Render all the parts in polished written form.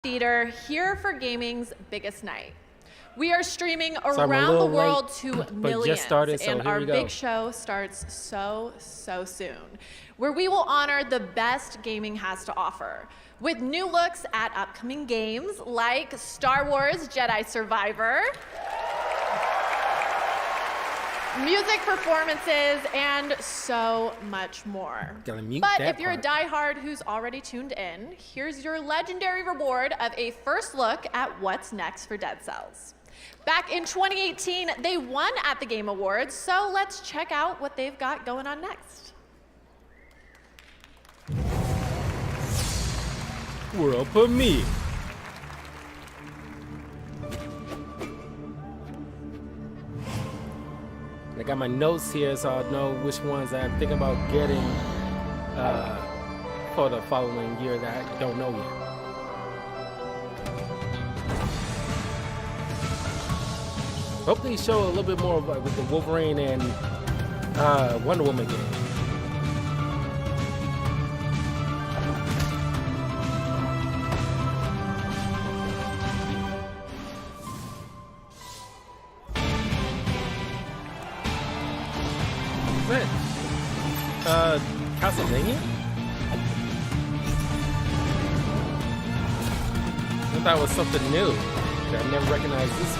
Theater here for gaming's biggest night. We are streaming I'm a around the little world late, to but millions, just started, so and here our we go. big show starts so soon, where we will honor the best gaming has to offer with new looks at upcoming games like Star Wars Jedi Survivor, music performances, and so much more. Gotta mute But that if you're part. a diehard who's already tuned in, here's your legendary reward of a first look at what's next for Dead Cells. Back in 2018, they won at the Game Awards, so let's check out what they've got going on next. World premiere. I got my notes here, so I'll know which ones I'm thinking about getting for the following year that I don't know yet. Hope they show a little bit more with the Wolverine and Wonder Woman game. Castlevania? I thought it was something new. I've never recognized this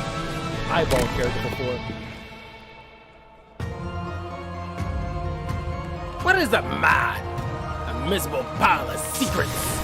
eyeball character before. What is a mod? A miserable pile of secrets.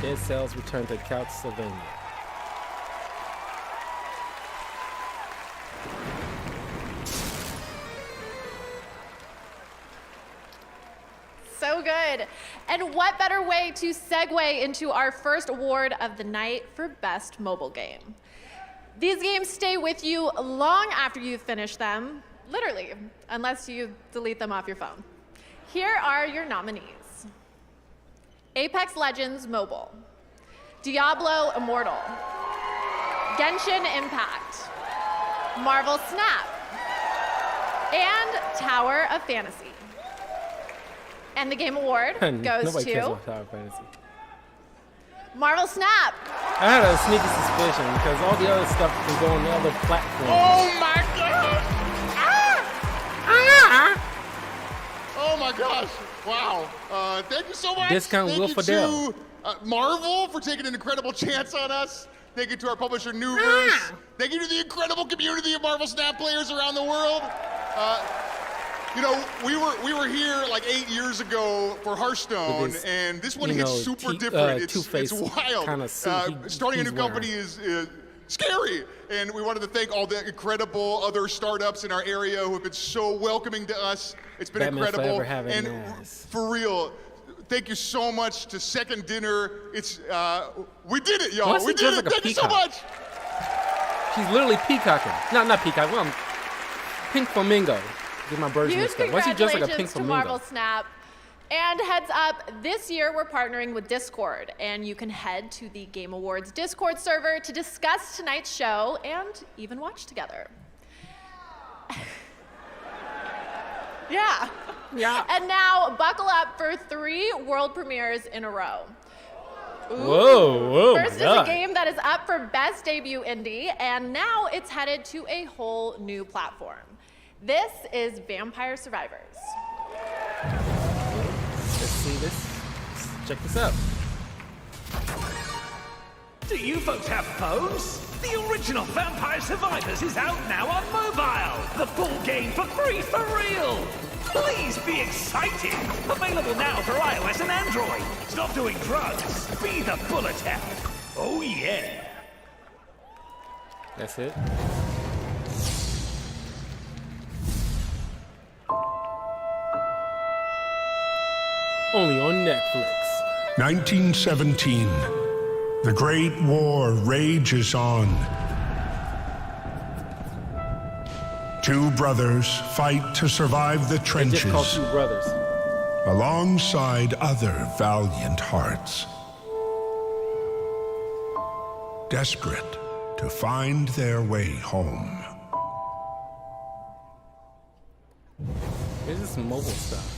Dead Cells return to Castlevania. So good. And what better way to segue into our first award of the night for Best Mobile Game? These games stay with you long after you've finished them, literally, unless you delete them off your phone. Here are your nominees. Apex Legends Mobile, Diablo Immortal, Genshin Impact, Marvel Snap, and Tower of Fantasy. And the Game Award goes Nobody cares to about Tower of Fantasy. Marvel Snap. I had a sneaky suspicion because all the other stuff can go on the other platforms. Oh my god! Oh my gosh! Wow! Thank you so much. Discount Thank Will you Fidel. to Marvel for taking an incredible chance on us. Thank you to our publisher Newverse. Thank you to the incredible community of Marvel Snap players around the world. You know, we were here like 8 years ago for Hearthstone, With this, and this one you hits know, super different. It's Two-Face wild. kinda suit Starting a he's new company is scary, and we wanted to thank all the incredible other startups in our area who have been so welcoming to us. It's been Batman incredible, forever having and ass. for real. Thank you so much to Second Dinner. It's we did it, y'all. Why is We she did dressed it. like a Thank you so peacock? much. She's literally peacocking. Not peacock. Well, pink flamingo. Get my birds Huge mixed up. Why is she dressed like a pink congratulations to Marvel flamingo? Snap. And heads up, this year we're partnering with Discord, and you can head to the Game Awards Discord server to discuss tonight's show and even watch together. Yeah. Yeah. And now, buckle up for 3 world premieres in a row. Whoa, First my is God. a game that is up for Best Debut Indie, and now it's headed to a whole new platform. This is Vampire Survivors. Let's see this. Let's check this out. Do you folks have phones? The original Vampire Survivors is out now on mobile. The full game for free for real. Please be excited. Available now for iOS and Android. Stop doing drugs. Be the bullet hell. Oh yeah. That's it. Only on Netflix. 1917. The Great War rages on. Two brothers fight to survive the They just called trenches two brothers. alongside other valiant hearts. Desperate to find their way home. This is some mobile stuff.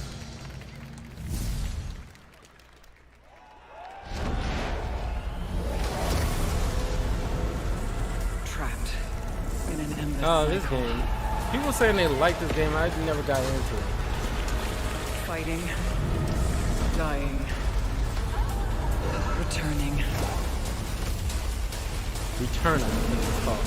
Trapped in an endless Oh, this cycle. game. People saying they like this game. I never got into it. Fighting, dying, returning. Return, I think it's called.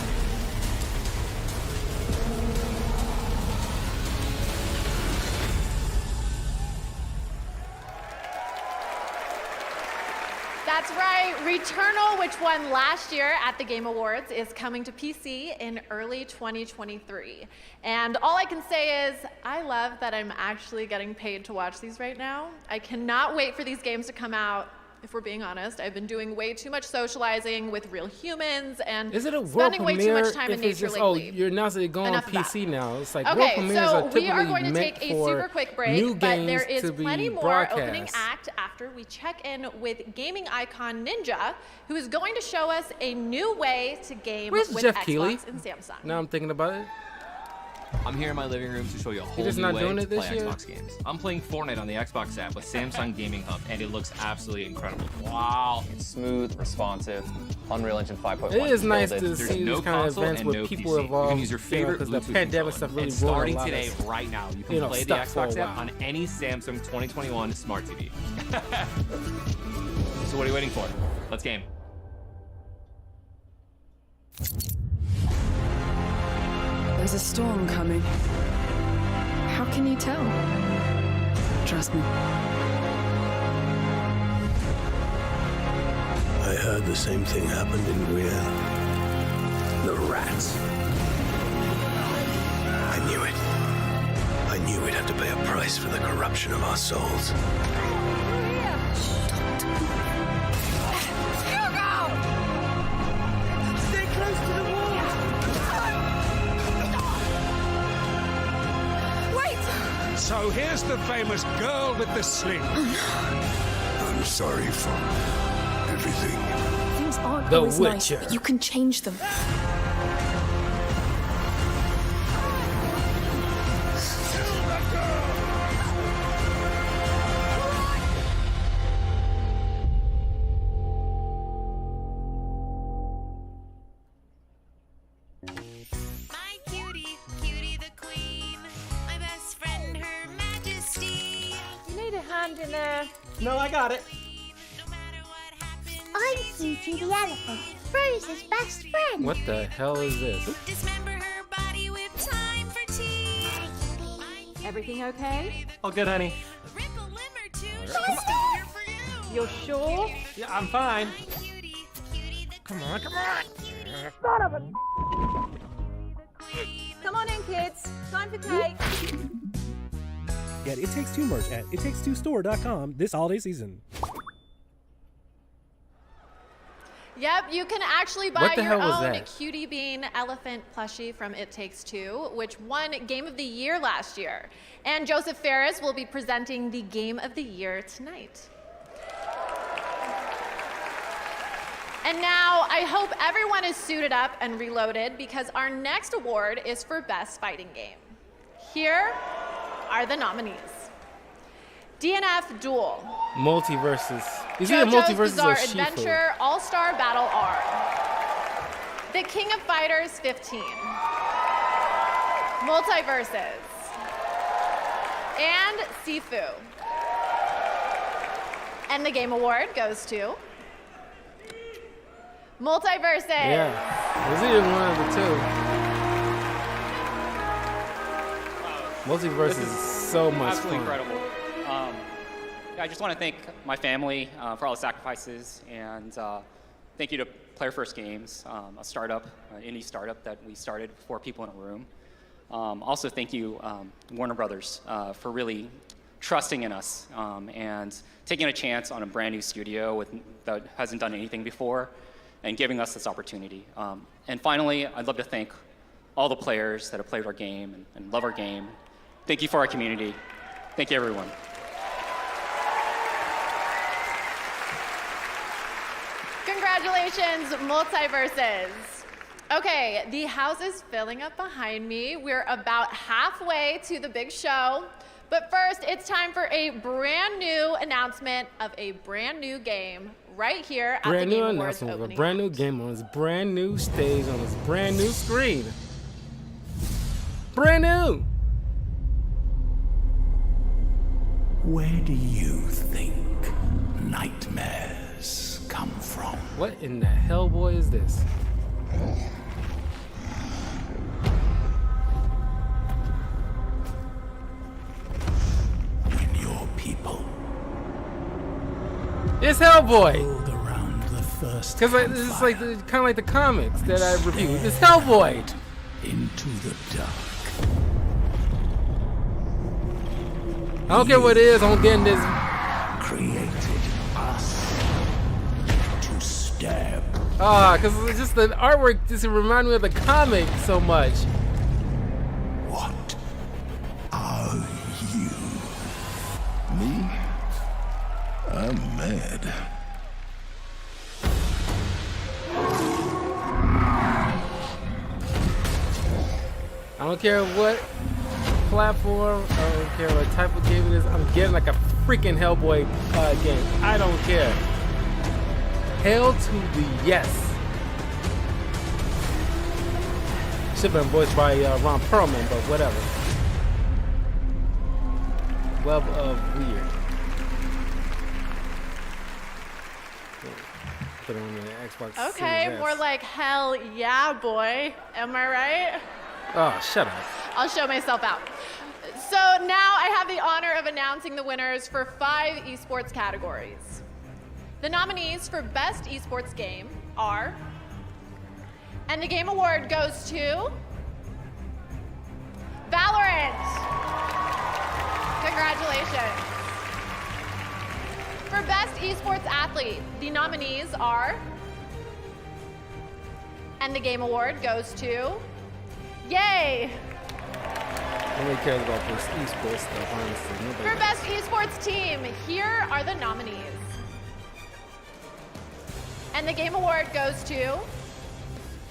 That's right. Returnal, which won last year at the Game Awards, is coming to PC in early 2023. And all I can say is, I love that I'm actually getting paid to watch these right now. I cannot wait for these games to come out. If we're being honest, I've been doing way too much socializing with real humans and Is it a world spending way too premiere much time in if it's nature just, oh, lately. you're announcing it going on Enough of that. PC now. It's like world Okay, premieres are so typically we are going to meant take a for super quick break, new but games there is to be plenty more broadcast. opening act after we check in with gaming icon Ninja, who is going to show us a new way to game Where's with Jeff Xbox Keighley? and Samsung. Now I'm thinking about it. I'm here in my living room to show you a whole just new not way doing to it this play year? Xbox games. I'm playing Fortnite on the Xbox app with Samsung Gaming Hub, and it looks absolutely incredible. Wow. It's smooth, responsive, Unreal Engine 5.1. It is nice to There's see no these kind of console events and where no people PC. evolve. You can use your favorite because the Bluetooth pandemic controller. stuff really And ruined a starting lot today, of, right now, you can play the stuff for a Xbox app while. on any Samsung 2021 smart TV. So what are you waiting for? Let's game. There's a storm coming. How can you tell? Trust me. I heard the same thing happened in Guyana. The rats. I knew it. I knew we'd have to pay a price for the corruption of our souls. Stay close to the wall! Wait! So here's the famous girl with the sling. I'm sorry for everything. Things aren't The always nice, Witcher. but you can change them. My cutie, Cutie the Queen. My best friend, Her Majesty. You need a hand in there. No, I got it. No matter what happens, I'm Cutie the elephant, Rose's best friend. What the hell is this? dismember her body with time for tea. Everything okay? All good, honey. Rip a limb or two. She's still here for you. You're sure? Yeah, I'm fine. Cutie, Cutie the Come on, come on. Come on in, kids. Time for cake. Get It Takes Two merch at itttakes2store.com this holiday season. Yep, you can actually buy What the your hell was own that? Cutie Bean elephant plushie from It Takes Two, which won Game of the Year last year. And Joseph Ferris will be presenting the Game of the Year tonight. And now I hope everyone is suited up and reloaded because our next award is for Best Fighting Game. Here are the nominees. DNF Duel. Multiverses. Is it a JoJo's multiverses Bizarre or Shifu? Adventure All-Star Battle R. The King of Fighters 15. Multiverses. And Sifu. And the Game Award goes to Multiverses. Yeah. Is it one of the two? Multiverses is so much absolutely fun. incredible. Yeah, I just want to thank my family for all the sacrifices, and thank you to Player First Games, a startup, an indie startup that we started 4 people in a room. Also, thank you, Warner Brothers, for really trusting in us and taking a chance on a brand new studio that hasn't done anything before and giving us this opportunity. And finally, I'd love to thank all the players that have played our game and love our game. Thank you for our community. Thank you, everyone. Congratulations, Multiverses. Okay, the house is filling up behind me. We're about halfway to the big show. But first, it's time for a brand new announcement of a brand new game right here at the Game Awards announcement of a opening. brand new game on this brand new stage on this brand new screen. Brand new. Where do you think nightmares come from? What in the hell, boy, is this? When your people It's Hellboy. rolled around the first Because it's like kind of like the comics that I reviewed. It's Hellboy. into the dark. I don't care what it is. I'm getting this. Created us to stab. Because it's just the artwork just remind me of the comic so much. What are you? Me? I'm mad. I don't care what platform, I don't care what type of game it is. I'm getting like a freaking Hellboy game. I don't care. Hell to the yes. Should have been voiced by Ron Perlman, but whatever. Web of Weird. Put it on the Xbox Okay, Series S. more like hell yeah, boy. Am I right? Oh, shut up. I'll show myself out. So now I have the honor of announcing the winners for 5 esports categories. The nominees for Best Esports Game are, and the Game Award goes to Valorant. Congratulations. For Best Esports Athlete, the nominees are, and the Game Award goes to, yay! Nobody cares about this esports stuff, honestly. Nobody For does. Best Esports Team, here are the nominees. And the Game Award goes to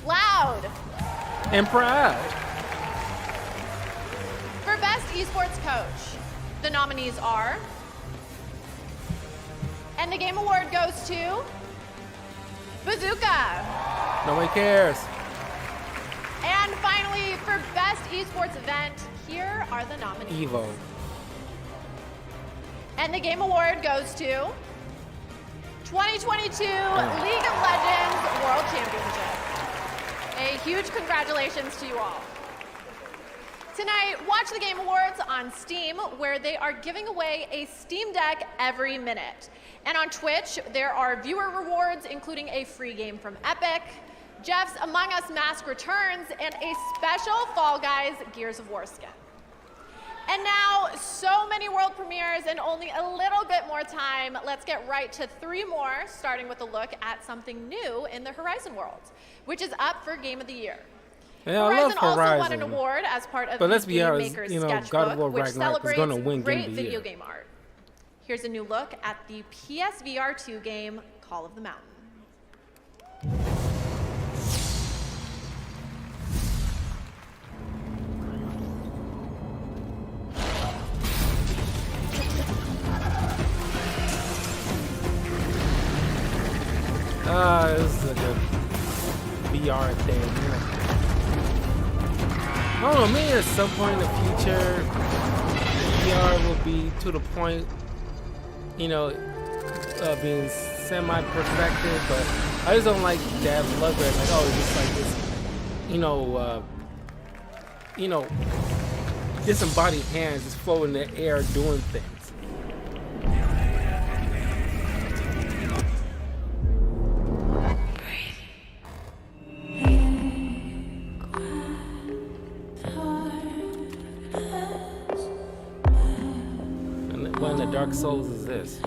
Loud. And proud. For Best Esports Coach, the nominees are, and the Game Award goes to Bazooka. Nobody cares. And finally, for Best Esports Event, here are the nominees. Evo. And the Game Award goes to 2022 League of Legends World Championship. A huge congratulations to you all. Tonight, watch the Game Awards on Steam, where they are giving away a Steam Deck every minute. And on Twitch, there are viewer rewards, including a free game from Epic, Jeff's Among Us Mask Returns, and a special Fall Guys Gears of War skin. And now, so many world premieres and only a little bit more time. Let's get right to 3 more, starting with a look at something new in the Horizon world, which is up for Game of the Year. Yeah, Horizon I love also Horizon. won an award as part of But the let's be Game honest, Maker's you know, Sketchbook, God of War which Ragnarok is celebrates gonna win Game great of the video Year. game art. Here's a new look at the PSVR 2 game, Call of the Mountain. This is like a VR thing. I don't know, maybe at some point in the future, VR will be to the point, you know, being semi-perfected, but I just don't like that look where it's like, oh, it's just like this, disembodied hands just floating in the air doing things. Dark Souls is this?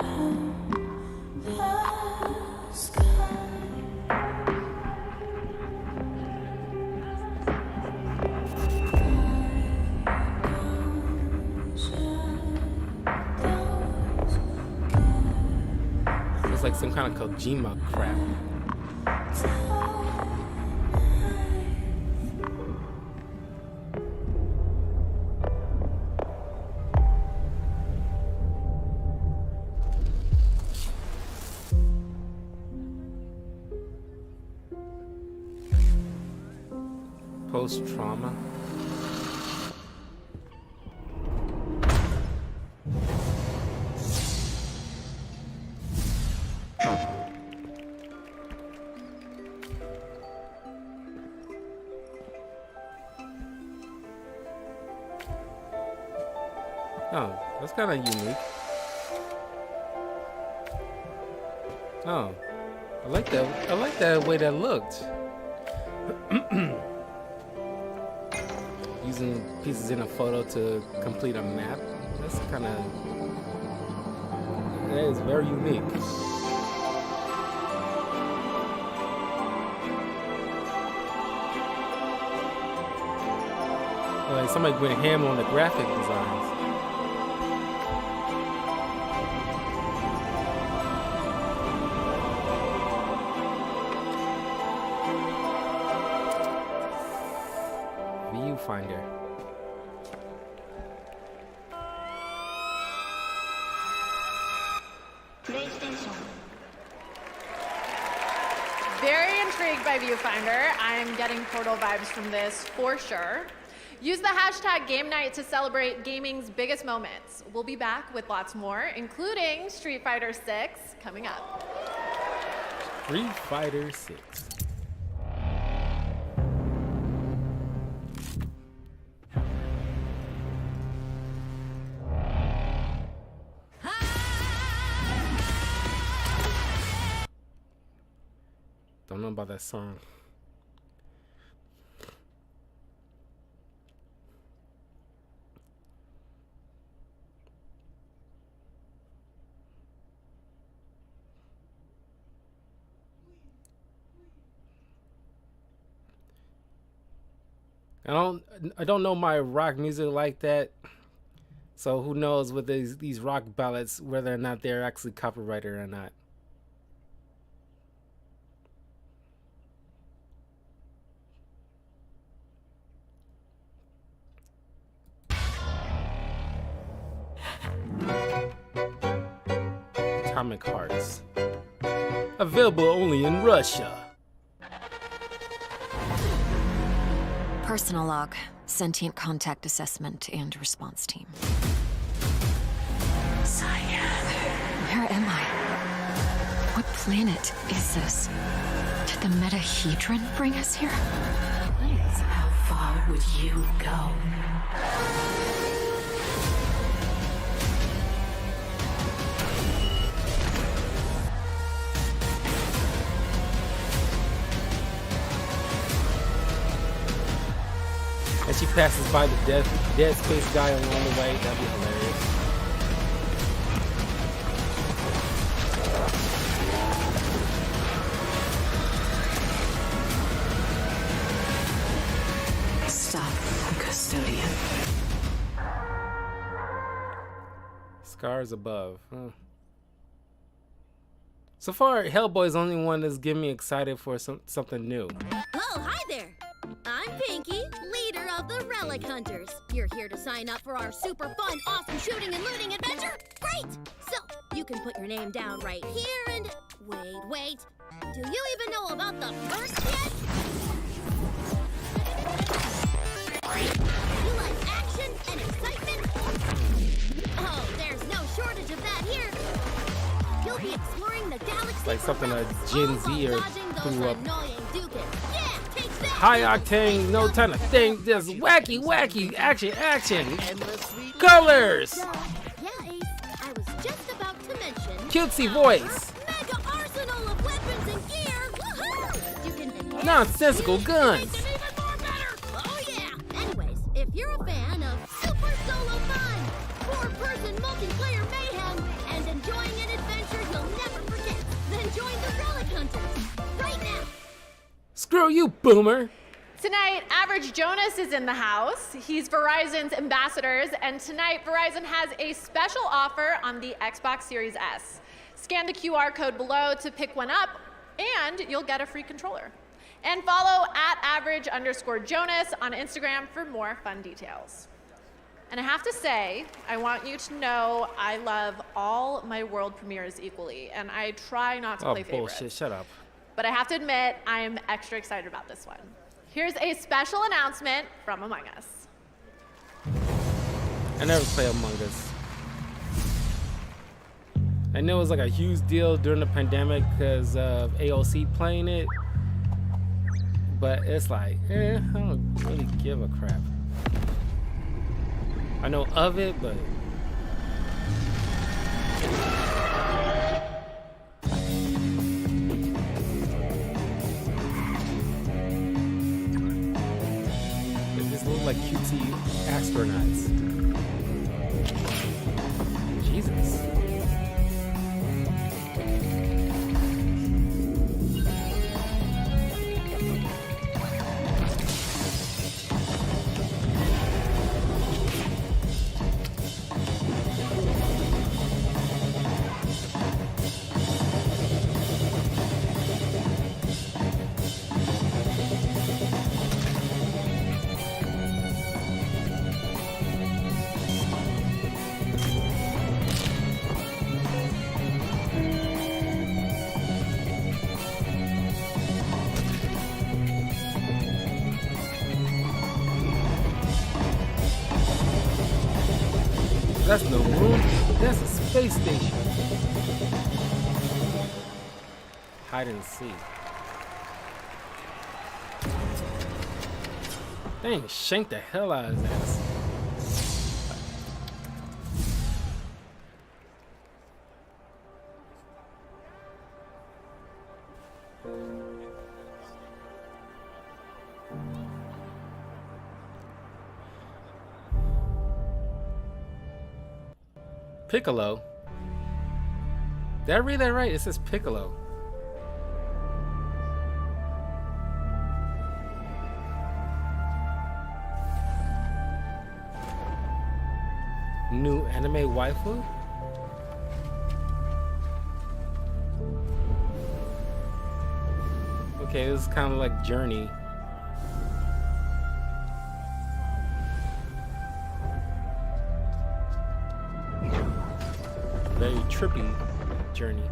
It's like some kind of Kojima crap. Post-trauma. Oh, that's kind of unique. Oh, I like that. I like that way that looked. Using pieces in a photo to complete a map. That's kind of, that is very unique. Like somebody went ham on the graphic designs. Viewfinder. Very intrigued by Viewfinder. I'm getting Portal vibes from this for sure. Use the hashtag Game Night to celebrate gaming's biggest moments. We'll be back with lots more, including Street Fighter 6 coming up. Street Fighter 6. Don't know about that song. I don't know my rock music like that, so who knows with these rock ballads whether or not they're actually copyrighted or not. Atomic Hearts. Available only in Russia. Personal log, sentient contact assessment and response team. Cyan. Where am I? What planet is this? Did the Metahedron bring us here? How far would you go? And she passes by the dead space guy along the way. That'd be hilarious. Stop, custodian. Scars above. Huh. So far, Hellboy's the only one that's getting me excited for something new. Oh, hi there. I'm Pinky, leader of the Relic Hunters. You're here to sign up for our super fun, awesome shooting and looting adventure? Great! So, you can put your name down right here and... Wait. Do you even know about the perks yet? You like action and excitement? Oh, there's no shortage of that here. You'll be exploring the galaxy. Like something a Gen Zer grew up. Yeah, take that. High octane, no time to think. Just wacky, action. Colors. Yeah, Ace. I was just about to mention. Cutesy voice. Mega arsenal of weapons and gear. Woohoo! You can enhance Nonsensical guns. Oh yeah. Anyways, if you're a fan of super solo fun, 4-person multiplayer mayhem, Screw you, boomer. Tonight, Average Jonas is in the house. He's Verizon's ambassadors, and tonight Verizon has a special offer on the Xbox Series S. Scan the QR code below to pick one up, and you'll get a free controller. And follow @average_Jonas on Instagram for more fun details. And I have to say, I want you to know I love all my world premieres equally, and I try not to play favorites. Bullshit, shut up. But I have to admit, I am extra excited about this one. Here's a special announcement from Among Us. I never play Among Us. I know it was like a huge deal during the pandemic because of AOC playing it. But it's like, I don't really give a crap. I know of it, but... They just look like cutesy astronauts. Jesus. That's no moon. That's a space station. Hide and seek. Dang, shanked the hell out of his ass. Piccolo. Did I read that right? It says Piccolo. New anime waifu? Okay, this is kind of like Journey. Very trippy Journey.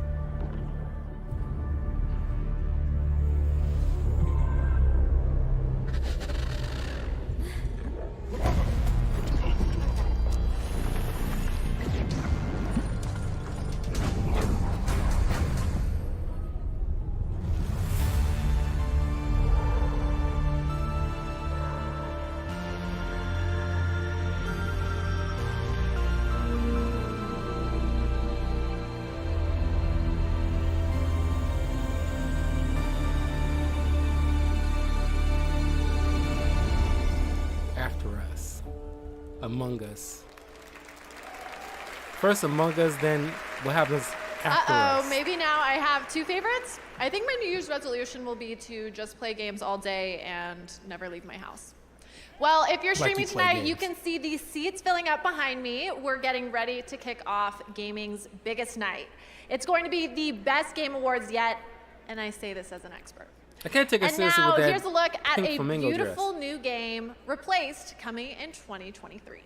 Among Us. First Among Us, then what happens after us? Maybe now I have two favorites. I think my New Year's resolution will be to just play games all day and never leave my house. Well, if you're streaming tonight, you can see these seats filling up behind me. We're getting ready to kick off gaming's biggest night. It's going to be the best game awards yet, and I say this as an expert. I can't take it seriously with that. And now here's a look at a flamingo beautiful dress. new game, Replaced, coming in 2023.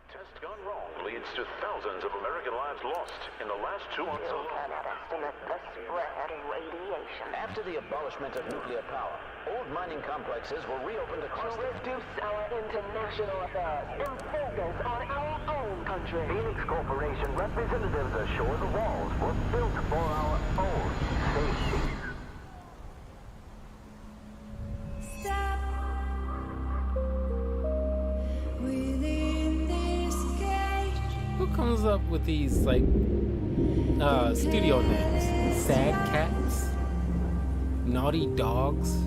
Test gone wrong leads to thousands of American lives lost in the last 2 months alone. After the abolishment of nuclear power, old mining complexes were reopened across to reduce our international affairs and focus on our own country. Phoenix Corporation representatives assure the walls were built for our own safety. Who comes up with these like studio names? Sad Cats? Naughty Dogs?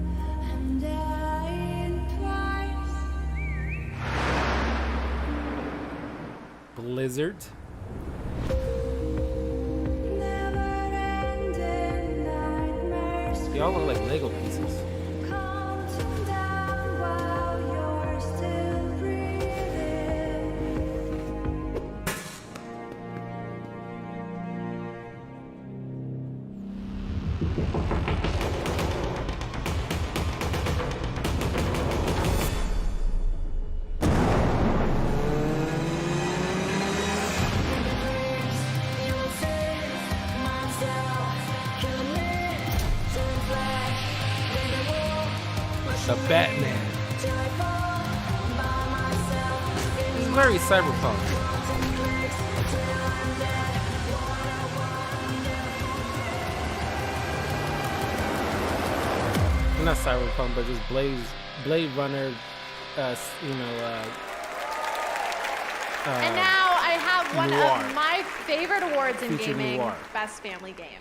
Blizzard? They all look like Lego pieces. The Batman. It's very cyberpunk. Not cyberpunk, but just Blade Runner. And now I have one noir. of my favorite awards in Feature gaming, noir. Best Family Game.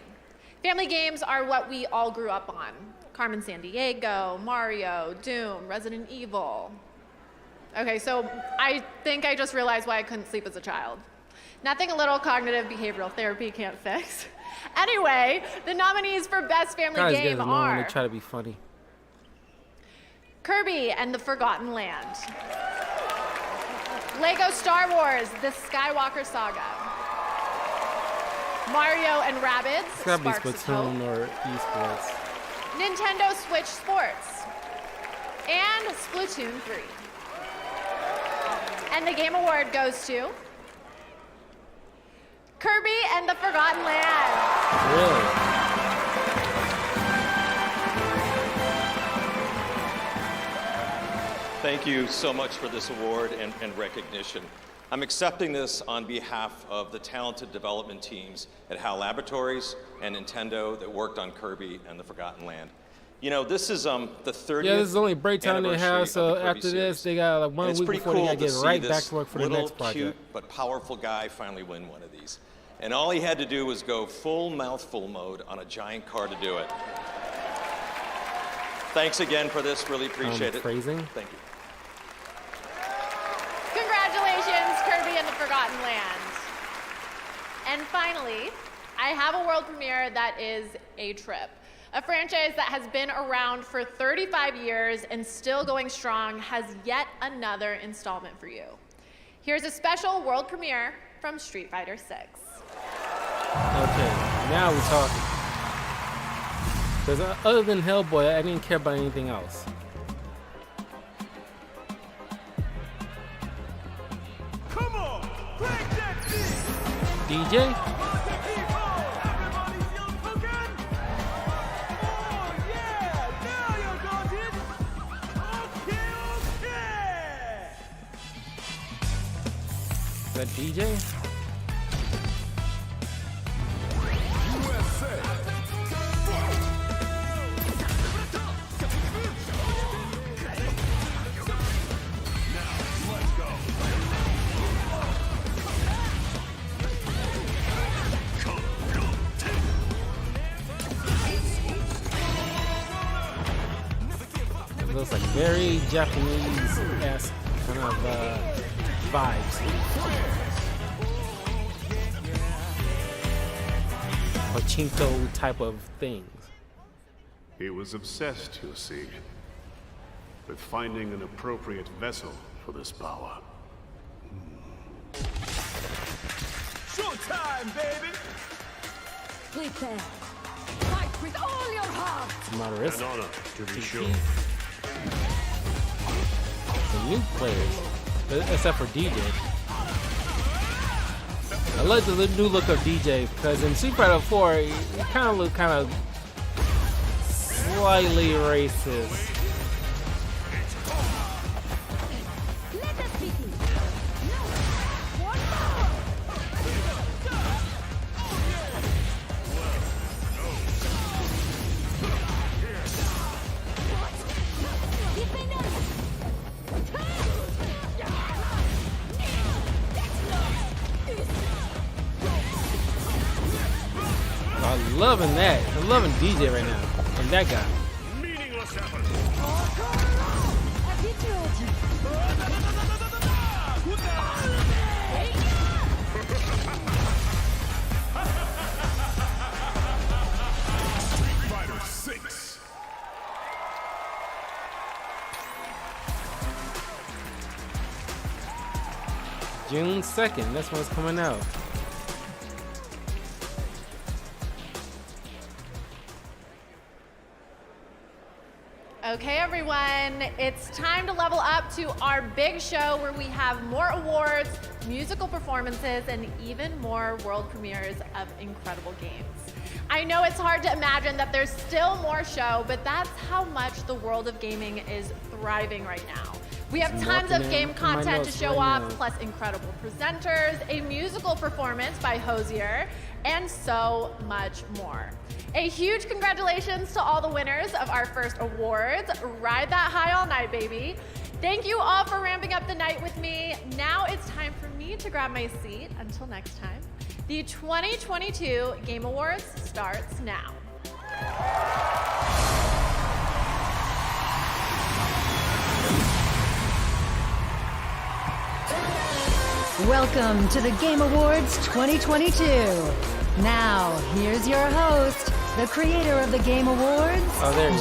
Family games are what we all grew up on. Carmen Sandiego, Mario, Doom, Resident Evil. Okay, so I think I just realized why I couldn't sleep as a child. Nothing a little cognitive behavioral therapy can't fix. Anyway, the nominees for Best Family Guys get Game annoying are when they try to be funny. Kirby and the Forgotten Land, Lego Star Wars, The Skywalker Saga, Mario and Rabbids, It's gotta be Sparks of Hope, Splatoon or esports. Nintendo Switch Sports, and Splatoon 3. And the Game Award goes to Kirby and the Forgotten Land. Really? Thank you so much for this award and recognition. I'm accepting this on behalf of the talented development teams at HAL Laboratories and Nintendo that worked on Kirby and the Forgotten Land. You know, this is the 30th Yeah, this is only break time they have, so after this, they got like 1 week before they gotta get right back to work for the next project. Cute but powerful guy finally win one of these. And all he had to do was go full mouthful mode on a giant car to do it. Thanks again for this, really appreciate it. Phrasing? Thank you. Congratulations, Kirby and the Forgotten Land. And finally, I have a world premiere that is a trip. A franchise that has been around for 35 years and still going strong has yet another installment for you. Here's a special world premiere from Street Fighter 6. Okay, now we're talking. Because other than Hellboy, I didn't care about anything else. Come on, crank that beat. DJ? Is that DJ? It looks like very Japanese-esque kind of vibes. Pachinko type of things. He was obsessed, you see, with finding an appropriate vessel for this power. Showtime, baby! Prepare. Fight with all your heart! Moderate. An honor, to be sure. The new players, except for DJ. I like the new look of DJ because in Street Fighter 4, he kind of looked kind of slightly racist. I'm loving that. I'm loving DJ right now. And that guy. Meaningless effort. Street Fighter 6. June 2nd. That's when it's coming out. Okay, everyone, it's time to level up to our big show where we have more awards, musical performances, and even more world premieres of incredible games. I know it's hard to imagine that there's still more show, but that's how much the world of gaming is thriving right now. We have tons of game content to show off, plus incredible presenters, a musical performance by Hozier, and so much more. A huge congratulations to all the winners of our first awards. Ride that high all night, baby. Thank you all for ramping up the night with me. Now it's time for me to grab my seat. Until next time, the 2022 Game Awards starts now. Welcome to the Game Awards 2022. Now, here's your host, the creator of the Game Awards,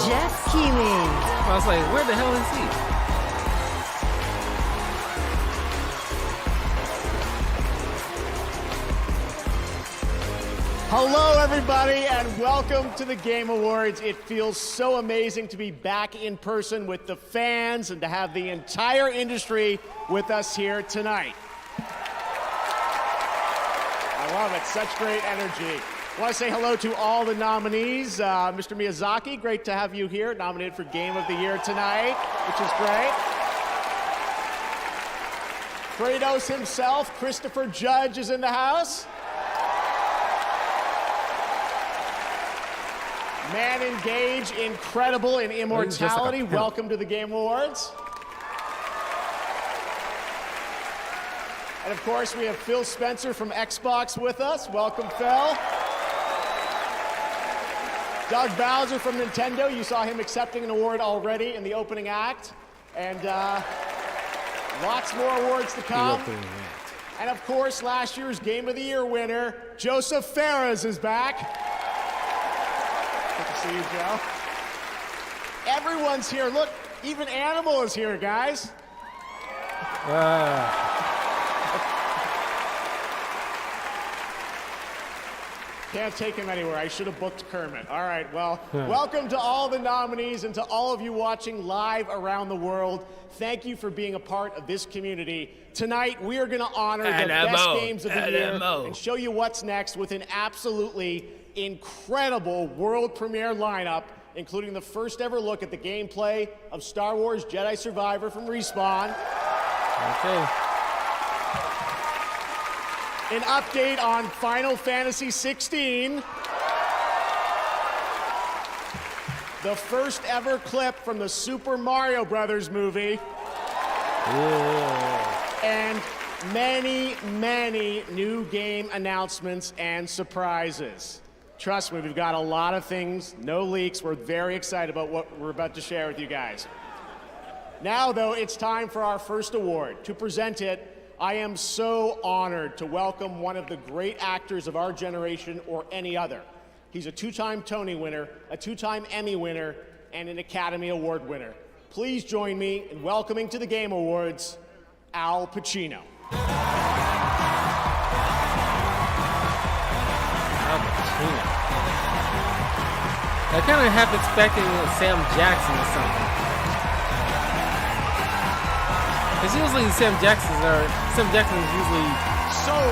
Jeff Keighley. I was like, where the hell is he? Hello, everybody, and welcome to the Game Awards. It feels so amazing to be back in person with the fans and to have the entire industry with us here tonight. I love it. Such great energy. I want to say hello to all the nominees. Mr. Miyazaki, great to have you here, nominated for Game of the Year tonight, which is great. Kratos himself, Christopher Judge, is in the house. Man Engage, incredible in immortality. Welcome to the Game Awards. And of course, we have Phil Spencer from Xbox with us. Welcome, Phil. Doug Bowser from Nintendo. You saw him accepting an award already in the opening act. And lots more awards to come. And of course, last year's Game of the Year winner, Joseph Fares, is back. Good to see you, Joe. Everyone's here. Look, even Animal is here, guys. Can't take him anywhere. I should have booked Kermit. All right, well, welcome to all the nominees and to all of you watching live around the world. Thank you for being a part of this community. Tonight, we are going to honor the best games of the year and show you what's next with an absolutely incredible world premiere lineup, including the first ever look at the gameplay of Star Wars Jedi Survivor from Respawn. Okay. An update on Final Fantasy XVI. The first ever clip from the Super Mario Brothers movie. And many, many new game announcements and surprises. Trust me, we've got a lot of things, no leaks. We're very excited about what we're about to share with you guys. Now, though, it's time for our first award. To present it, I am so honored to welcome one of the great actors of our generation or any other. He's a two-time Tony winner, a two-time Emmy winner, and an Academy Award winner. Please join me in welcoming to the Game Awards, Al Pacino. Al Pacino. I kind of half expecting Sam Jackson or something. Because usually Sam Jackson's usually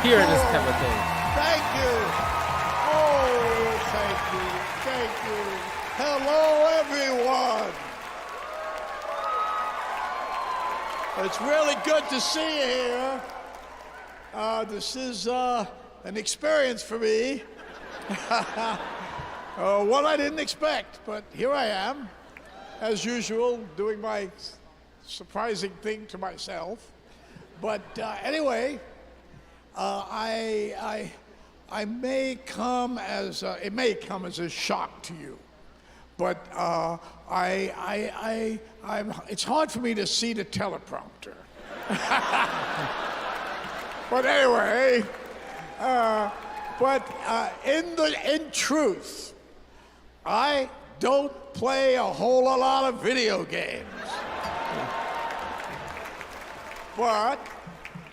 here in this type of thing. Thank you. Oh, thank you. Thank you. Hello, everyone. It's really good to see you here. This is an experience for me. One I didn't expect, but here I am, as usual, doing my surprising thing to myself. But anyway, I may come as it may come as a shock to you, but it's hard for me to see the teleprompter. But anyway, in truth, I don't play a whole lot of video games. But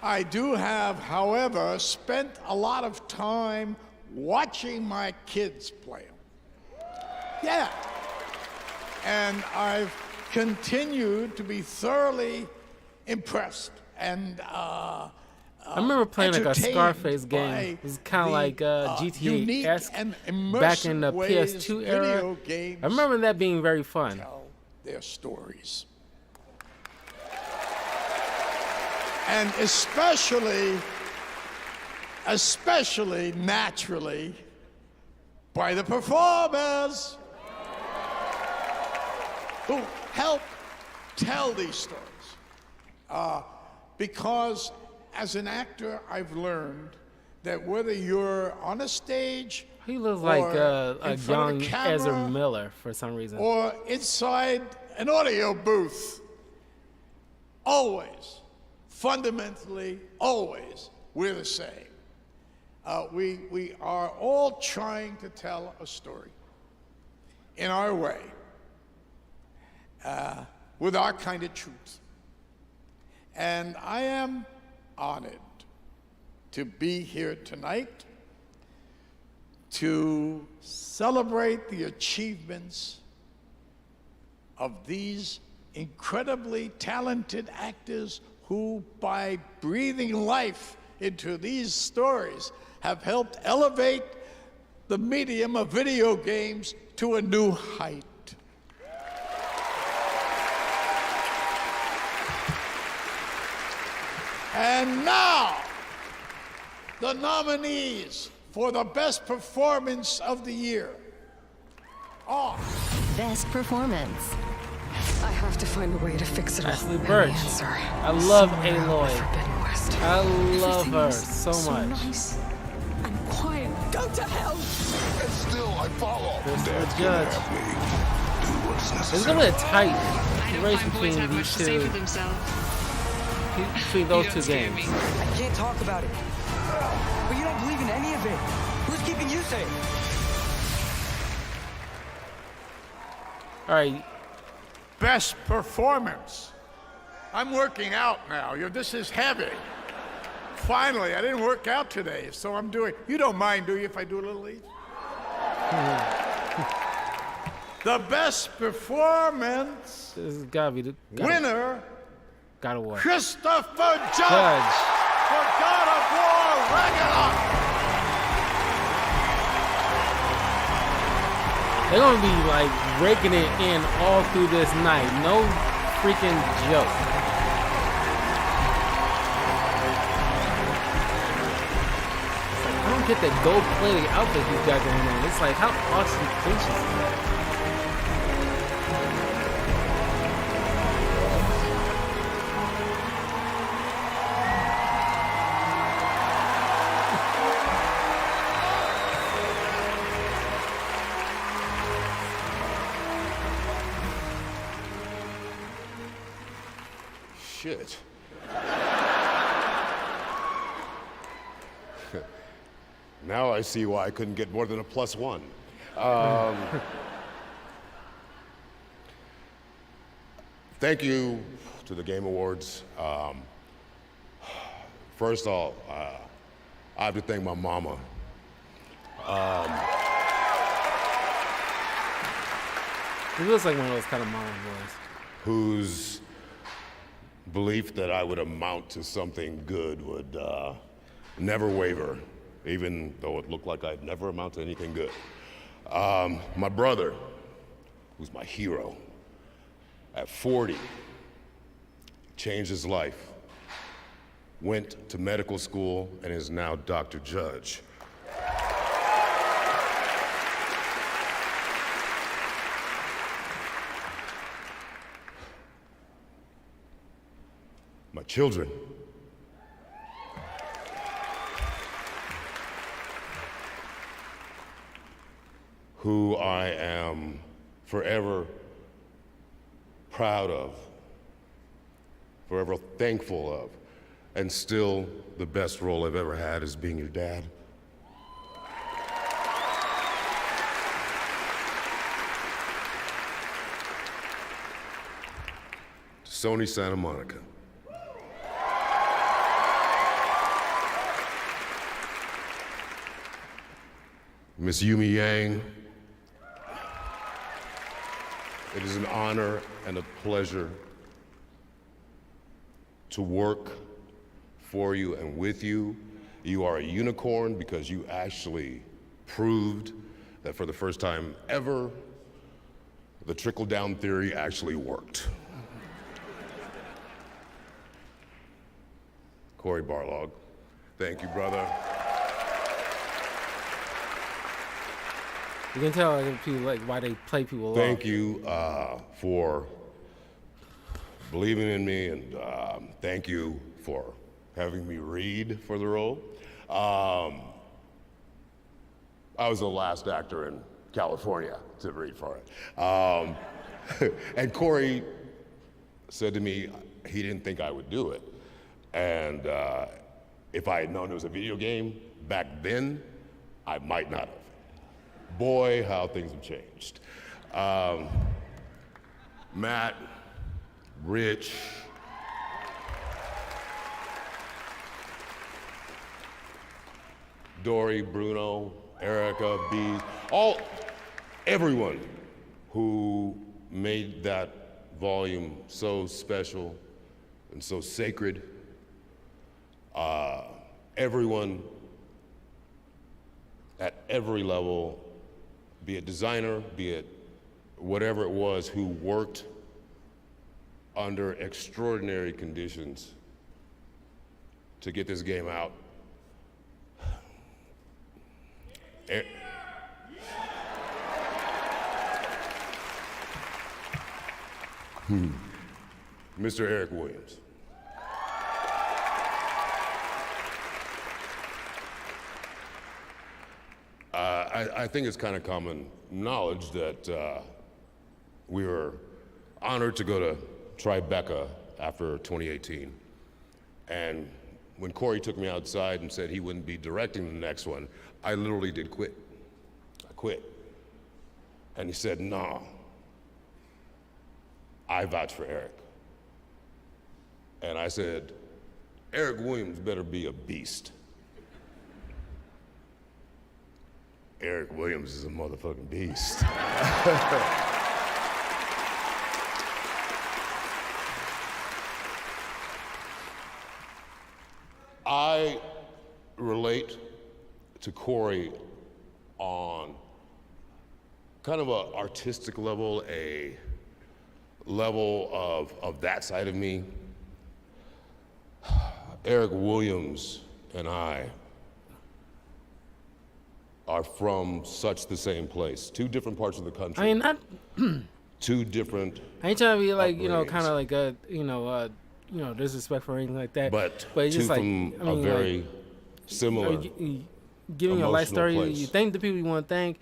I do have, however, spent a lot of time watching my kids play them. Yeah. And I've continued to be thoroughly impressed and I remember playing like a Scarface game. It was kind of like GTA-esque back in the PS2 era. I remember that being very fun. Tell their stories. And especially naturally by the performers who help tell these stories. Because as an actor, I've learned that whether you're on a stage, he looks like a young Ezra Miller for some reason, or inside an audio booth, always, fundamentally, always, we're the same. We are all trying to tell a story in our way, with our kind of truth. And I am honored to be here tonight to celebrate the achievements of these incredibly talented actors who, by breathing life into these stories, have helped elevate the medium of video games to a new height. And now, the nominees for the Best Performance of the Year are... Best Performance. I have to find a way to fix it all. Ashley Birch. I love Aloy. I love her so much. Nice and quiet. Go to hell! And still I follow. There's the judge. There's gonna be a tight race between these two. Between those two games. I can't talk about it. But you don't believe in any of it. Who's keeping you safe? All right. Best Performance. I'm working out now. This is heavy. Finally, I didn't work out today, so I'm doing... You don't mind, do you, if I do a little each? The Best Performance... This has gotta be the... winner... God of War. Christopher Judge for God of War Ragnarok. They're gonna be like raking it in all through this night. No freaking joke. I don't get that gold-plated outfit he's got going on. It's like, how ostentatious is that? Shit. Now I see why I couldn't get more than a +1. Thank you to the Game Awards. First off, I have to thank my mama. He looks like one of those kind of mama boys. Whose belief that I would amount to something good would never waver, even though it looked like I'd never amount to anything good. My brother, who's my hero, at 40, changed his life, went to medical school, and is now Dr. Judge. My children. Who I am forever proud of, forever thankful of, and still the best role I've ever had is being your dad. Sony Santa Monica. Miss Yumi Yang, it is an honor and a pleasure to work for you and with you. You are a unicorn because you actually proved that for the first time ever, the trickle-down theory actually worked. Cory Barlog, thank you, brother. You can tell like, people like why they play people. Thank you for believing in me, and thank you for having me read for the role. I was the last actor in California to read for it. And Cory said to me he didn't think I would do it. And if I had known it was a video game back then, I might not have. Boy, how things have changed. Matt, Rich, Dory, Bruno, Erica, B, everyone who made that volume so special and so sacred. Everyone at every level, be it designer, be it whatever it was, who worked under extraordinary conditions to get this game out. Mr. Eric Williams. I think it's kind of common knowledge that we were honored to go to Tribeca after 2018. And when Cory took me outside and said he wouldn't be directing the next one, I literally did quit. I quit. And he said, "No, I vouch for Eric." And I said, "Eric Williams better be a beast." Eric Williams is a motherfucking beast. I relate to Cory on kind of an artistic level, a level of that side of me. Eric Williams and I are from such the same place. Two different parts of the country. I mean, not two different. I ain't trying to be like, upbringings. kind of like a, disrespectful or anything like that. But it's two just like, from a very similar giving your life story. place. You thank the people you want to thank.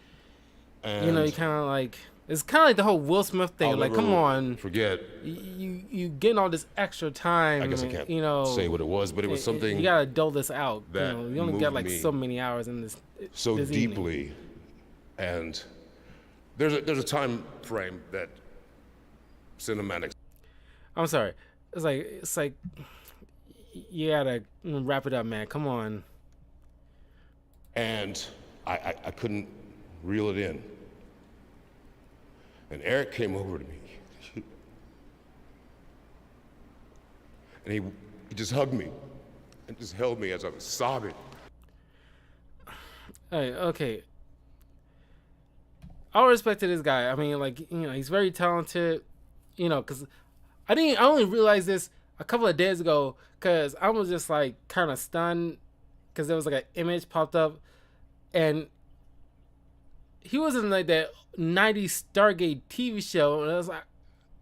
And you kind of like, it's kind of like the whole Will Smith thing. I'll like, never come on, forget. You getting all this extra time. I guess I can't say what it was, but it was something. You gotta dole this out. That you only got like moved me so many hours in this. So this deeply, evening. and there's a time frame that cinematics. I'm sorry. It's like you gotta wrap it up, man. Come on. And I couldn't reel it in. And Eric came over to me. And he just hugged me and just held me as I was sobbing. Hey, okay. All respect to this guy. I mean, like, he's very talented, because I only realized this a couple of days ago, because I was just like kind of stunned because there was like an image popped up and he was in like that 90s Stargate TV show, and I was like,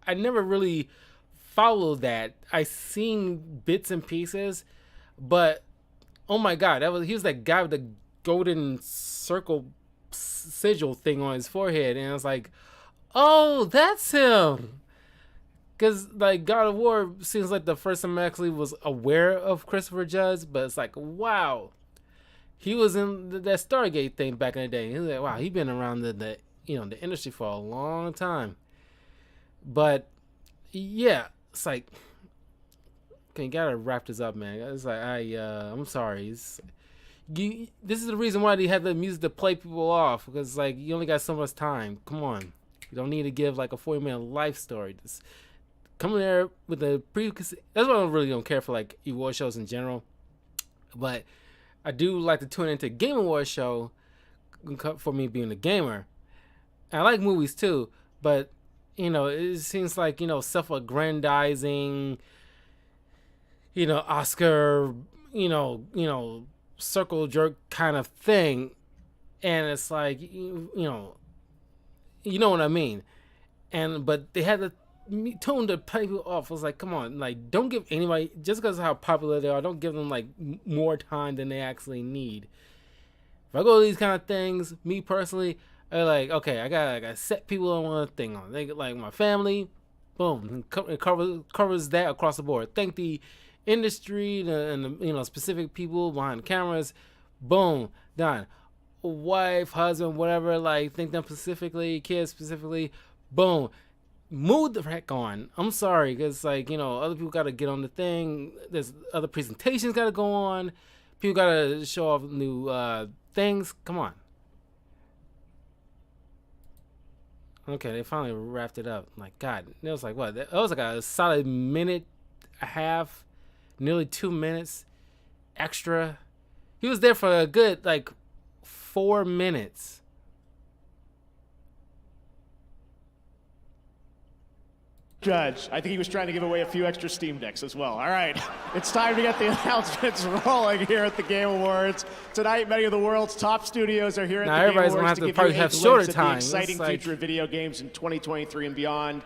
I never really followed that. I seen bits and pieces, but oh my god, he was that guy with the golden circle sigil thing on his forehead, and I was like, oh, that's him. Because like God of War seems like the first time I actually was aware of Christopher Judge, but it's like, wow, he was in that Stargate thing back in the day. He was like, wow, he's been around the industry for a long time. But yeah, it's like, okay, you gotta wrap this up, man. It's like I'm sorry. this is the reason why they had the music to play people off, because like you only got so much time. Come on, you don't need to give like a 40-minute life story. Just come in there with the that's why I really don't care for like award shows in general. But I do like to tune into Game Awards show for me being a gamer. I like movies too, but you know, it seems like, you know, self-aggrandizing, you know, Oscar, you know, circle jerk kind of thing, and it's like, you know what I mean. But they had to tone the people off. I was like, come on, like, don't give anybody, just because of how popular they are, don't give them like more time than they actually need. If I go to these kind of things, me personally, I like, okay, I got set people I want to thing on. They like my family, boom, it covers that across the board. Thank the industry and the, you know, specific people behind the cameras, boom, done. Wife, husband, whatever, like, thank them specifically, kids specifically, boom. Move the heck on. I'm sorry, because like, you know, other people got to get on the thing. There's other presentations got to go on. People got to show off new things. Come on. Okay, they finally wrapped it up. Like, God, it was like, what? It was like a solid minute, a half, nearly 2 minutes extra. He was there for a good, like, 4 minutes. Judge, I think he was trying to give away a few extra Steam Decks as well. All right, it's time to get the announcements rolling here at the Game Awards. Tonight, many of the world's top studios are here at the Game Awards to give you a glimpse at the exciting future of video games in 2023 and beyond.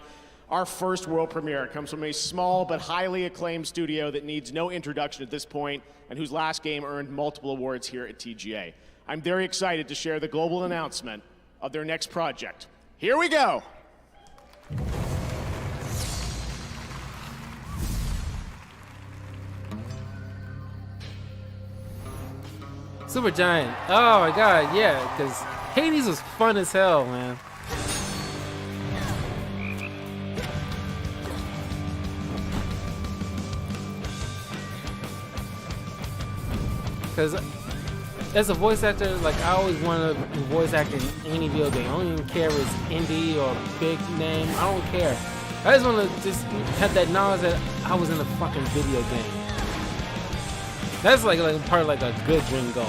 Our first world premiere comes from a small but highly acclaimed studio that needs no introduction at this point and whose last game earned multiple awards here at TGA. I'm very excited to share the global announcement of their next project. Here we go. Supergiant. Oh my God, yeah, because Hades was fun as hell, man. Because as a voice actor, like, I always wanted to voice act in any video game. I don't even care if it's indie or big name. I don't care. I just want to just have that knowledge that I was in a fucking video game. That's like part of like a good dream goal.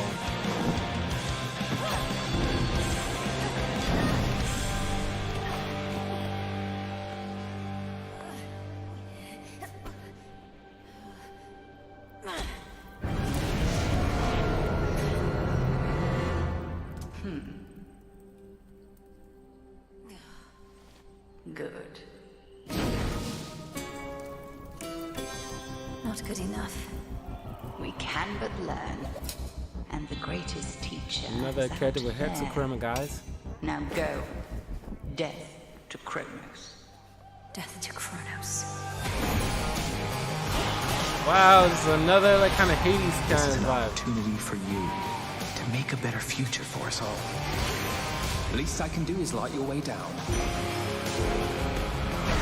Good. Not good enough. We can but learn. And the greatest teacher. Another character with Hexachroma, guys. Now go. Death to Kronos. Death to Kronos. Wow, this is another like kind of Hades kind of vibe. Opportunity for you to make a better future for us all. The least I can do is light your way down.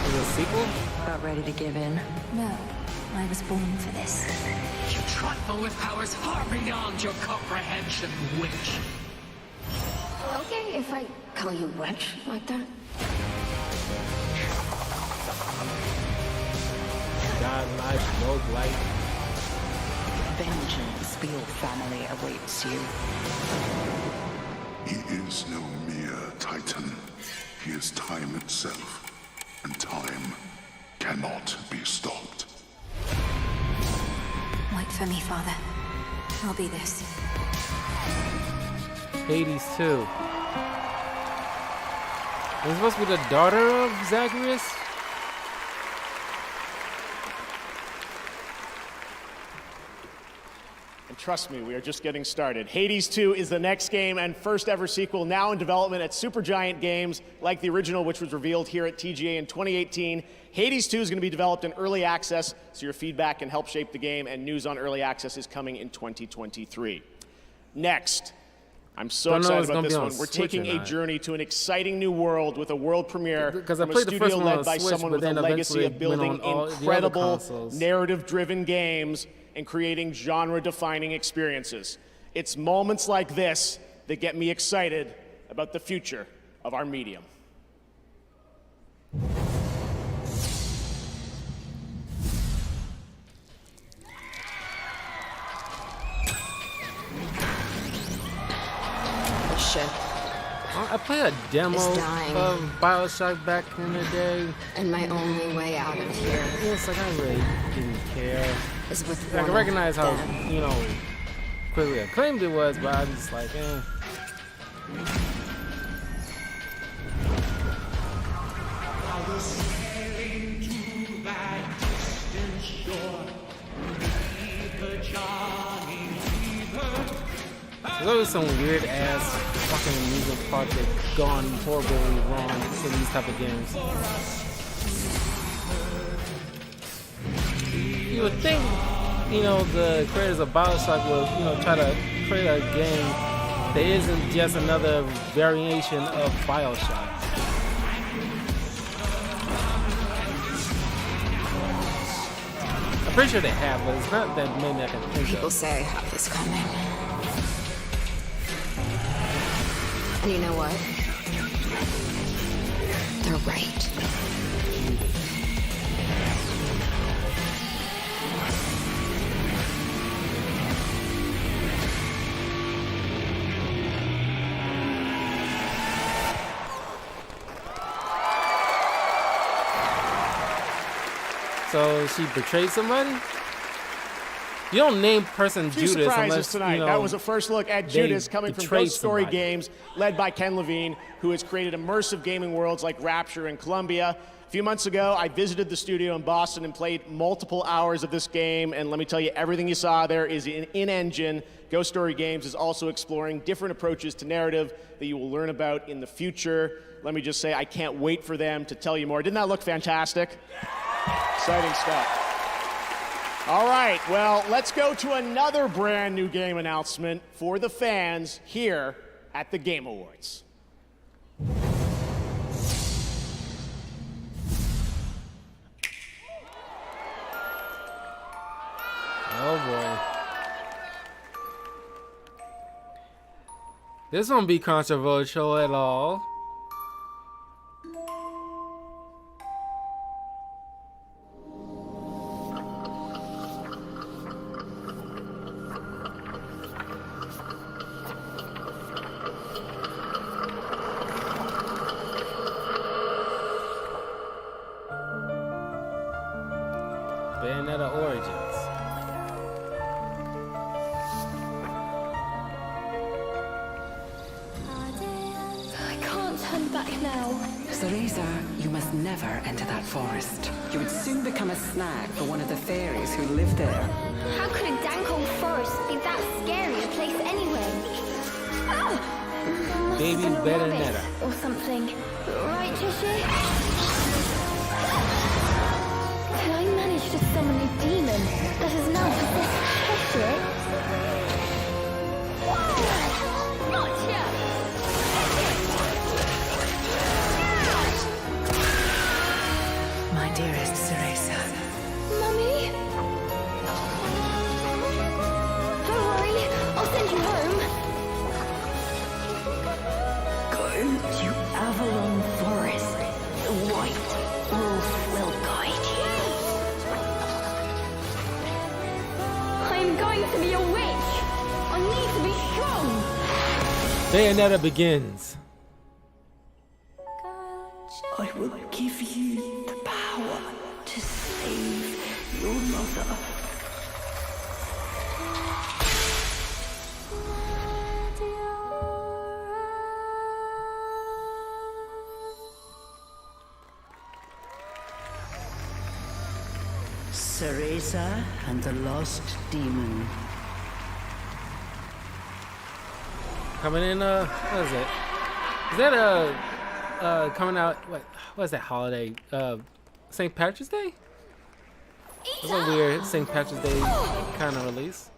Is it a sequel? About ready to give in? No, I was born for this. You trifle with powers far beyond your comprehension, witch. Okay, if I call you witch like that. God-like, roguelike. Vengeance for your family awaits you. He is no mere titan. He is time itself. And time cannot be stopped. Wait for me, Father. I'll be this. Hades 2. Is it supposed to be the daughter of Zagreus? And trust me, we are just getting started. Hades 2 is the next game and first ever sequel now in development at Supergiant Games, like the original, which was revealed here at TGA in 2018. Hades 2 is going to be developed in early access, so your feedback can help shape the game, and news on early access is coming in 2023. Next, I'm so excited about this one. We're taking a journey to an exciting new world with a world premiere from a studio led by someone with a legacy of building incredible narrative-driven games and creating genre-defining experiences. It's moments like this that get me excited about the future of our medium. The ship I played a demo is dying. of BioShock back in the day. And my only way out of here It's like I really didn't care. is with I one can recognize how, them. you know, quickly acclaimed it was, but I'm just like, eh. There's always some weird ass fucking music part that gone horribly wrong in these type of games. You would think, you know, the creators of BioShock will, you know, try to create a game that isn't just another variation of BioShock. I'm pretty sure they have, but it's not that many I can think of. People say I have this coming. And you know what? They're right. So she betrayed somebody? You don't name person Few Judas surprises unless, tonight. you know, That was a first look at they Judas coming from betrayed Ghost Story somebody. Games, led by Ken Levine, who has created immersive gaming worlds like Rapture and Columbia. A few months ago, I visited the studio in Boston and played multiple hours of this game, and let me tell you, everything you saw there is in-engine. Ghost Story Games is also exploring different approaches to narrative that you will learn about in the future. Let me just say, I can't wait for them to tell you more. Didn't that look fantastic? Exciting stuff. All right, well, let's go to another brand new game announcement for the fans here at the Game Awards. Oh boy. This won't be controversial at all. Bayonetta Origins. I can't turn back now. Cereza, you must never enter that forest. You would soon become a snack for one of the fairies who live there. How could a dank old forest be that scary a place anyway? Oh! Baby Bayonetta. Or something. Right, Tushy? Did I manage to summon a demon that has now possessed Cheshire? Gotcha! My dearest Cereza. Mummy? Don't worry, I'll send you home. Go to Avalon Forest. The White Wolf will guide you. I'm going to be a witch. I need to be strong. Bayonetta begins. I will give you the power to save your mother. Cereza and the Lost Demon. Coming in, what is it? Is that coming out, what is that holiday? St. Patrick's Day? It's a weird St. Patrick's Day kind of release.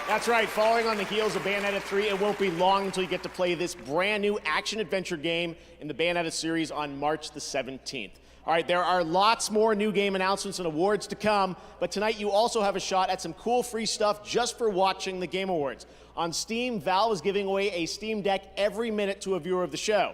That's right, following on the heels of Bayonetta 3, it won't be long until you get to play this brand new action-adventure game in the Bayonetta series on March the 17th. All right, there are lots more new game announcements and awards to come, but tonight you also have a shot at some cool free stuff just for watching the Game Awards. On Steam, Valve is giving away a Steam Deck every minute to a viewer of the show.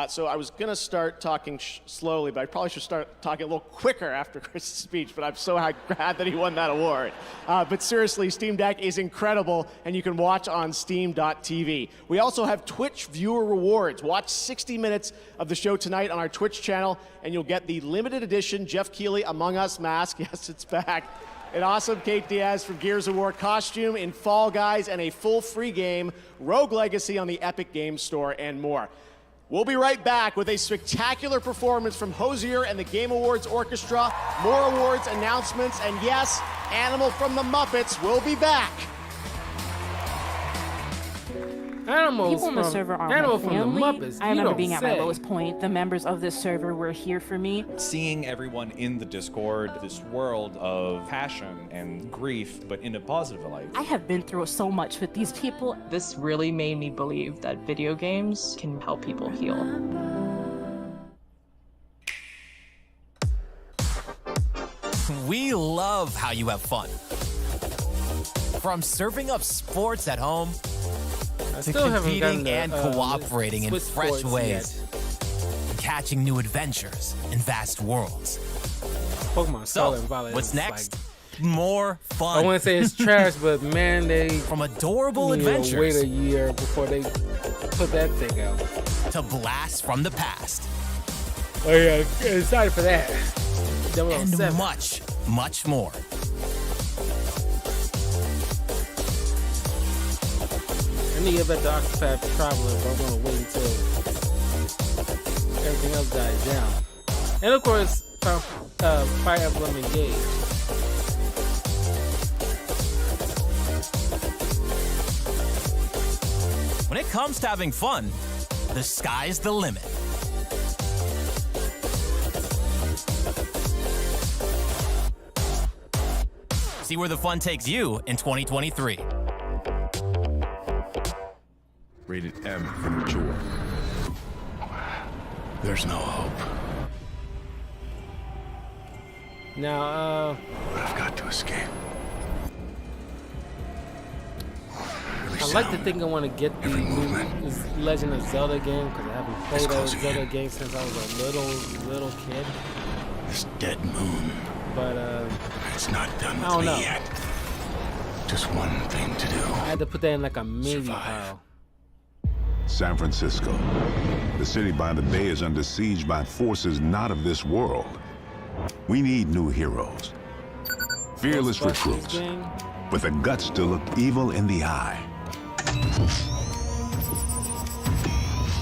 So I was going to start talking slowly, but I probably should start talking a little quicker after Chris's speech, but I'm so glad that he won that award. But seriously, Steam Deck is incredible, and you can watch on Steam.tv. We also have Twitch viewer rewards. Watch 60 minutes of the show tonight on our Twitch channel, and you'll get the limited edition Jeff Keighley Among Us mask. Yes, it's back. An awesome Kate Diaz from Gears of War costume in Fall Guys, and a full free game, Rogue Legacy, on the Epic Games Store, and more. We'll be right back with a spectacular performance from Hozier and the Game Awards Orchestra, more awards, announcements, and yes, Animal from the Muppets will be back. Animals People on the server are Animal my from the family. Muppets. I You remember don't being at my say. lowest point. The members of this server were here for me. Seeing everyone in the Discord, this world of passion and grief, but in a positive light. I have been through so much with these people. This really made me believe that video games can help people heal. We love how you have fun. From serving up sports at home to still haven't gotten competing the, and cooperating in Swiss fresh sports ways, catching new adventures in vast worlds. Pokemon So, Scarlet and Violet. what's is next? More fun. I wouldn't say it's trash, but man, they from adorable need to adventures wait a year before they put that thing out. to blasts from the past. Oh yeah, excited for that. And 007. much, much more. I need to get back to Octopath Traveler, but I'm gonna wait until everything else dies down. And of course, Fire Emblem Engage. When it comes to having fun, the sky's the limit. See where the fun takes you in 2023. Rated M for mature. There's no hope. Now, I've got to escape. I like to think I want to get the new Legend of Zelda game because I haven't played a Zelda game since I was a little kid. This dead moon. But it's not done I don't with know. me yet. Just one thing to do. I had to put that in like a maybe pile. San Francisco. The city by the bay is under siege by forces not of this world. We need new heroes. Fearless recruits. With the guts to look evil in the eye.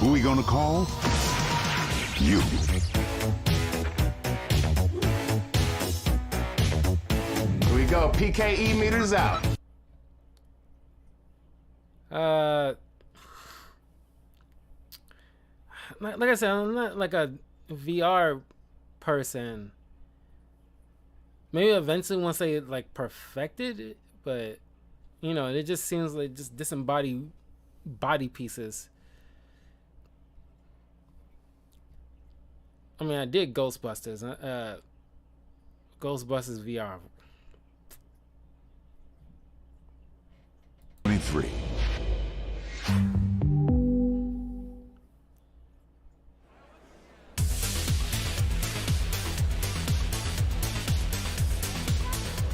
Who we gonna call? You. Here we go. PKE meters out. Like I said, I'm not like a VR person. Maybe eventually once they like perfected it, but you know, it just seems like just disembodied body pieces. I mean, I did Ghostbusters. Ghostbusters VR. 23.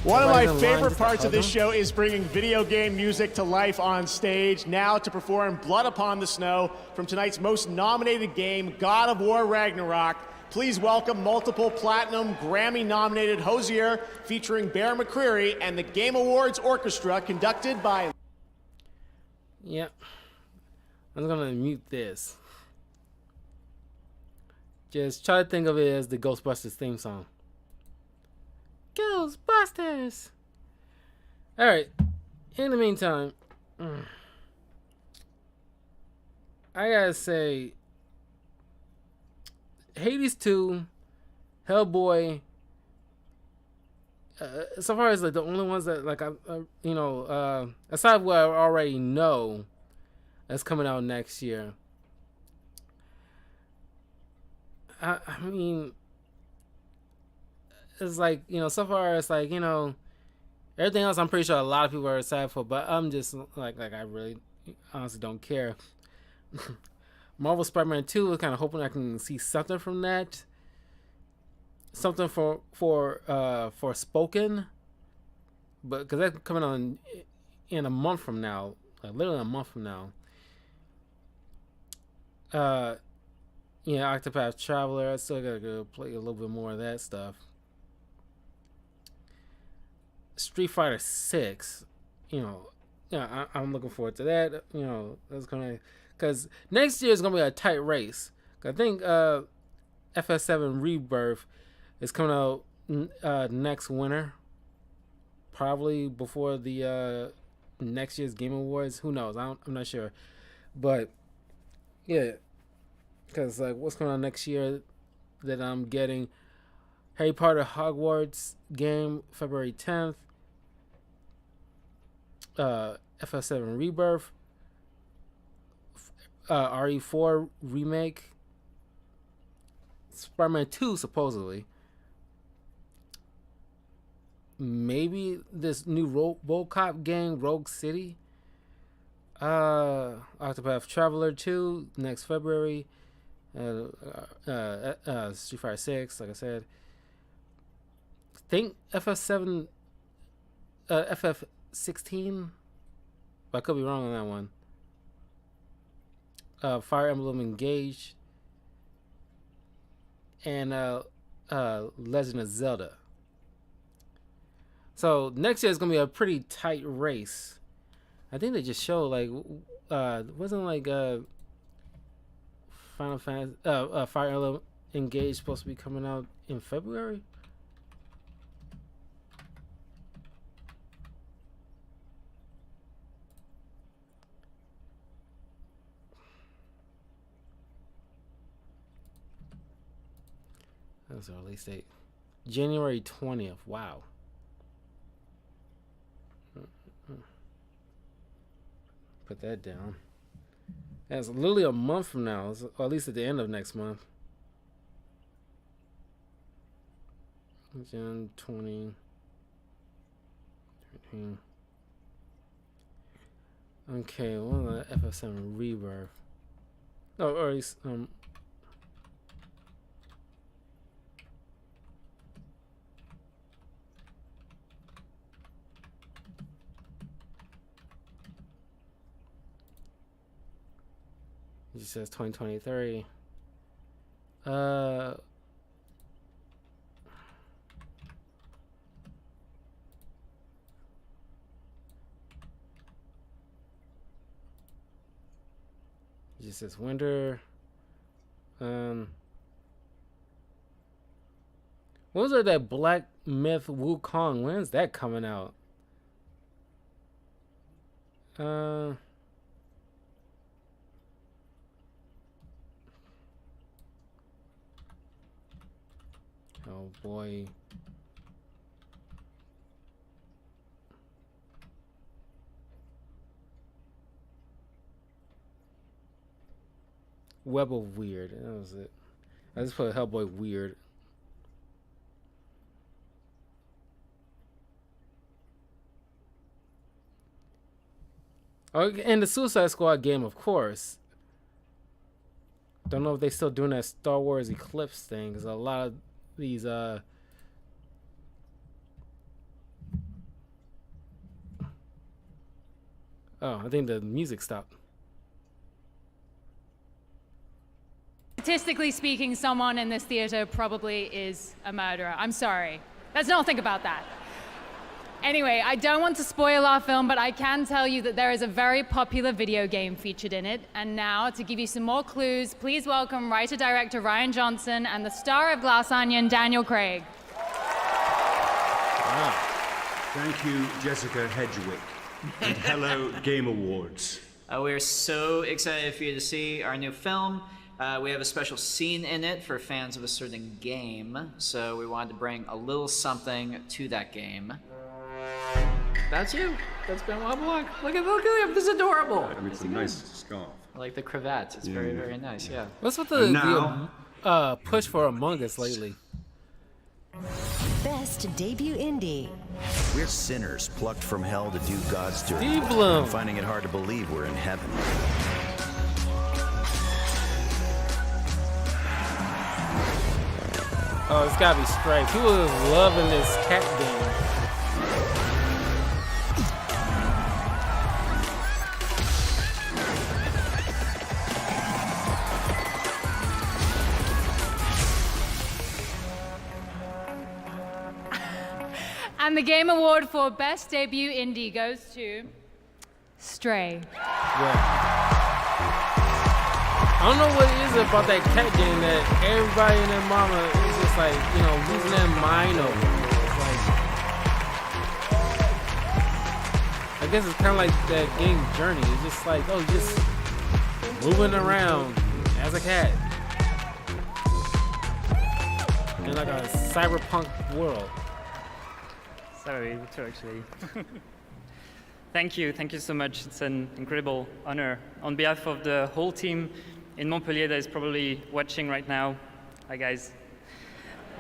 One of my Everybody's in line favorite just to parts of hug this him. show is bringing video game music to life on stage. Now to perform Blood Upon the Snow from tonight's most nominated game, God of War Ragnarok. Please welcome multiple platinum Grammy-nominated Hozier featuring Bear McCreary and the Game Awards Orchestra conducted by... Yep. I'm gonna mute this. Just try to think of it as the Ghostbusters theme song. Ghostbusters! Alright. In the meantime, I gotta say, Hades 2, Hellboy, so far as like the only ones that like aside what I already know that's coming out next year. I mean, it's like, you know, so far it's like, you know, everything else I'm pretty sure a lot of people are excited for, but I'm just like I really honestly don't care. Marvel Spider-Man 2 is kind of hoping I can see something from that. Something for Spoken, but because that's coming on in a month from now, like literally a month from now. Yeah, Octopath Traveler. I still gotta go play a little bit more of that stuff. Street Fighter 6, you know, I'm looking forward to that. You know, that's gonna, because next year is gonna be a tight race. I think FF7 Rebirth is coming out next winter, probably before the next year's Game Awards. Who knows? I'm not sure, but yeah, because like what's going on next year that I'm getting: Harry Potter Hogwarts game February 10th, FF7 Rebirth, RE4 remake, Spider-Man 2 supposedly. Maybe this new RoboCop game, Rogue City. Octopath Traveler 2 next February. Street Fighter 6, like I said. Think FF7, FF16. But I could be wrong on that one. Fire Emblem Engage. And Legend of Zelda. So next year is gonna be a pretty tight race. I think they just showed like wasn't like Final Fantasy Fire Emblem Engage supposed to be coming out in February? That was the release date. January 20th. Wow. Put that down. That's literally a month from now, or at least at the end of next month. June 2013. Okay, well, the FF7 Rebirth. Oh, or at least, It says 2023. It just says winter. What was it, that Black Myth Wukong? When's that coming out? Oh boy. Web of Weird. That was it. I just put Hellboy Weird. Oh, and the Suicide Squad game, of course. Don't know if they still doing that Star Wars Eclipse thing, because a lot of these oh, I think the music stopped. Statistically speaking, someone in this theater probably is a murderer. I'm sorry. Let's not think about that. Anyway, I don't want to spoil our film, but I can tell you that there is a very popular video game featured in it. And now, to give you some more clues, please welcome writer-director Rian Johnson and the star of Glass Onion, Daniel Craig. Wow. Thank you, Jessica Hedgewick. And hello, Game Awards. We're so excited for you to see our new film. We have a special scene in it for fans of a certain game, so we wanted to bring a little something to that game. That's you. That's Benoit Blanc. Look at him. This is adorable. I mean, it's a nice scarf. I like the cravat. It's very, very nice. Yeah. What's with the push for Among Us lately? Best Debut Indie. We're sinners plucked from hell to do God's dirty Steve work. Blum. I'm finding it hard to believe we're in heaven. Oh, it's gotta be Stray. People are loving this cat game. And the Game Award for Best Debut Indie goes to Stray. Yeah. I don't know what it is about that cat game that everybody and their mama is just like, you know, losing their mind over. It's like, I guess it's kind of like that game Journey. It's just like, oh, just moving around as a cat in like a cyberpunk world. Sorry, me too, actually. Thank you so much. It's an incredible honor. On behalf of the whole team in Montpellier that is probably watching right now, hi guys.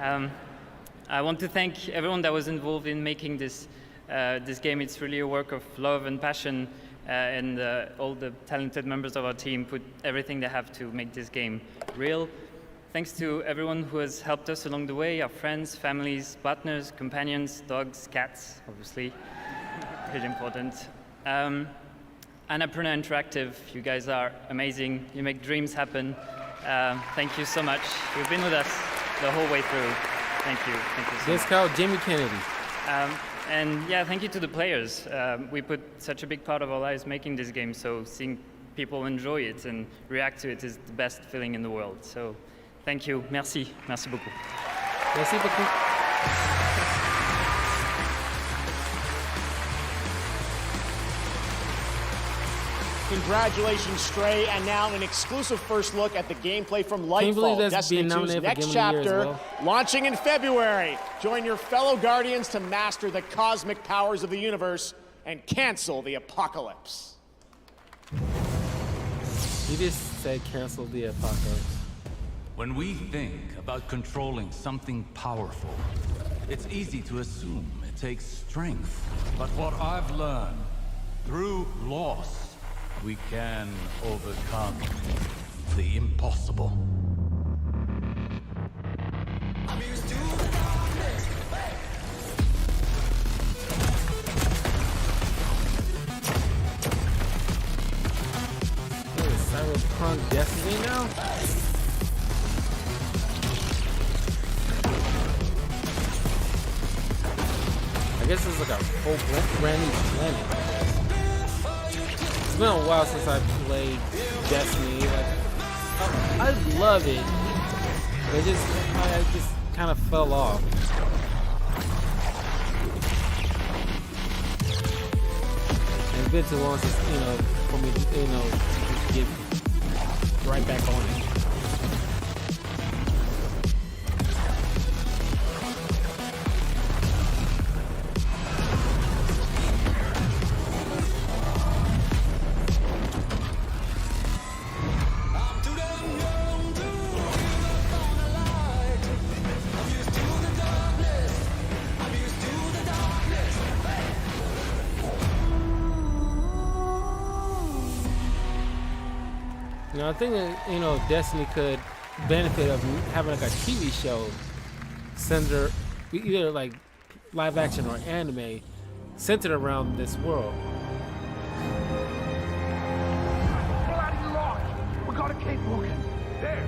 I want to thank everyone that was involved in making this game. It's really a work of love and passion, and all the talented members of our team put everything they have to make this game real. Thanks to everyone who has helped us along the way, our friends, families, partners, companions, dogs, cats, obviously, pretty important. Annapurna Interactive, you guys are amazing. You make dreams happen. Thank you so much. You've been with us the whole way through. Thank you so much. Discount Jamie Kennedy. And yeah, thank you to the players. We put such a big part of our lives making this game, so seeing people enjoy it and react to it is the best feeling in the world. So thank you. Merci. Merci beaucoup. Merci beaucoup. Congratulations, Stray, and now an exclusive first look at the gameplay from Can you believe Lightfall, that's being Destiny 2's nominated for next Game of the Year as chapter, well? launching in February. Join your fellow Guardians to master the cosmic powers of the universe and cancel the apocalypse. You just said cancel the apocalypse. When we think about controlling something powerful, it's easy to assume it takes strength. But what I've learned, through loss, we can overcome the impossible. Cyberpunk Destiny now? I guess it's like a whole brand new planet. It's been a while since I played Destiny. Like, I love it, but I just kind of fell off. And it's been too long since, for me to, get right back on it. I think that, Destiny could benefit of having like a TV show centered, either like live action or anime, centered around this world. Bloody lock! We gotta keep looking. There.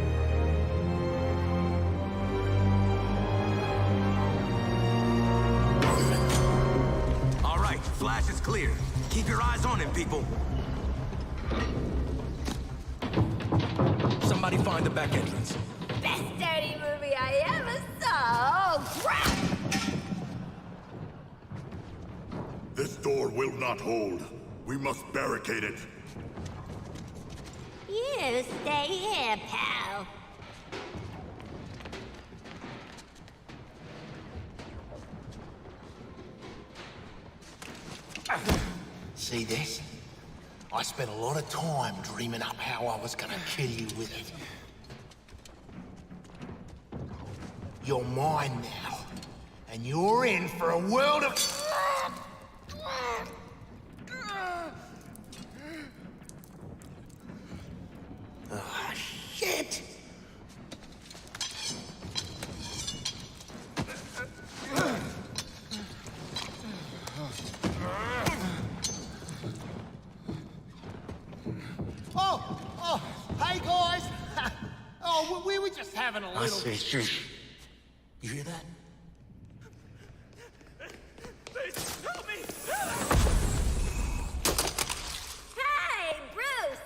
All right, Flash is clear. Keep your eyes on him, people. Somebody find the back entrance. Best dirty movie I ever saw. Oh, crap! This door will not hold. We must barricade it. You stay here, pal. See this? I spent a lot of time dreaming up how I was gonna kill you with it. You're mine now. and you're in for a world of... Oh, shit! Oh, hey guys! Oh, we were just having a little... I see, shush. You hear that? Please, help me! Hey, Bruce!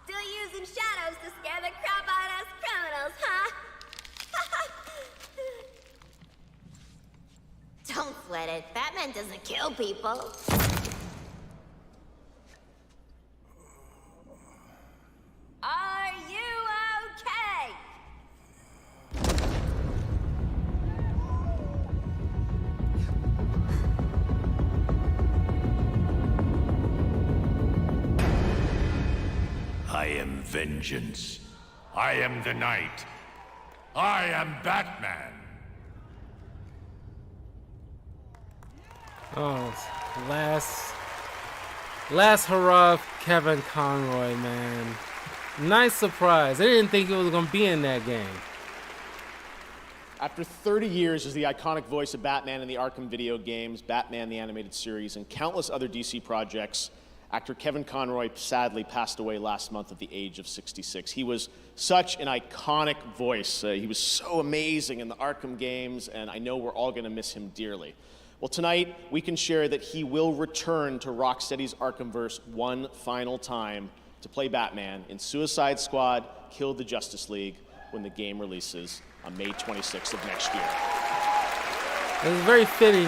Still using shadows to scare the crap out of us criminals, huh? Don't sweat it. Batman doesn't kill people. Are you okay? I am vengeance. I am the night. I am Batman. Oh, last hurrah, Kevin Conroy, man. Nice surprise. I didn't think he was going to be in that game. After 30 years as the iconic voice of Batman in the Arkham video games, Batman the Animated Series, and countless other DC projects, actor Kevin Conroy sadly passed away last month at the age of 66. He was such an iconic voice. He was so amazing in the Arkham games, and I know we're all going to miss him dearly. Well, tonight, we can share that he will return to Rocksteady's Arkhamverse one final time to play Batman in Suicide Squad: Kill the Justice League when the game releases on May 26th of next year. It was very fitting,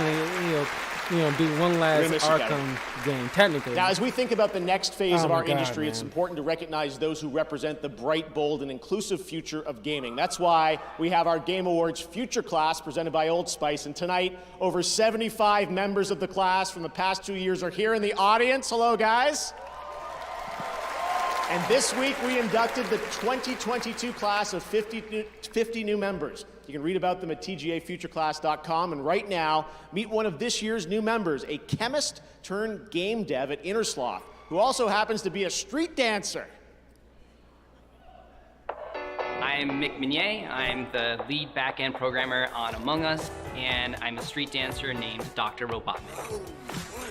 do one last Arkham game, technically. Now, as we think about the next phase of our industry, man. it's important to recognize those who represent the bright, bold, and inclusive future of gaming. That's why we have our Game Awards Future Class presented by Old Spice. And tonight, over 75 members of the class from the past 2 years are here in the audience. Hello, guys. And this week, we inducted the 2022 class of 50 new members. You can read about them at tgafutureclass.com. And right now, meet one of this year's new members, a chemist turned game dev at Innersloth, who also happens to be a street dancer. I'm Mick Minier. I'm the lead back-end programmer on Among Us, and I'm a street dancer named Dr. Robotnik.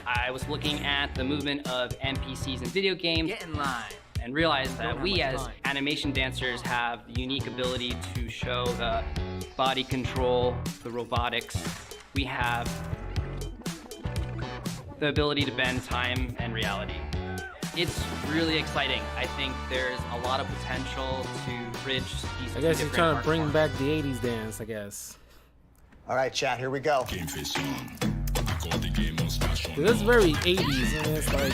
I was looking at the movement of NPCs in video games. Get in line. And realized that we as animation dancers have the unique ability to show the body control, the robotics. We have the ability to bend time and reality. It's really exciting. I think there's a lot of potential to bridge these I guess you're different trying to art bring forms. back the 80s dance, I guess. All right, chat, here we go. Dude, it's very 80s, and it's like,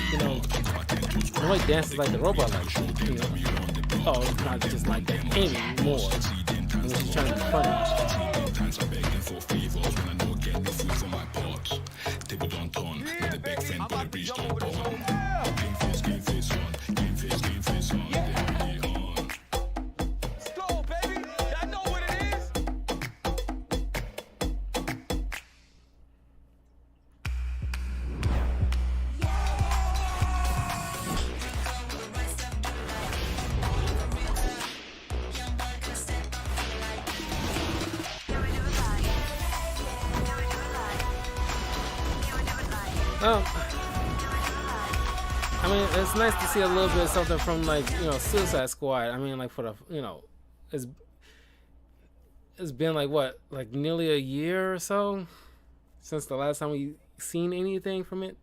nobody dances like the robot like that, Oh, it's not just like that anymore. It's just trying to be funny. I mean, it's nice to see a little bit of something from, like, Suicide Squad. I mean, like, for the, it's been like what, like nearly a year or so since the last time we seen anything from it.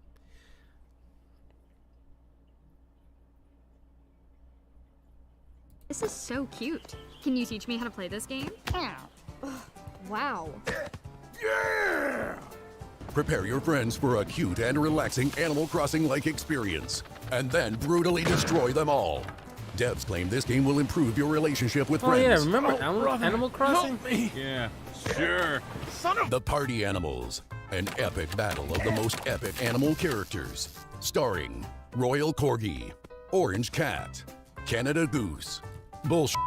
This is so cute. Can you teach me how to play this game? Wow. Yeah! Prepare your friends for a cute and relaxing Animal Crossing-like experience, and then brutally destroy them all. Devs claim this game will improve your relationship with friends. Oh yeah, remember Animal Crossing? Yeah, sure. The Party Animals, an epic battle of the most epic animal characters, starring Royal Corgi, Orange Cat, Canada Goose, Bullshit,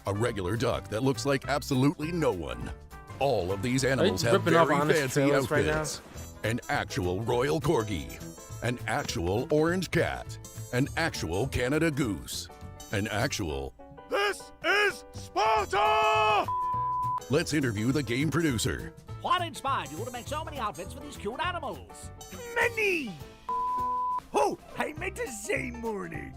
a regular duck that looks like absolutely no one. All of these animals have ripping off very Honest fancy Trailers right now? outfits. An actual royal corgi, an actual orange cat, an actual Canada goose, an actual... This is Sparta! Let's interview the game producer. What inspired you to make so many outfits for these cute animals? Many! Oh, I meant to say morning.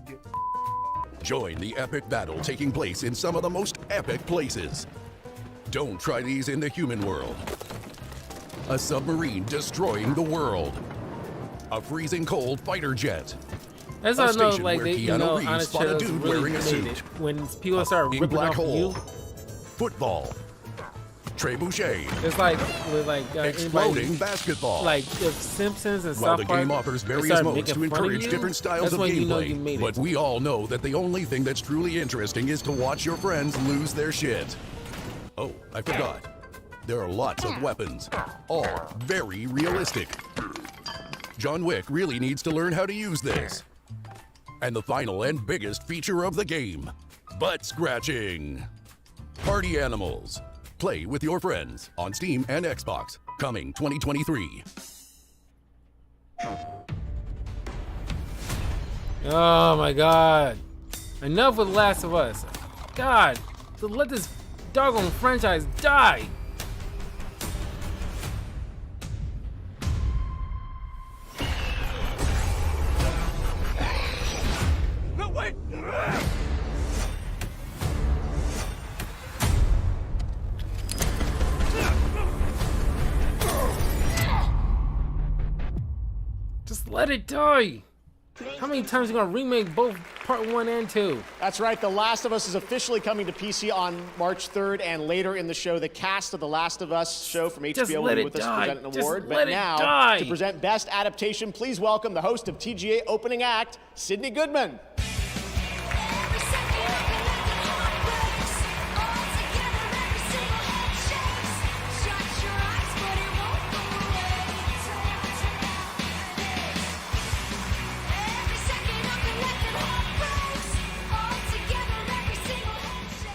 Join the epic battle taking place in some of the most epic places. Don't try these in the human world. A submarine destroying the world. A freezing cold fighter jet. That's a how I know, station like, where they, you know, Keanu Reeves Honest spot a Trailers dude really wearing a made suit. it. When people start Big ripping black off hole. you, Football. Trebuchet. it's like with like Exploding anybody, basketball. like if Simpsons and While South the Park, game offers they various start modes making to fun of encourage you, different styles that's of when you know gameplay, you made it. but we all know that the only thing that's truly interesting is to watch your friends lose their shit. Oh, I forgot. There are lots of weapons, all very realistic. John Wick really needs to learn how to use this. And the final and biggest feature of the game, butt scratching. Party Animals. Play with your friends on Steam and Xbox. Coming 2023. Oh my God! Enough with Last of Us. God, to let this doggone franchise die. No, wait! Just let it die. How many times are you gonna remake both part 1 and 2? That's right. The Last of Us is officially coming to PC on March 3rd, and later in the show, the cast of The Last of Us show from Just HBO will let be it with us to die. present an Just award. let But it now, die. to present Best Adaptation, please welcome the host of TGA Opening Act, Sydney Goodman.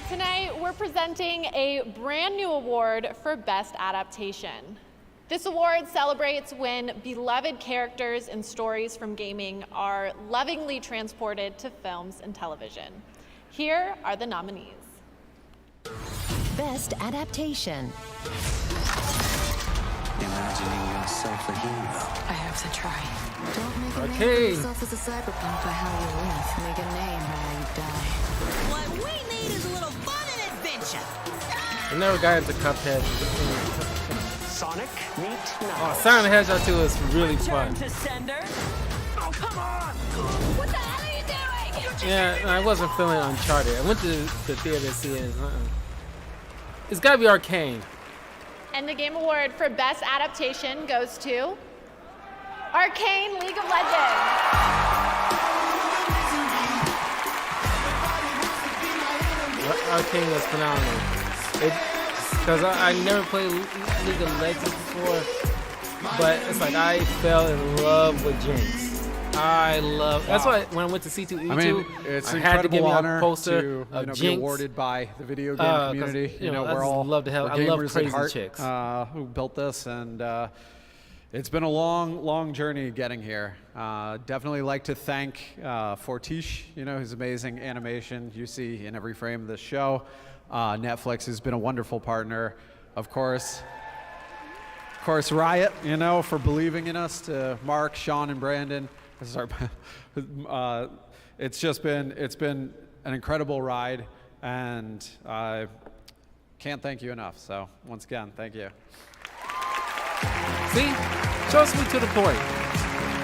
Tonight, we're presenting a brand new award for Best Adaptation. This award celebrates when beloved characters and stories from gaming are lovingly transported to films and television. Here are the nominees. Best Adaptation. Imagining yourself a hero. I have to try. Don't make a name Okay. for yourself as a cyberpunk by how you live. Make a name by how you die. What we need is a little fun and adventure. I never got into Cuphead. Sonic, meet Knuckles. Oh, Sonic Hedgehog 2 is really fun. To sender. Oh, come on! What the hell are you doing? Yeah, I wasn't feeling Uncharted. I went to the theater to see it. It's gotta be Arcane. And the Game Award for Best Adaptation goes to Arcane League of Legends. Arcane was phenomenal. Because I never played League of Legends before, but it's like I fell in love with Jinx. That's why when I went to C2E2, I mean, it's I an had to give me incredible a honor poster to of be Jinx. awarded by the video game community. You know, we're I all love to have. we're I love gamers crazy at heart, chicks. who built this, and it's been a long journey getting here. Definitely like to thank Fortiche, his amazing animation you see in every frame of this show. Netflix has been a wonderful partner. Of course, Riot, for believing in us. To Mark, Sean, and Brandon. This is our, it's been an incredible ride, and I can't thank you enough. So once again, thank you. See, just me to the point.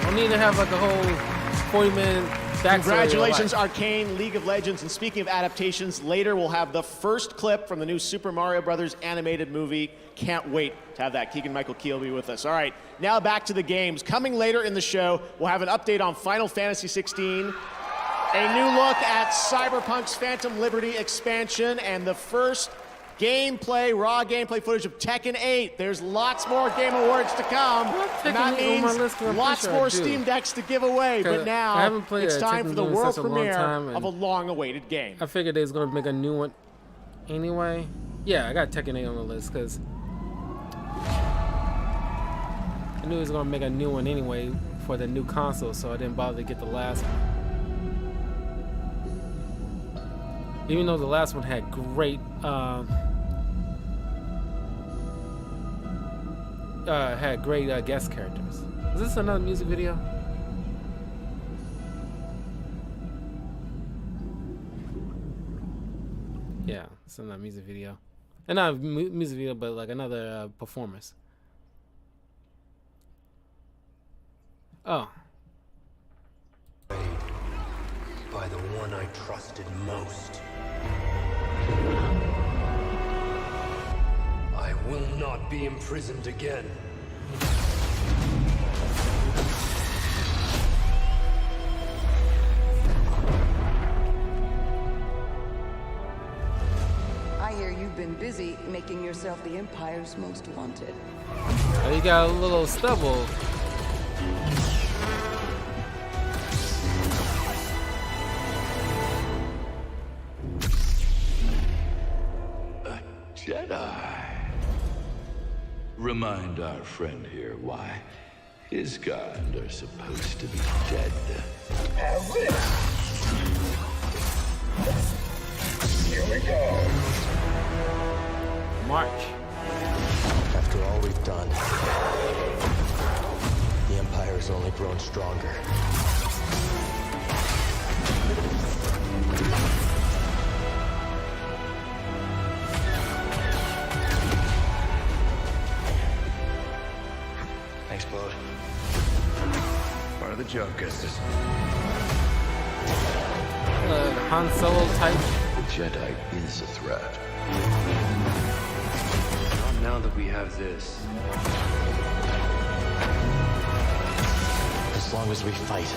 Don't need to have like a whole 40-minute backstory. Congratulations, Arcane League of Legends. And speaking of adaptations, later we'll have the first clip from the new Super Mario Brothers animated movie. Can't wait to have that. Keegan-Michael Key will be with us. All right, now back to the games. Coming later in the show, we'll have an update on Final Fantasy XVI, a new look at Cyberpunk's Phantom Liberty expansion, and the first raw gameplay footage of Tekken 8. There's lots more Game Awards to come. And that means lots more Steam Decks to give away. But now, it's time for the world premiere of a long-awaited game. I figured they was going to make a new one anyway. Yeah, I got Tekken 8 on the list because I knew he was gonna make a new one anyway for the new console, so I didn't bother to get the last one. Even though the last one had great guest characters. Is this another music video? Yeah, it's another music video. And not a music video, but like another performance. Oh. By the one I trusted most. I will not be imprisoned again. I hear you've been busy making yourself the Empire's most wanted. Oh, you got a little stubble. Jedi. Remind our friend here why his kind are supposed to be dead. Here we go. March. After all we've done, the Empire has only grown stronger. Thanks, Claude. Part of the job, Gustus. Han Solo type. The Jedi is a threat. Not now that we have this. As long as we fight.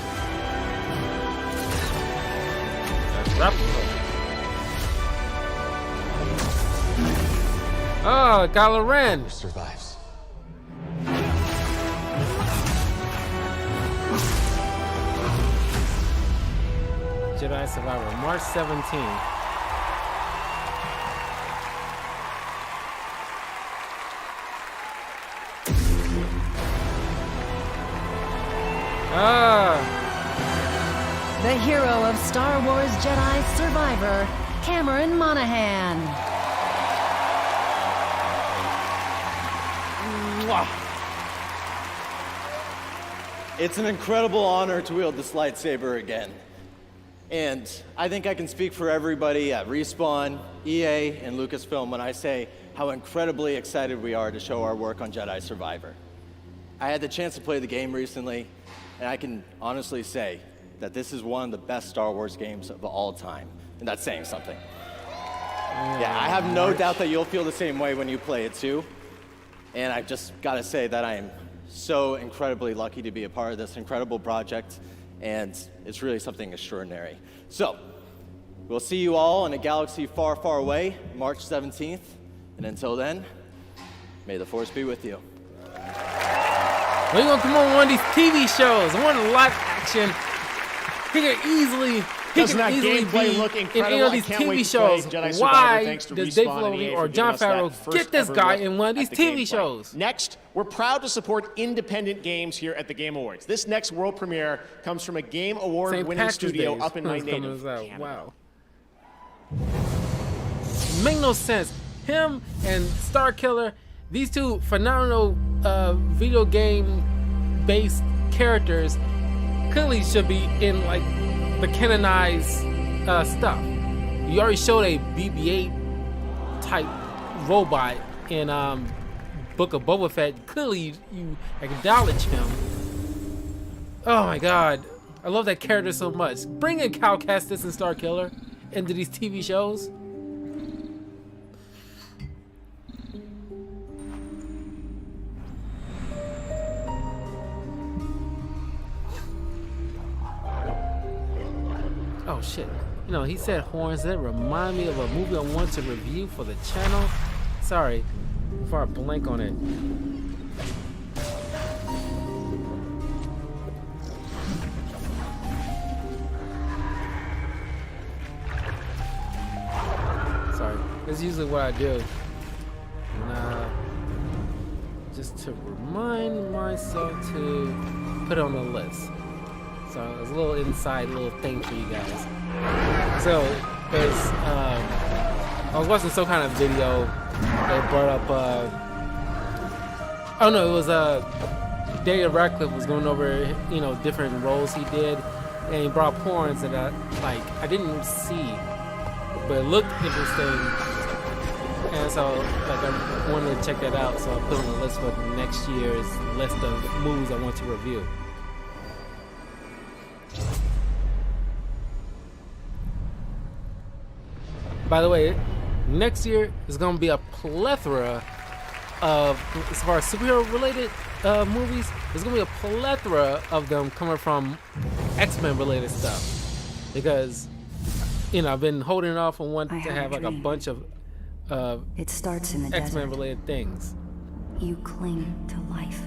Oh, Kylo Ren survives. Jedi Survivor, March 17th. The hero of Star Wars Jedi Survivor, Cameron Monaghan. It's an incredible honor to wield this lightsaber again. And I think I can speak for everybody at Respawn, EA, and Lucasfilm when I say how incredibly excited we are to show our work on Jedi Survivor. I had the chance to play the game recently, and I can honestly say that this is one of the best Star Wars games of all time. And that's saying something. Yeah, I have no doubt that you'll feel the same way when you play it too. And I've just got to say that I am so incredibly lucky to be a part of this incredible project, and it's really something extraordinary. So, we'll see you all in a galaxy far, far away, March 17th. And until then, may the Force be with you. We're gonna come on one of these TV shows, one of the live action. He can easily gameplay be look in incredible? any of I these can't wait TV to play shows. Jedi Survivor, Why thanks to does Dave Respawn and EA Filoni for or giving Jon us that Favreau first get this ever guy look in one of these at the TV gameplay? shows? Next, we're proud to support independent games here at the Game Awards. This next world premiere comes from a Game Award-winning studio up in my native Canada. Wow. Make no sense. Him and Starkiller, these two phenomenal video game-based characters, clearly should be in like the canonized stuff. You already showed a BB-8 type robot in Book of Boba Fett. Clearly you acknowledge him. Oh my god, I love that character so much. Bring in Cal Kestis and Starkiller into these TV shows. Oh shit. You know, he said horns. That remind me of a movie I want to review for the channel. Sorry, before I blank on it. Sorry. There's That's usually what I do. And, just to remind myself to put it on the list. So it's a little inside little thing for you guys. So there's I was watching some kind of video that brought up oh no, it was Daniel Radcliffe was going over, you know, different roles he did, and he brought porns that I didn't see, but it looked interesting, and so like I wanted to check that out, so I put it on the list for next year's list of movies I want to review. By the way, next year is going to be a plethora of, as far as superhero-related movies, there's going to be a plethora of them coming from X-Men related stuff. Because, you know, I've been holding off on wanting to have like a bunch of it starts in the X-Men related things. You cling to life.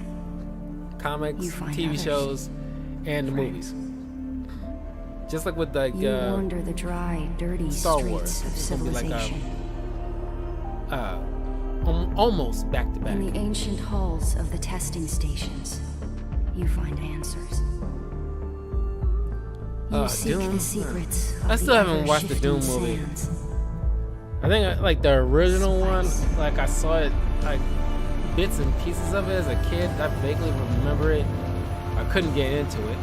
Comics, TV others. shows, and the movies. Just like with like You wander the dry, dirty Star streets Wars, of it's gonna be civilization. like almost back to back. In the ancient halls of the testing stations, you find answers. You seek Doom. the secrets of I still the haven't watched the Doom ever-shifting movie. sands. I think like the original one, like I saw it like bits and pieces of it as a kid. I vaguely remember it. I couldn't get into it.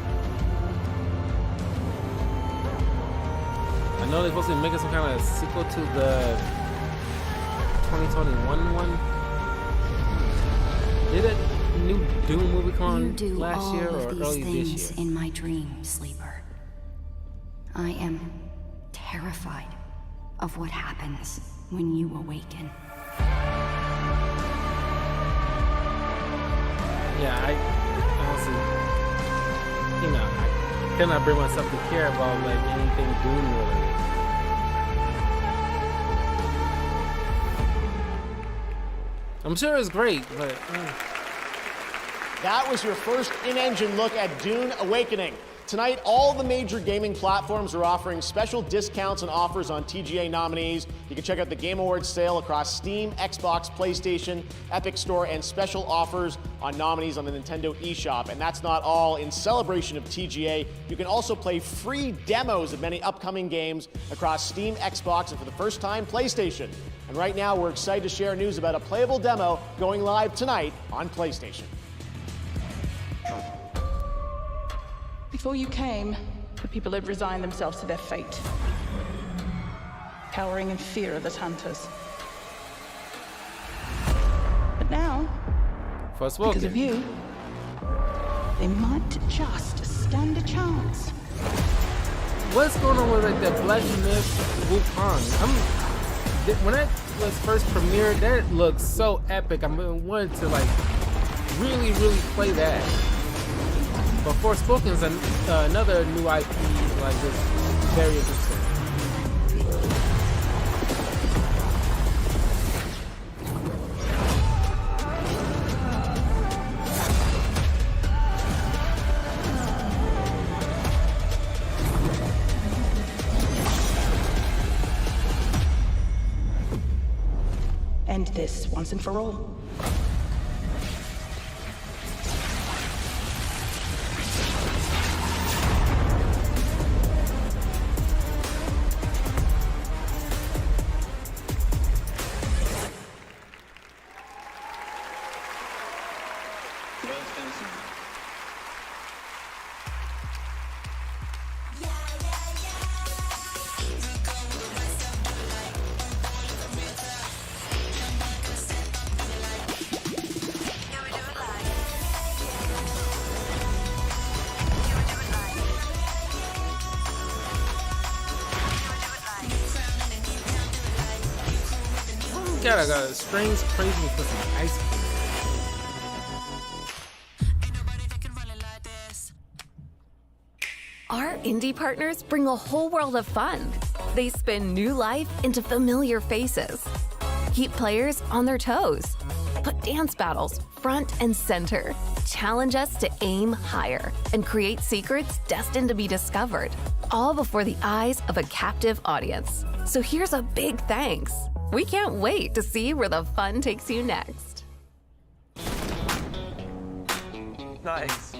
I know they're supposed to be making some kind of sequel to the 2021 one. Did that new Doom movie come You on do last all year of or these early this things year? in my dream, sleeper. I am terrified of what happens when you awaken. Yeah, I honestly, you know, I cannot bring myself to care about like anything Doom related. I'm sure it's great, but That was your first in-engine look at Dune Awakening. Tonight, all the major gaming platforms are offering special discounts and offers on TGA nominees. You can check out the Game Awards sale across Steam, Xbox, PlayStation, Epic Store, and special offers on nominees on the Nintendo eShop. And that's not all. In celebration of TGA, you can also play free demos of many upcoming games across Steam, Xbox, and for the first time, PlayStation. And right now, we're excited to share news about a playable demo going live tonight on PlayStation. Before you came, the people had resigned themselves to their fate, cowering in fear of the hunters. But now, because of you, they might just stand a chance. what's going on with like that Black Myth Wukong? When that was first premiered, that looked so epic. I wanted to like really play that. But Forspoken is another new IP, like just very interesting. End this once and for all. God, I got a strange craving for some ice cream. Our indie partners bring a whole world of fun. They spin new life into familiar faces. Keep players on their toes. Put dance battles front and center. Challenge us to aim higher and create secrets destined to be discovered, all before the eyes of a captive audience. So here's a big thanks We can't wait to see where the fun takes you next. Nice.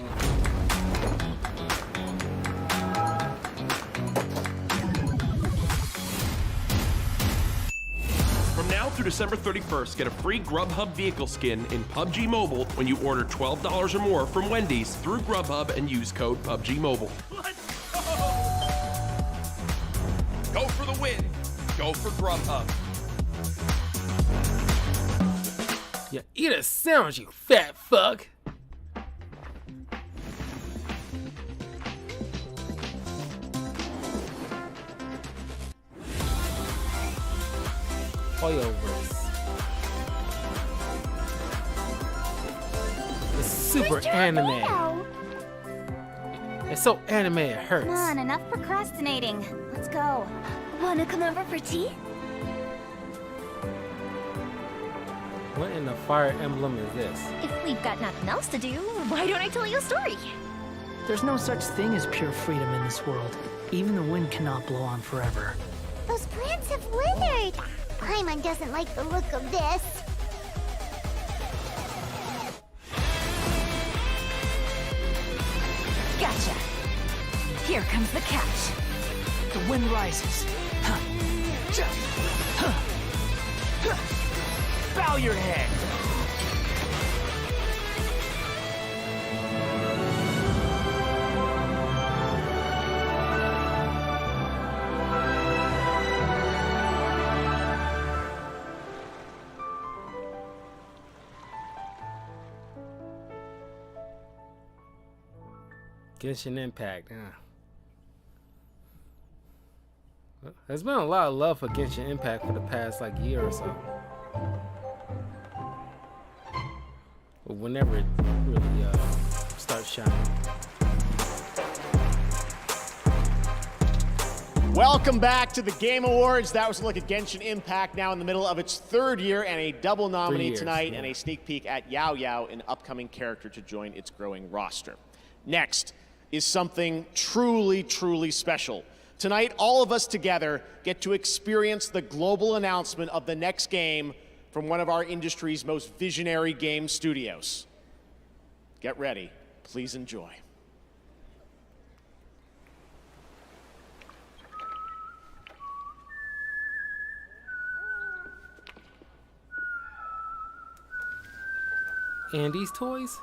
From now through December 31st, get a free Grubhub vehicle skin in PUBG Mobile when you order $12 or more from Wendy's through Grubhub and use code PUBG Mobile. Let's go! Go for the win. Go for Grubhub. Yeah, eat a sandwich, you fat fuck. Hoyoverse. It's super anime. It's so anime it hurts. Come on, enough procrastinating. Let's go. Wanna come over for tea? What in the Fire Emblem is this? If we've got nothing else to do, why don't I tell you a story? There's no such thing as pure freedom in this world. Even the wind cannot blow on forever. Those plants have withered. Paimon doesn't like the look of this. Gotcha! Here comes the catch. The wind rises. Bow your head! Genshin Impact, There's been a lot of love for Genshin Impact for the past year or so. But whenever it really starts shining. Welcome back to the Game Awards. That was a look at Genshin Impact, now in the middle of its third year, and a double nominee tonight, and a sneak peek at Yao Yao, an upcoming character to join its growing roster. Next is something truly, truly special. Tonight, all of us together get to experience the global announcement of the next game from one of our industry's most visionary game studios. Get ready. Please enjoy. Andy's Toys?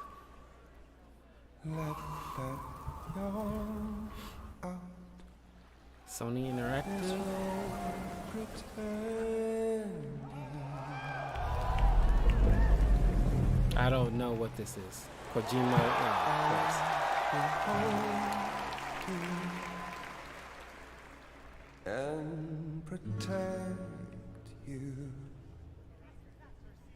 Sony Interactive. I don't know what this is. Kojima, of course. And protect you.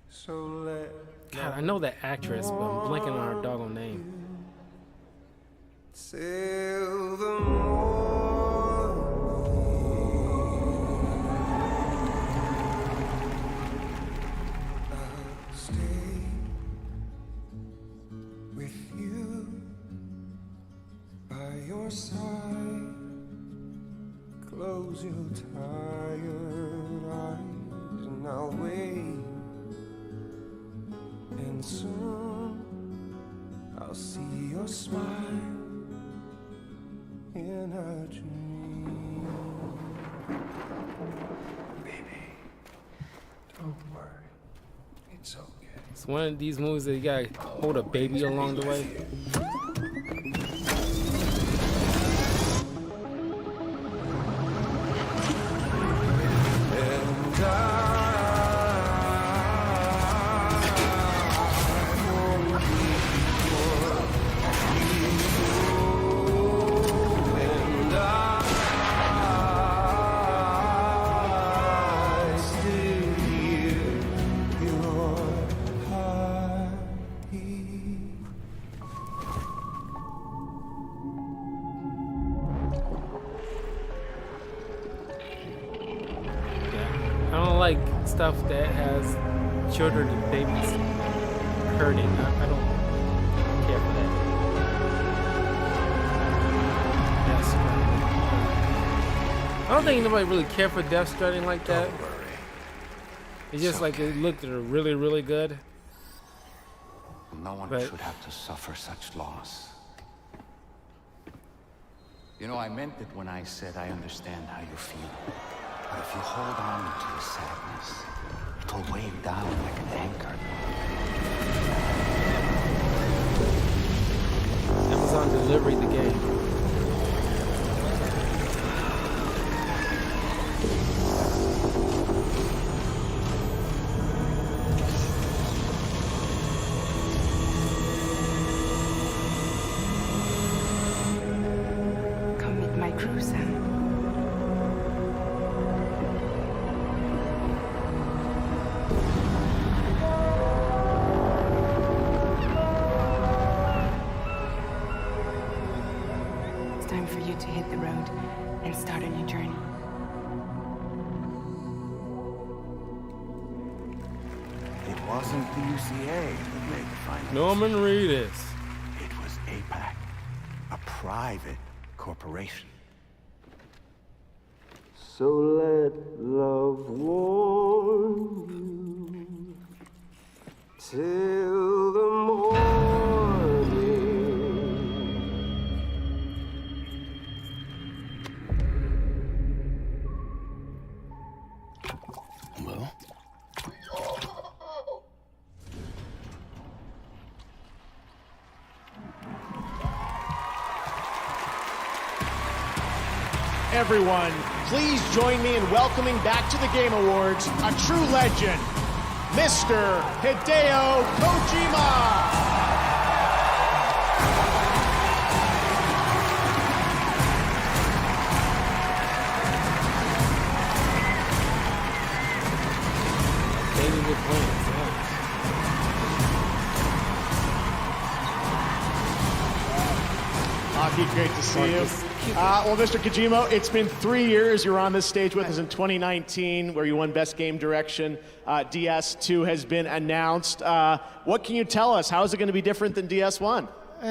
So let God, I know that actress, but I'm blanking on her doggone name. Till the morning, I'll stay with you by your side. Close your tired eyes and I'll wait. And soon I'll see your smile in a dream. Baby, don't worry. It's okay. It's one of these movies that you gotta hold a baby along the way. Stuff that has children and babies hurting. I don't care for that. Death Stranding. I don't think anybody really cared for Death Stranding like that. Don't worry. It's just like it looked really, really good. No one should have to suffer such loss. You know, I meant it when I said I understand how you feel. But if you hold on to the sadness, it'll weigh you down like an anchor. Amazon delivered the game. Come meet my crew, Sam. It's time for you to hit the road and start a new journey. It wasn't the UCA that made the final Norman Reedus. It was APAC, a private corporation. So let love warm you till the morning. Well? Everyone, please join me in welcoming back to the Game Awards a true legend, Mr. Hideo Kojima! David with points, yeah. Aki, great to see you. Well, Mr. Kojima, it's been 3 years. You were on this stage with us in 2019, where you won Best Game Direction. DS2 has been announced. What can you tell us? How is it going to be different than DS1? ま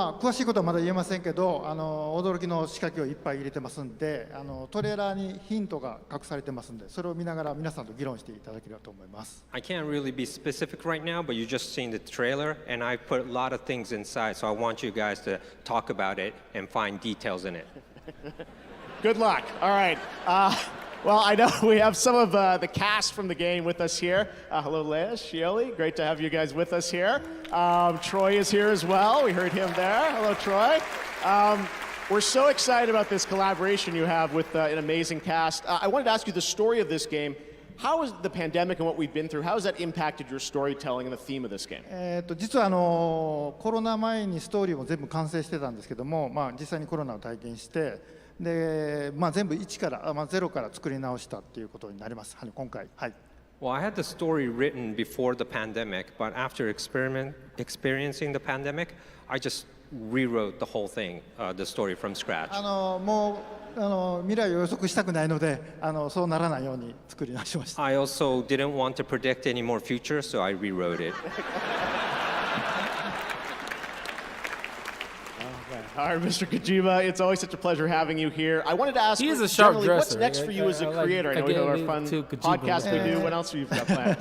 あ詳しいことはまだ言えませんけど、驚きの仕掛けをいっぱい入れてますんで、トレーラーにヒントが隠されてますんで、それを見ながら皆さんと議論していただければと思います。I can't really be specific right now, but you just seen the trailer, and I put a lot of things inside, so I want you guys to talk about it and find details in it. Good luck. All right. Well, I know we have some of the cast from the game with us here. Hello, Leia, Shioli. Great to have you guys with us here. Troy is here as well. We heard him there. Hello, Troy. We're so excited about this collaboration you have with an amazing cast. I wanted to ask you the story of this game. How has the pandemic and what we've been through, how has that impacted your storytelling and the theme of this game? 実はコロナ前にストーリーも全部完成してたんですけども、まあ実際にコロナを体験して。でまあ、全部1から、ゼロから作り直したっていうことになります、今回。はい。Well, I had the story written before the pandemic, but after experiencing the pandemic, I just rewrote the whole thing, the story from scratch. もう未来を予測したくないので、そうならないように作り直しました。I also didn't want to predict any more future, so I rewrote it. All right, Mr. Kojima, it's always such a pleasure having you here. I wanted to ask you, what's next for you as a creator? I know we have our fun podcast we do. What else have you got planned?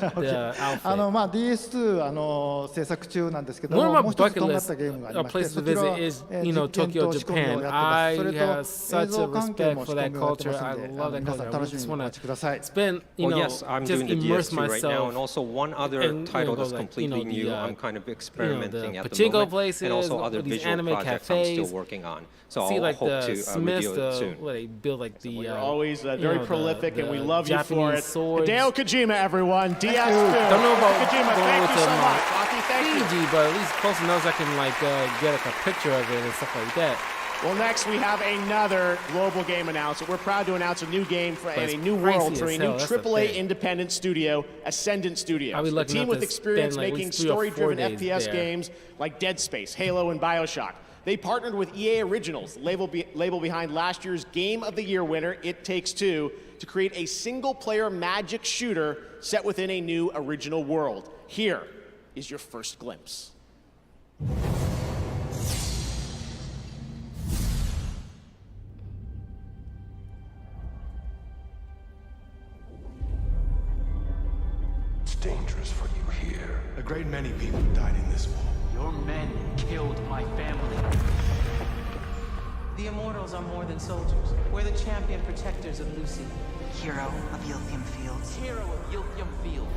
DS2 制作中なんですけども、もう一つとんがったゲームがありまして、そちらは実験と仕込みをやってます。それと映像関係も仕込みをやってますので、皆さん楽しみにお待ちください。Well, yes, I'm doing the DS2 right now, and also one other title that's completely new. I'm kind of experimenting at the moment, and also other visual projects I'm still working on. So I'll hope to reveal it soon. They build like the. You're always very prolific, and we love you for it. Swords. Hideo Kojima, everyone. DS2. Don't know about Kojima. Thank you so much. Aki, thank you. But at least close enough I can get a picture of it and stuff like that. Well, next we have another global game announcement. We're proud to announce a new game and a new world for a new AAA independent studio, Ascendant Studios. A team with experience making story-driven FPS games like Dead Space, Halo, and BioShock. They partnered with EA Originals, label behind last year's Game of the Year winner, It Takes Two, to create a single-player magic shooter set within a new original world. Here is your first glimpse. orders for you here. A great many people died in this war. Your men killed my family. The Immortals are more than soldiers. We're the champion protectors of Lucy. Hero of Yilthium Fields. Hero of Yilthium Fields.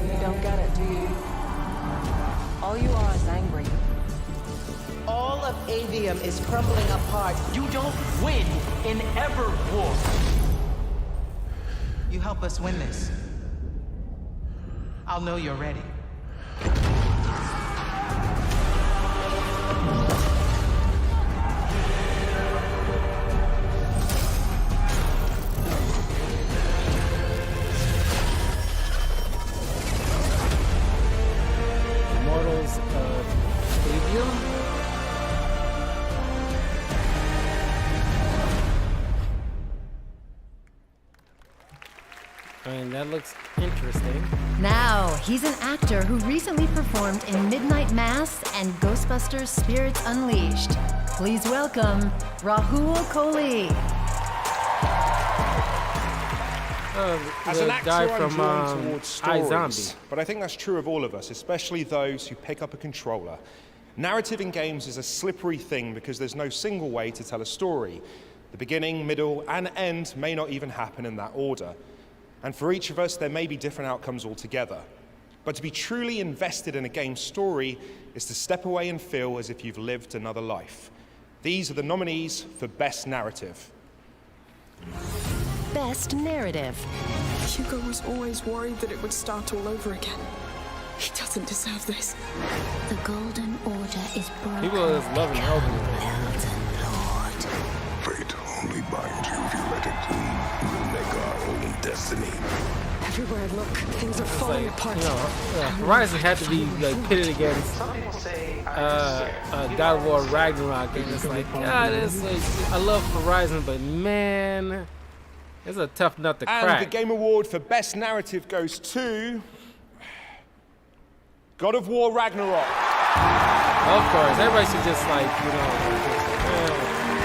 You don't get it, do you? All you are is angry. All of Avium is crumbling apart. You don't win in ever war. You help us win this. I'll know you're ready. Immortals of Avium. And that looks interesting. Now, he's an actor who recently performed in Midnight Mass and Ghostbusters Spirits Unleashed. Please welcome Rahul Kohli. As an actor, I'm drawn towards stories, iZombie. but I think that's true of all of us, especially those who pick up a controller. Narrative in games is a slippery thing because there's no single way to tell a story. The beginning, middle, and end may not even happen in that order. And for each of us, there may be different outcomes altogether. But to be truly invested in a game's story is to step away and feel as if you've lived another life. These are the nominees for Best Narrative. Best Narrative. Hugo was always worried that it would start all over again. He doesn't deserve this. The Golden Order is broken. People is loving Elden Ring. Fate only binds you if you let it be. We'll make our own destiny. Everywhere I look, things are falling apart. You know, Horizon had to be like pitted against God of War Ragnarok, and it's like, God, it's like, I love Horizon, but man, it's a tough nut to crack. And the Game Award for Best Narrative goes to God of War Ragnarok. Of course, everybody should just like, you know,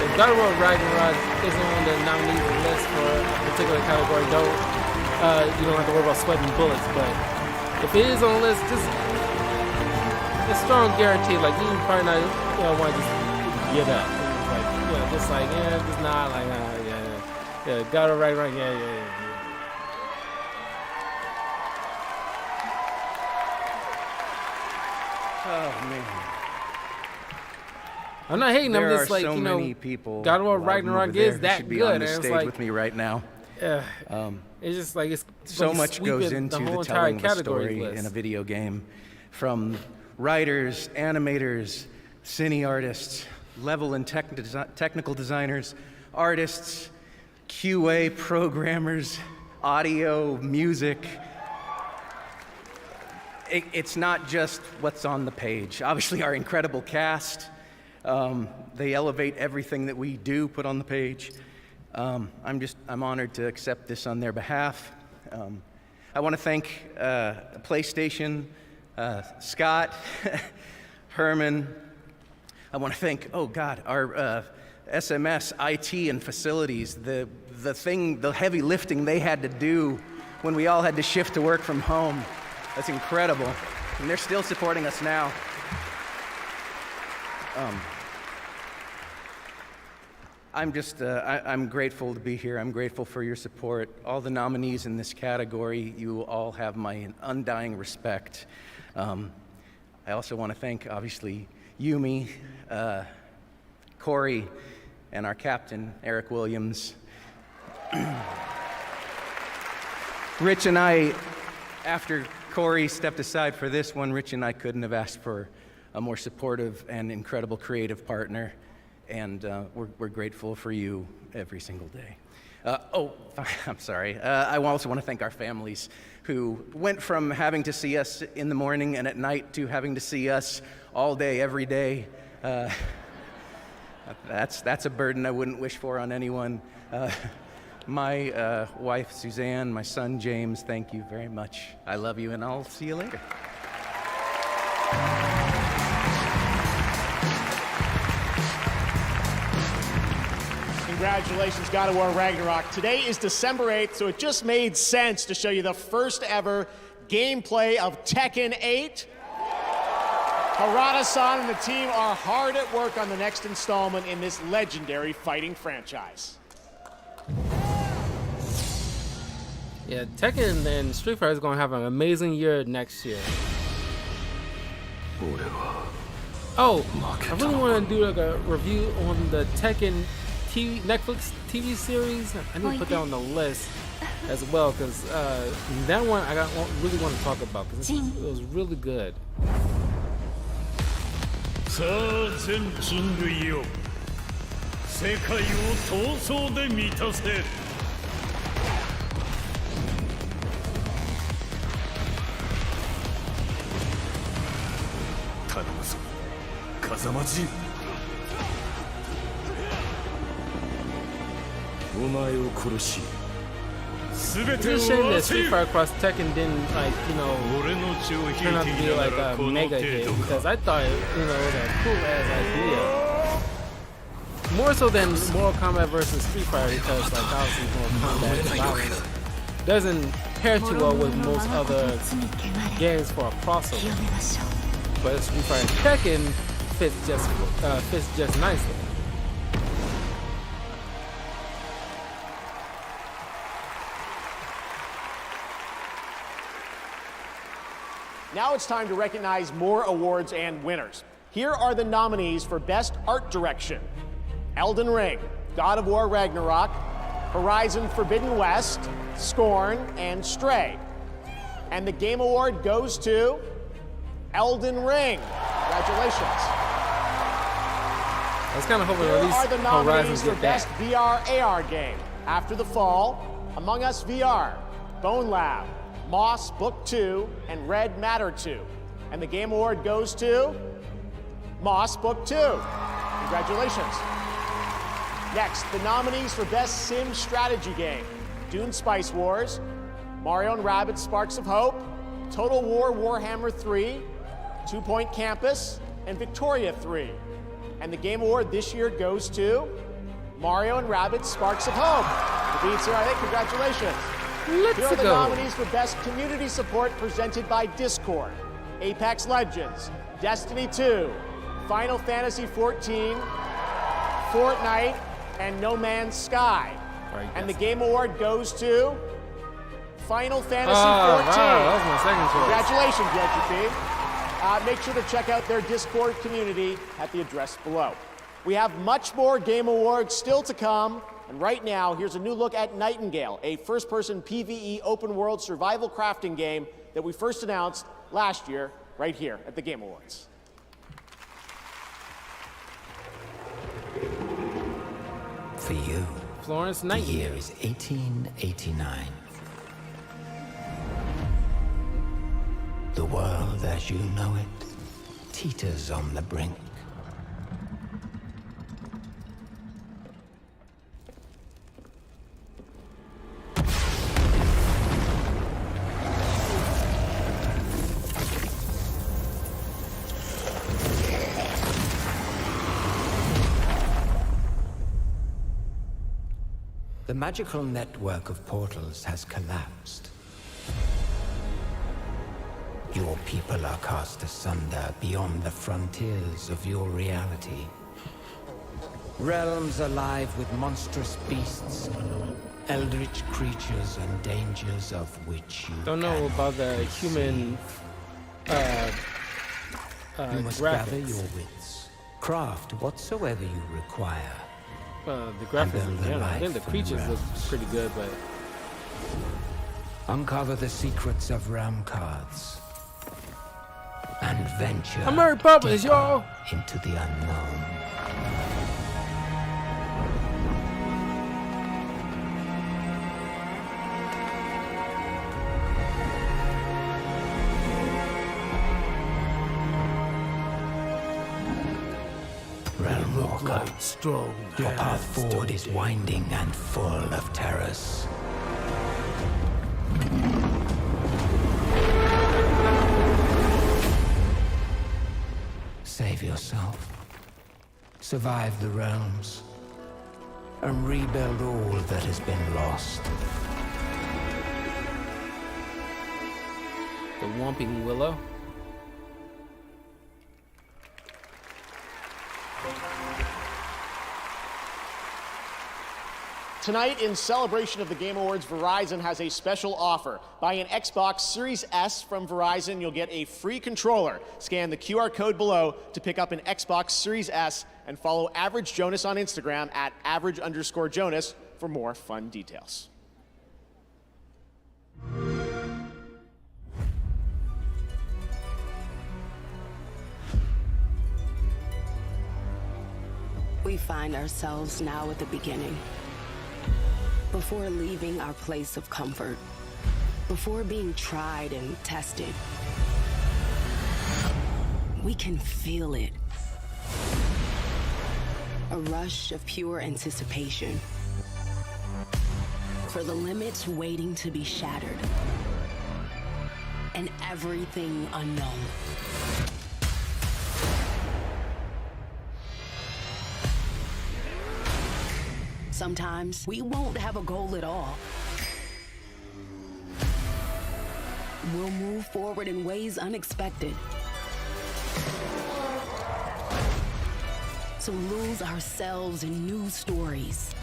if God of War Ragnarok isn't on the nominees list for a particular category, you don't have to worry about sweating bullets. But if it is on the list, just a strong guarantee, like you probably not want to just get up. It's like, just like, just not like, yeah, God of War Ragnarok, yeah. Oh man. I'm not hating. I'm just like, so you know, many people God of War Ragnarok is that be good. On the and stage it's like, with me right now. It's just like it's so much goes into the telling the story list. in a video game, from writers, animators, cine artists, level and technical designers, artists, QA programmers, audio, music. It's not just what's on the page. Obviously, our incredible cast, they elevate everything that we do put on the page. I'm honored to accept this on their behalf. I want to thank PlayStation, Scott, Herman. I want to thank, our SMS, IT, and facilities. The heavy lifting they had to do when we all had to shift to work from home. That's incredible. And they're still supporting us now. I'm grateful to be here. I'm grateful for your support. All the nominees in this category, you all have my undying respect. I also want to thank, obviously, Yumi, Corey, and our captain, Eric Williams. Rich and I, after Corey stepped aside for this one, Rich and I couldn't have asked for a more supportive and incredible creative partner. And we're grateful for you every single day. I'm sorry. I also want to thank our families who went from having to see us in the morning and at night to having to see us all day, every day. That's a burden I wouldn't wish for on anyone. My wife, Suzanne, my son, James, thank you very much. I love you, and I'll see you later. Congratulations, God of War Ragnarok. Today is December 8th, so it just made sense to show you the first ever gameplay of Tekken 8. Harada-san and the team are hard at work on the next installment in this legendary fighting franchise. Yeah, Tekken and Street Fighter is going to have an amazing year next year. Oh, I really want to do like a review on the Tekken Netflix TV series. I need to put that on the list as well, because that one I really want to talk about because it was really good. It's a shame that Street Fighter Cross Tekken didn't, like, you know, turn out to be like a mega hit, because I thought, you know, it was a cool ass idea. More so than Mortal Kombat versus Street Fighter, because like obviously Mortal Kombat violence doesn't pair too well with most other games for a crossover. But Street Fighter Tekken fits just nicely. Now it's time to recognize more awards and winners. Here are the nominees for Best Art Direction: Elden Ring, God of War Ragnarok, Horizon Forbidden West, Scorn, and Stray. And the Game Award goes to Elden Ring. Congratulations. I was kind of hoping at least Here are the nominees for Best VR AR Game: After the Fall, Among Us VR, Bone Lab, Moss Book 2, and Red Matter 2. And the Game Award goes to Moss Book 2. Congratulations. Next, the nominees for Best Sim Strategy Game: Dune Spice Wars, Mario and Rabbids Sparks of Hope, Total War Warhammer 3, 2 Point Campus, and Victoria 3. And the Game Award this year goes to Mario and Rabbids Sparks of Hope. The beats are, I think, congratulations. Here are the nominees for Best Community Support presented by Discord: Apex Legends, Destiny 2, Final Fantasy XIV, Fortnite, and No Man's Sky. And the Game Award goes to Final Fantasy XIV. Wow, that was my second choice. Congratulations, JGP. Make sure to check out their Discord community at the address below. We have much more Game Awards still to come. And right now, here's a new look at Nightingale, a first-person PvE open-world survival crafting game that we first announced last year, right here at the Game Awards. For you, Florence Nightingale. The year is 1889. The world as you know it teeters on the brink. The magical network of portals has collapsed. Your people are cast asunder beyond the frontiers of your reality. Realms alive with monstrous beasts, eldritch creatures and dangers of which you don't know about the human you must gather your wits, craft whatsoever you require. The graphics in general, I think the creatures look pretty good, but... Uncover the secrets of realm cards. And venture I'm Mary Poppins, y'all! Into the unknown. Like strong. Your path forward is winding and full of terrors. Save yourself. Survive the realms. and rebuild all that has been lost. The Whomping Willow. Tonight, in celebration of the Game Awards, Verizon has a special offer. Buy an Xbox Series S from Verizon, you'll get a free controller. Scan the QR code below to pick up an Xbox Series S and follow Average Jonas on Instagram at @average_Jonas for more fun details. We find ourselves now at the beginning. Before leaving our place of comfort, before being tried and tested, we can feel it. A rush of pure anticipation for the limits waiting to be shattered and everything unknown. Sometimes we won't have a goal at all. We'll move forward in ways unexpected. To lose ourselves in new stories.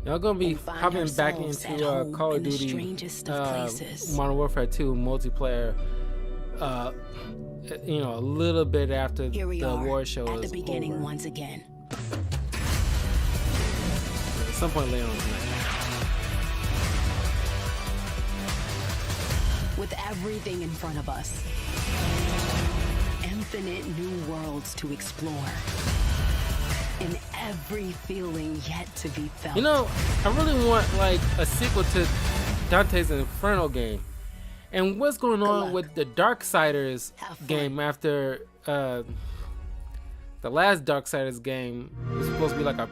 Y'all gonna be hopping back into Call of Duty Modern Warfare 2 multiplayer. You know, a little bit after the war show is at the beginning over. Once again. At some point later on tonight. With everything in front of us, infinite new worlds to explore, and every feeling yet to be felt. You know, I really want like a sequel to Dante's Inferno game. And what's going on with the Darksiders game after the last Darksiders game was supposed to be like a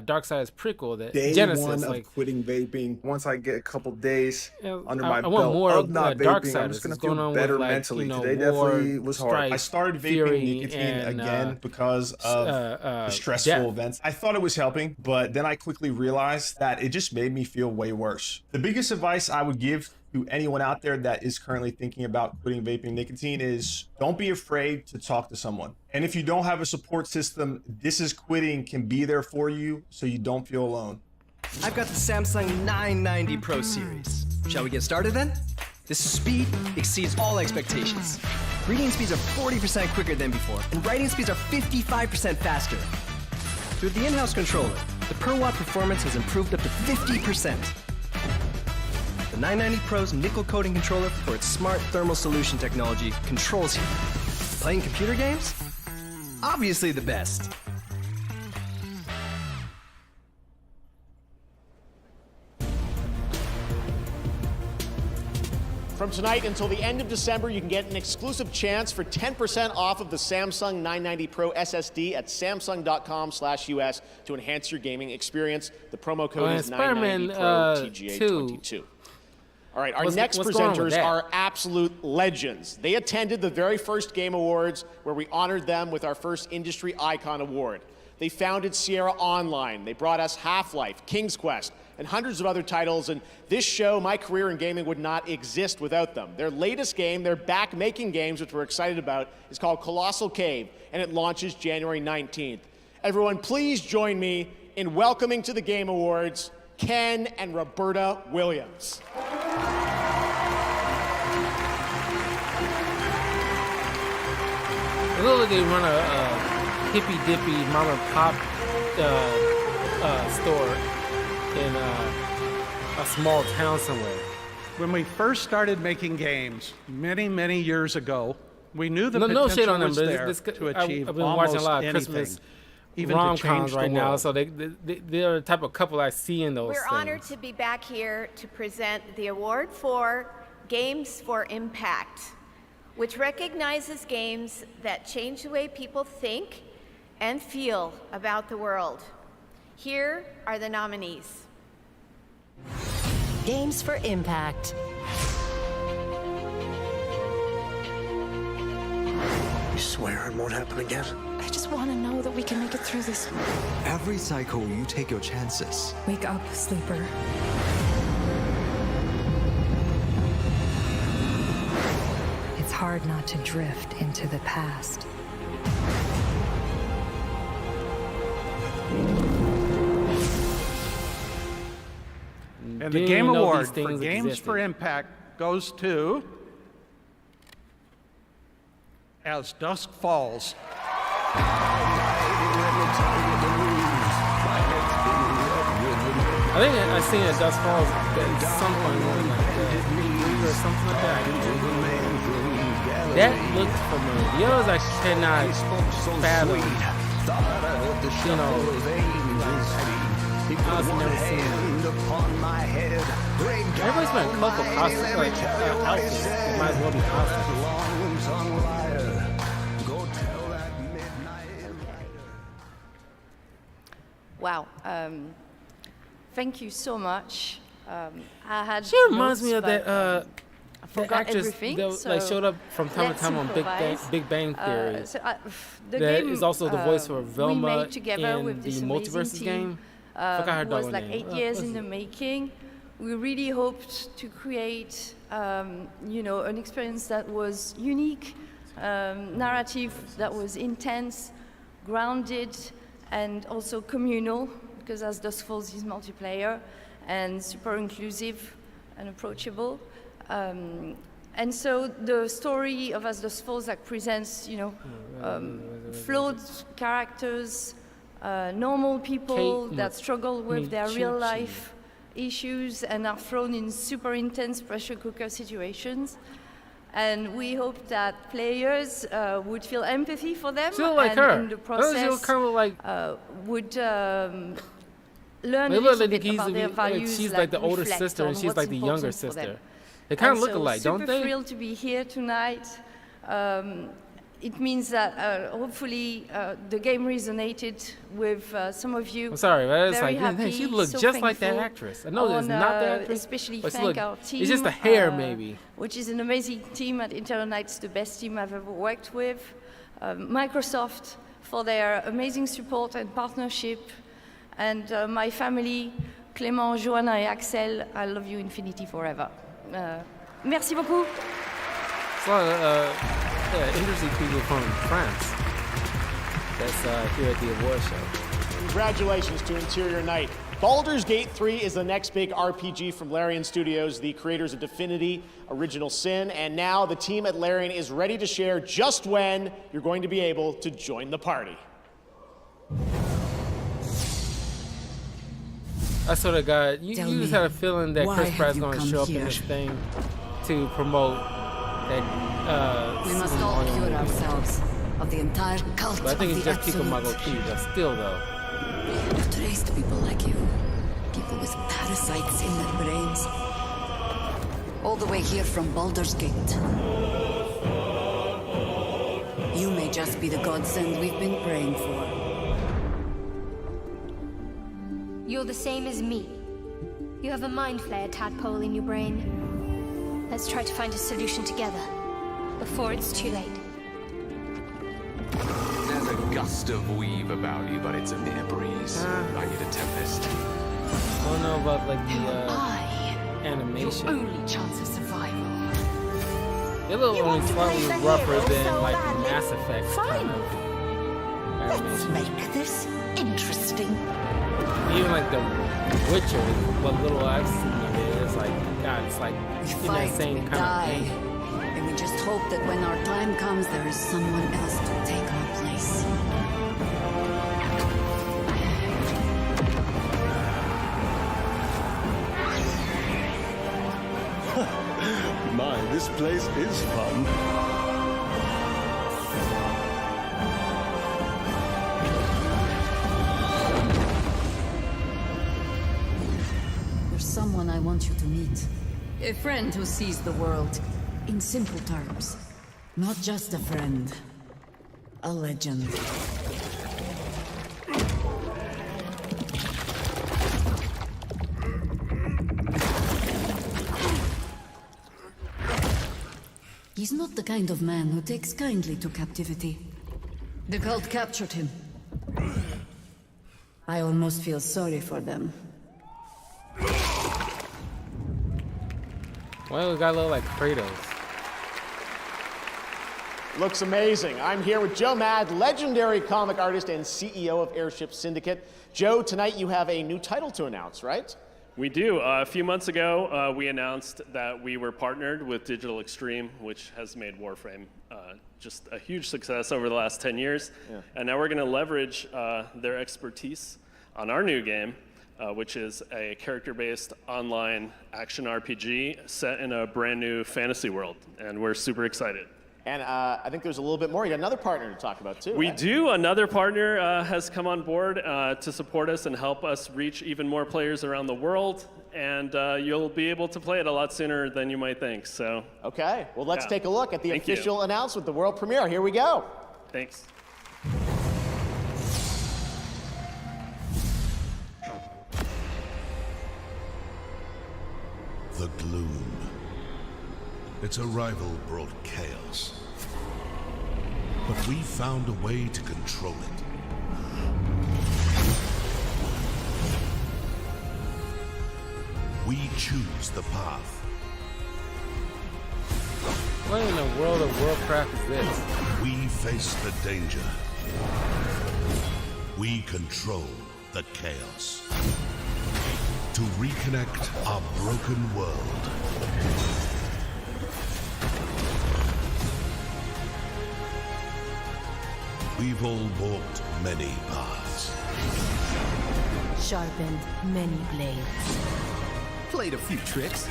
Darksiders prequel that Day Genesis one like of quitting vaping. Once I get a couple days under my I belt want more of not vaping, Darksiders. I'm just gonna What's going feel on better with, like, mentally. you know, Today war, definitely was hard. strife, I started vaping fury, nicotine and, again because of the stressful death. events. I thought it was helping, but then I quickly realized that it just made me feel way worse. The biggest advice I would give to anyone out there that is currently thinking about quitting vaping nicotine is don't be afraid to talk to someone. And if you don't have a support system, This Is Quitting can be there for you so you don't feel alone. I've got the Samsung 990 Pro series. Shall we get started then? The speed exceeds all expectations. Reading speeds are 40% quicker than before, and writing speeds are 55% faster. Through the in-house controller, the per watt performance has improved up to 50%. The 990 Pro's nickel coating controller for its smart thermal solution technology controls you. Playing computer games? Obviously the best. From tonight until the end of December, you can get an exclusive chance for 10% off of the Samsung 990 Pro SSD at samsung.com/US to enhance your gaming experience. The promo code is 990 Pro TGA22. All right, our next presenters are absolute legends. They attended the very first Game Awards where we honored them with our first Industry Icon Award. They founded Sierra Online. They brought us Half-Life, King's Quest, and hundreds of other titles, and this show, My Career in Gaming, would not exist without them. Their latest game, they're back making games, which we're excited about, is called Colossal Cave, and it launches January 19th. Everyone, please join me in welcoming to the Game Awards, Ken and Roberta Williams. It looks like they run a hippy-dippy mom-and-pop store in a small town somewhere. When we first started making games many years ago, we knew the potential no shade on them, was but there this, to achieve I've been almost watching a lot of anything, Christmas even to change rom-coms the right now, world. so they're the type of couple I see in those We're things. honored to be back here to present the award for Games for Impact, which recognizes games that change the way people think and feel about the world. Here are the nominees. Games for Impact. swear it won't happen again? I just want to know that we can make it through this. Every cycle, you take your chances. Wake up, sleeper. It's hard not to drift into the past. And the Game Award for Games for Impact goes to As Dusk Falls. I think I seen As Dusk Falls at some point, like or something like that. That looked familiar. The others I cannot fathom. You know, I've never seen it. Everybody's been a couple costumes, like outfits. It might as well be costumes. Wow. Thank you so much. I had. She reminds me of that the actress that so like showed up from time to time on Big Bang Theory. That is also the voice for Velma in the Multiverses game. It was like 8 years in the making. We really hoped to create, you know, an experience that was unique, narrative that was intense, grounded, and also communal, because As Dusk Falls is multiplayer, and super inclusive and approachable. And so the story of As Dusk Falls like presents, you know, flawed characters, normal people that struggle with their real life issues and are thrown in super intense pressure cooker situations. And we hope that players would feel empathy for them, like and her. in the process kind of like would learn a little bit about their values. She's like the older sister, and she's like the younger sister. They kind of look alike, don't they? Super thrilled to be here tonight. It means that hopefully the game resonated with some of you. I'm sorry, but it's very like, happy, man, she looks just like that actress. I know it's not that actress. Especially but thank our team. It's just the hair, maybe. Which is an amazing team at Internal Knights, the best team I've ever worked with. Microsoft for their amazing support and partnership. And my family, Clément, Joanna, and Axel, I love you infinity forever. Merci beaucoup. It's a lot of interesting people from France that's here at the award show. Congratulations to Interior Knight. Baldur's Gate 3 is the next big RPG from Larian Studios, the creators of Divinity, Original Sin, and now the team at Larian is ready to share just when you're going to be able to join the party. I sort of got, you just had a feeling that Chris Pratt's going to show up in this thing to promote that. We must all cure ourselves of the entire cult. But I think it's just Pico Mago too, but still though. I've traced people like you. People with parasites in their brains. All the way here from Baldur's Gate. You may just be the godsend we've been praying for. You're the same as me. You have a mind flayer tadpole in your brain. Let's try to find a solution together, before it's too late. There's a gust of weave about you, but it's a mere breeze. I need a tempest. I don't know about like the animation. Your only chance of survival. They look only slightly rougher than like Mass Effect kind of animation. Let's make this interesting. Even like The Witcher, what little I've seen of it, it's like, God, it's like in that same kind of thing. And we just hope that when our time comes, there is someone else to take our place. My, this place is fun. Someone I want you to meet. A friend who sees the world in simple terms. Not just a friend. A legend. He's not the kind of man who takes kindly to captivity. The cult captured him. I almost feel sorry for them. Well, the guy look like Kratos. Looks amazing. I'm here with Joe Mad, legendary comic artist and CEO of Airship Syndicate. Joe, tonight you have a new title to announce, right? We do. A few months ago, we announced that we were partnered with Digital Extreme, which has made Warframe just a huge success over the last 10 years. Yeah. And now we're going to leverage their expertise on our new game, which is a character-based online action RPG set in a brand new fantasy world. And we're super excited. And I think there's a little bit more. You got another partner to talk about, too. We right? do. Another partner has come on board to support us and help us reach even more players around the world. And you'll be able to play it a lot sooner than you might think. So. Okay. Well, let's take a look at the Thank official you. announcement, the world premiere. Here we go. Thanks. The gloom. Its arrival brought chaos. But we found a way to control it. We choose the path. What in the world of Warcraft is this? We face the danger. We control the chaos. To reconnect our broken world. We've all walked many paths. Sharpened many blades. Played a few tricks.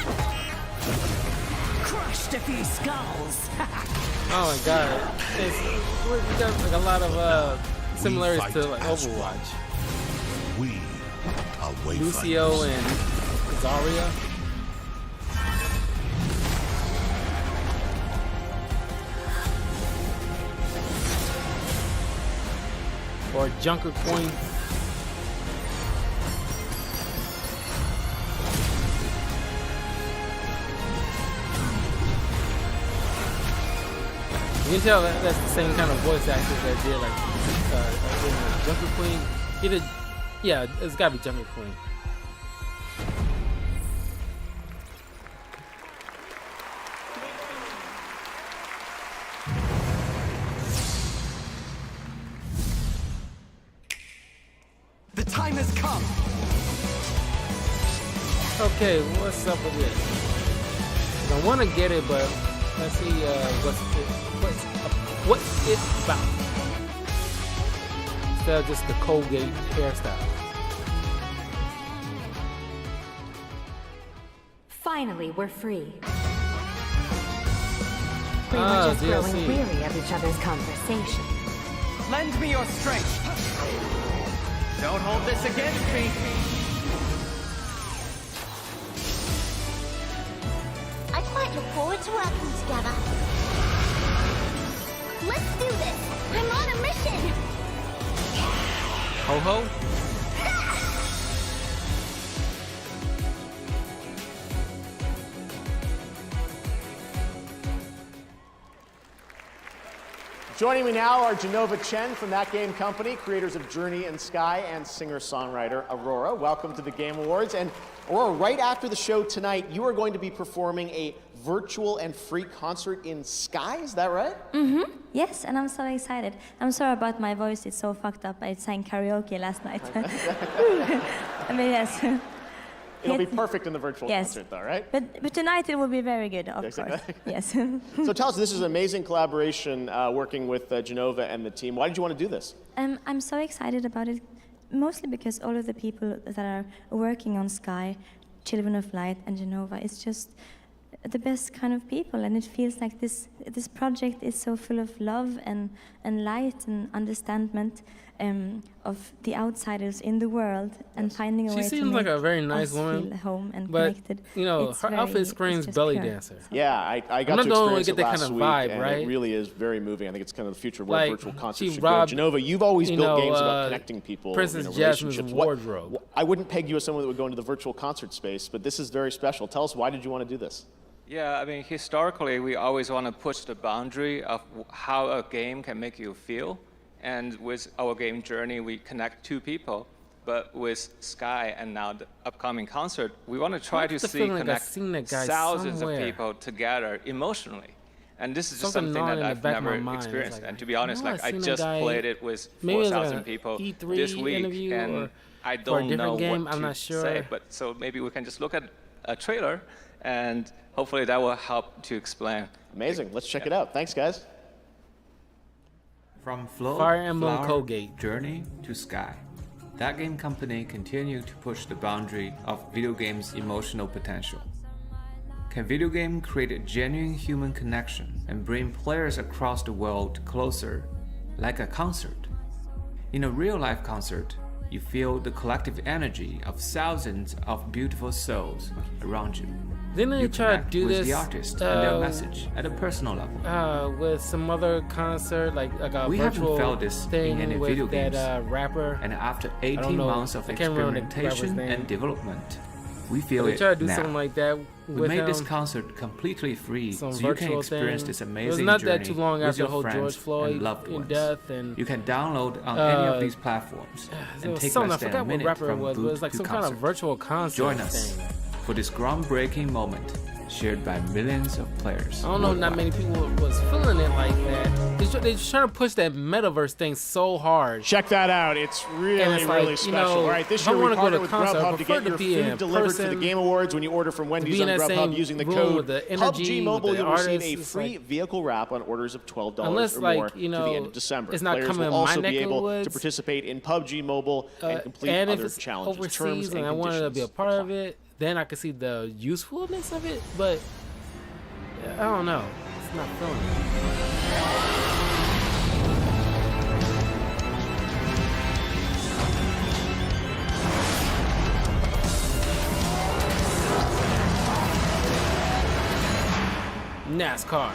Crushed a few skulls. Oh my god. We got like a lot of similarities to like Overwatch. We are Wayfinders. Lucio and Zarya. Or Junker Queen. You can tell that that's the same kind of voice actors that did like Junker Queen. Either, yeah, it's gotta be Junker Queen. The time has come. Okay, what's up with this? I want to get it, but let's see what's it about. Instead of just the Colgate hairstyle. Finally, we're free. We were just growing weary of each other's conversation. Lend me your strength. Don't hold this against me. I quite look forward to working together. Let's do this. I'm on a mission. Ho ho. Joining me now are Genova Chen from That Game Company, creators of Journey and Sky, and singer-songwriter Aurora. Welcome to the Game Awards. And Aurora, right after the show tonight, you are going to be performing a virtual and free concert in Sky, is that right? Mm-hmm. Yes, and I'm so excited. I'm sorry about my voice, it's so fucked up. I sang karaoke last night. I mean, yes. It'll be perfect in the virtual concert, though, right? But tonight it will be very good, of course. Yes. So tell us, this is an amazing collaboration working with Genova and the team. Why did you want to do this? I'm so excited about it, mostly because all of the people that are working on Sky, Children of Light and Genova, it's just the best kind of people, and it feels like this project is so full of love and light and understanding of the outsiders in the world, and finding a way to make She seems like a very nice woman, feel home and but connected. you know, It's her very- outfit it's screams just belly pure. dancer. Yeah, I got I'm to not the only one experience to it get that last kind of week, vibe, and right? it really is very moving. I think it's kind of the future of where Like, virtual concerts she should go. robbed, Genova, you've always you built know, games about connecting people, Princess relationships. Jasmine's wardrobe. I wouldn't peg you as someone that would go into the virtual concert space, but this is very special. Tell us, why did you want to do this? Yeah, I mean, historically, we always want to push the boundary of how a game can make you feel. And with our game Journey, we connect two people. But with Sky and now the upcoming concert, we want to try to connect thousands of people together emotionally. And this is just something that I've never experienced. And to be honest, like I just played it with 4,000 people this week, and I don't know what to say. But so maybe we can just look at a trailer, and hopefully that will help to explain. Amazing. Let's check it out. Thanks, guys. From Flow, Fire Emblem Flower, Colgate. Journey to Sky, that game company continued to push the boundary of video games' emotional potential. Can video game create a genuine human connection and bring players across the world closer, like a concert? In a real-life concert, you feel the collective energy of thousands of beautiful souls around you. Didn't they try to do with this the artist and their message at a personal level? With some other concert, like a we virtual haven't felt this thing in any with video games. that rapper. And after 18 months of experimentation and development, we feel they it try to do now. something like that We with made this him. concert completely free, so Some you can virtual experience thing. this It was amazing not journey that too long with after your the whole friends George Floyd and loved in ones. death, and you can download on any of these platforms there and was take something, less I than forgot a what minute rapper it from was, but it booth was like to some concert. kind of virtual concert Join us thing. for this groundbreaking moment shared by millions of players. I don't know, not many people was feeling it like that. They're just trying to push that metaverse thing so hard. Check that out. It's really, And it's like, really you special. know, All right, this if I year we wanna go partnered to with concert, I Grubhub to prefer get to your be in food delivered for the person, Game Awards when you order from Wendy's be in on that Grubhub same using the room code with the energy, PUBG Mobile. with the You'll receive artists. a It's free like- vehicle wrap on orders of $12 Unless, or like, more you to the know, end of December. it's not Players coming will in my also neck be of the able to woods. participate in PUBG Mobile and complete and if other it's challenges. Terms overseas and I wanted to be a part of it, then I could see the usefulness of it. But I don't know, it's not feeling it. NASCAR.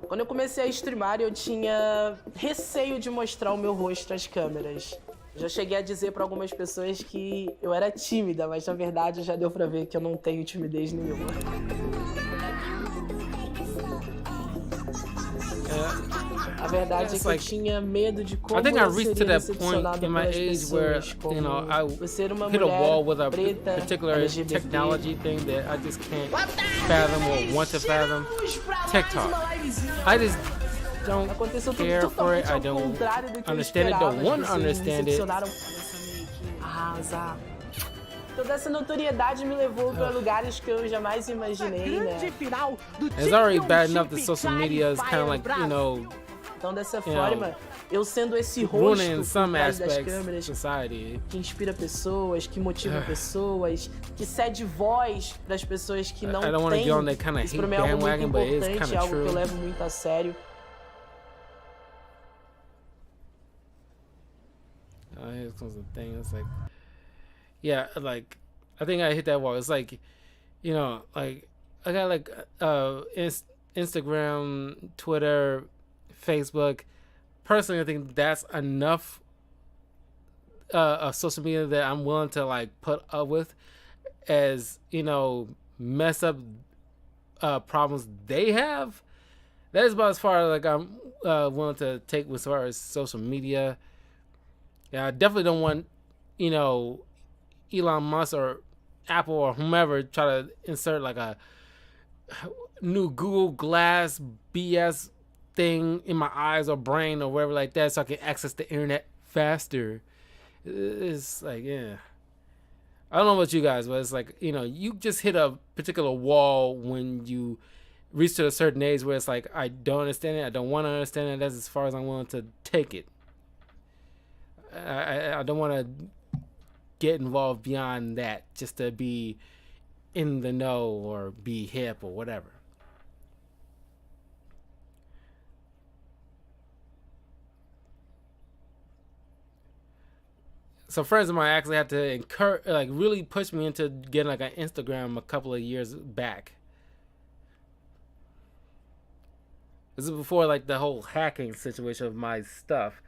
Quando eu comecei a streamar, eu tinha receio de mostrar o meu rosto às câmeras. Já cheguei a dizer para algumas pessoas que eu era tímida, mas na verdade já deu pra ver que eu não tenho timidez nenhuma. A verdade é que eu tinha medo de como I think I eu reached to seria that point recepcionada in my pelas age where, pessoas, como you know, I por ser uma hit a mulher wall with a preta, particular LGBT. technology thing that I just can't fathom or want to fathom. TikTok. I just don't care for it. I don't understand it. Don't want to understand it. Arrasar. Toda essa notoriedade me levou para lugares que eu jamais imaginei, né? It's already bad enough that social media is kind of like, you know, Então dessa you forma, know, eu sendo esse rosto ruining por some trás das aspects câmeras, of society. que inspira pessoas, que motiva pessoas, que cede voz para as pessoas que não I don't wanna têm. get on that kinda Isso hate para mim é algo muito bandwagon, but it's importante, kinda é algo que eu true. levo muito a sério. Here comes the thing. It's like, yeah, like I think I hit that wall. It's like, you know, like I got like Instagram, Twitter, Facebook. Personally, I think that's enough of social media that I'm willing to like put up with, as you know, mess up problems they have. That is about as far as like I'm willing to take as far as social media. Yeah, I definitely don't want, you know, Elon Musk or Apple or whomever try to insert like a new Google Glass BS thing in my eyes or brain or whatever like that so I can access the internet faster. It's like, yeah. I don't know about you guys, but it's like, you know, you just hit a particular wall when you reach to a certain age where it's like, I don't understand it. I don't want to understand it. That's as far as I'm willing to take it. I don't want to get involved beyond that just to be in the know or be hip or whatever. So friends of mine actually had to really push me into getting like an Instagram a couple of years back. This is before like the whole hacking situation of my stuff.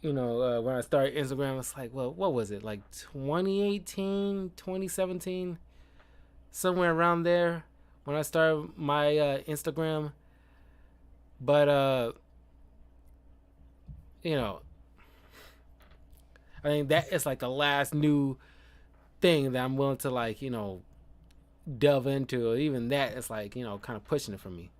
You know, when I started Instagram, it's like, well, what was it? Like 2018, 2017, somewhere around there when I started my Instagram. But, you know, I think that is like the last new thing that I'm willing to like, you know, delve into. Or even that is like, you know, kind of pushing it for me.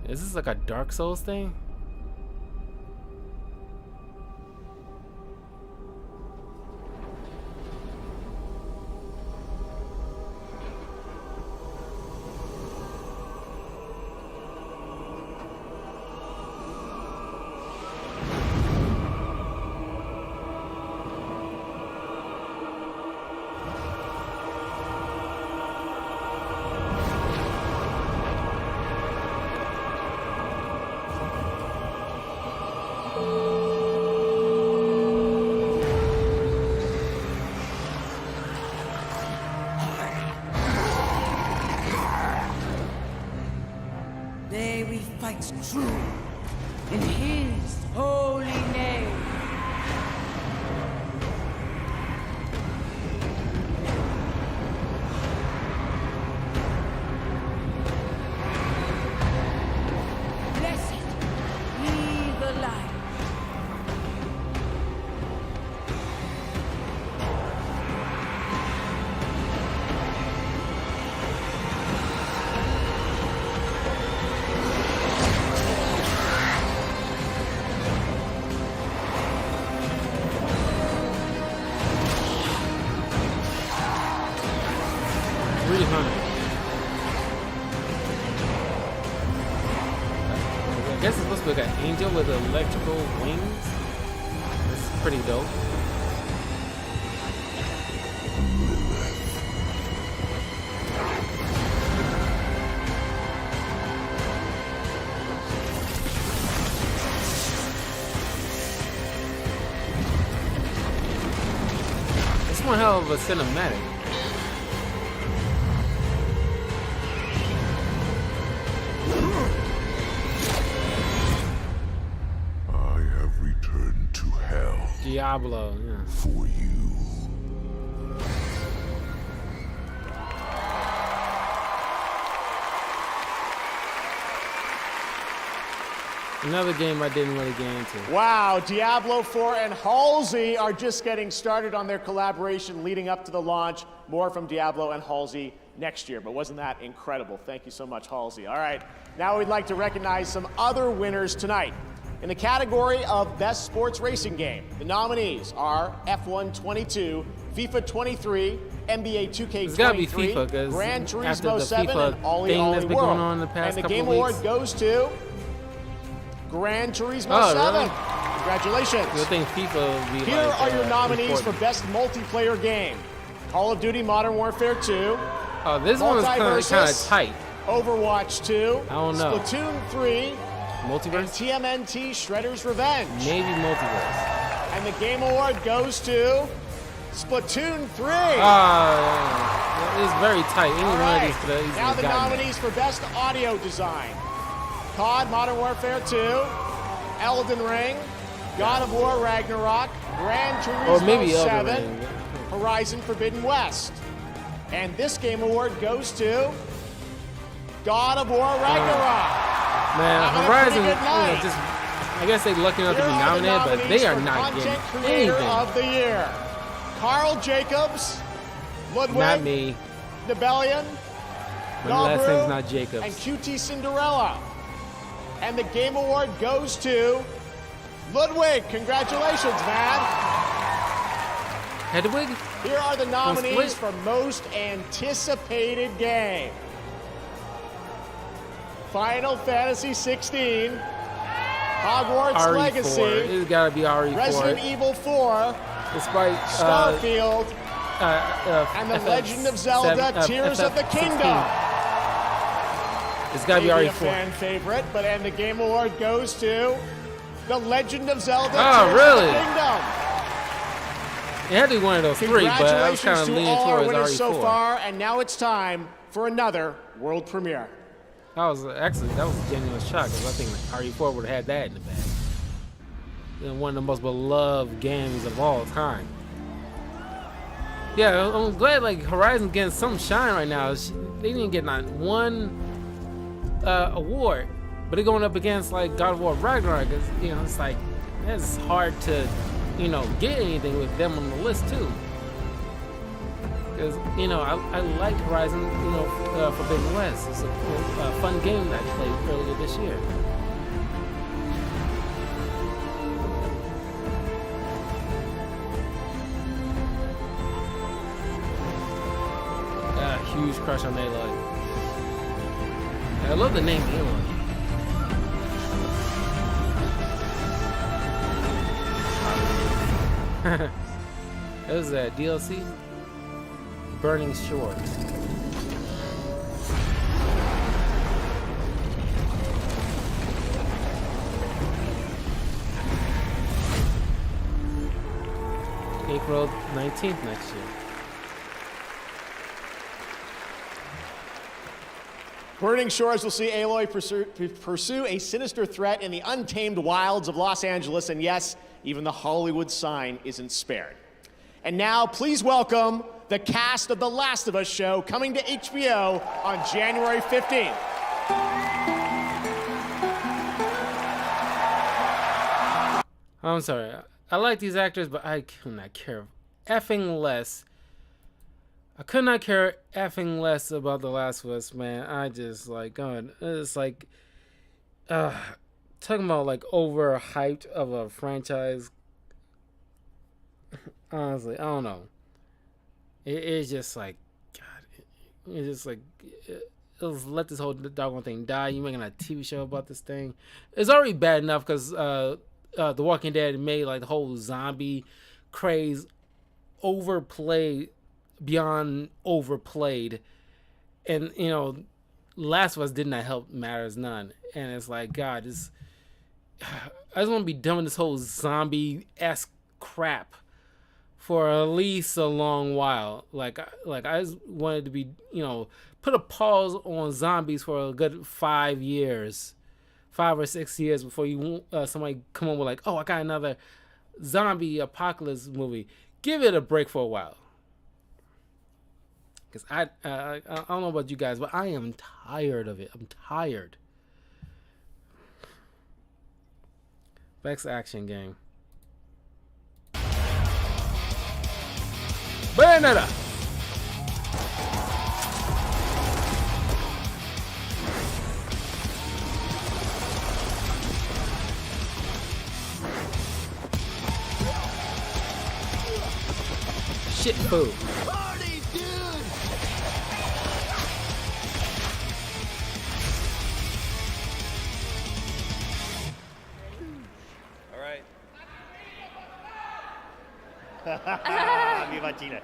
Is this like a Dark Souls thing? Today we fight true in His holy name. Blessed be the light. I guess it's supposed to be like an angel with electrical wings. It's pretty dope. It's one hell of a cinematic. Diablo, yeah. For you. Another game I didn't really get into. Wow, Diablo 4 and Halsey are just getting started on their collaboration leading up to the launch. More from Diablo and Halsey next year, but wasn't that incredible? Thank you so much, Halsey. All right, now we'd like to recognize some other winners tonight. In the category of Best Sports Racing Game, the nominees are F1 22, FIFA 23, NBA 2K23, Gran Turismo 7, and Ollie Ollie World. And the Game Award goes to Gran Turismo 7. Really? Congratulations. I think FIFA would be Here are your nominees for Best Multiplayer Game. Call of Duty Modern Warfare 2. Oh, this one's kind of tight. Overwatch 2. I don't know. Splatoon 3. Multiverse? And TMNT Shredder's Revenge. Maybe Multiverse. And the Game Award goes to Splatoon 3. It's very tight. Any one of these could have now the gotten nominees for Best Audio Design. COD Modern Warfare 2, Elden Ring, God of War Ragnarok, Gran Turismo 7, Horizon Forbidden West. And this Game Award goes to God of War Ragnarok. Man, Horizon, just I guess they're lucky enough to be nominated, but they are not getting anything. Of the year: Carl Jacobs, Ludwig, not me. Nebelian, My last name's not Jacobs. and QT Cinderella. And the Game Award goes to Ludwig. Congratulations, man. Hedwig? Here are the nominees for Most Anticipated Game. Final Fantasy 16, Hogwarts RE4. Legacy. It's gotta be RE4. Resident Evil 4. Despite Starfield. And The FF Legend of Zelda, Tears of the Kingdom. It's gotta be Maybe a RE4. fan favorite, and the Game Award goes to The Legend of Zelda, Oh, Tears really? of the Kingdom. It had to be one of those three, but I was kind Congratulations of to leaning all our towards winners so RE4. far, and now it's time for another world premiere. That was a genuine shock because I think RE4 would have had that in the bag. One of the most beloved games of all time. Yeah, I'm glad like Horizon's getting some shine right now. They didn't get not one award, but they're going up against like God of War Ragnarok. It's like it's hard to get anything with them on the list too. Because I like Horizon Forbidden West. It's a fun game that I played earlier this year. Huge crush on Aloy. I love the name Aloy. That was a DLC. Burning Shores. April 19th next year. Burning Shores will see Aloy pursue a sinister threat in the untamed wilds of Los Angeles, and yes, even the Hollywood sign isn't spared. And now, please welcome the cast of The Last of Us show coming to HBO on January 15th. I'm sorry. I like these actors, but I could not care effing less. I could not care effing less about The Last of Us, man. I just like, God, it's like, talking about like overhyped of a franchise. Honestly, I don't know. It's just like, God, it's just like, let's let this whole doggone thing die. You making a TV show about this thing? It's already bad enough because The Walking Dead made like the whole zombie craze overplayed beyond overplayed, and Last of Us did not help matters none. And it's like, God, I just want to be done with this whole zombie-esque crap for at least a long while. Like I just wanted to be, put a pause on zombies for a good 5 years, 5 or 6 years before somebody come on with like, oh, I got another zombie apocalypse movie. Give it a break for a while. Because I don't know about you guys, but I am tired of it. I'm tired. Best action game. Bayonetta! Shit food. Viva Chile.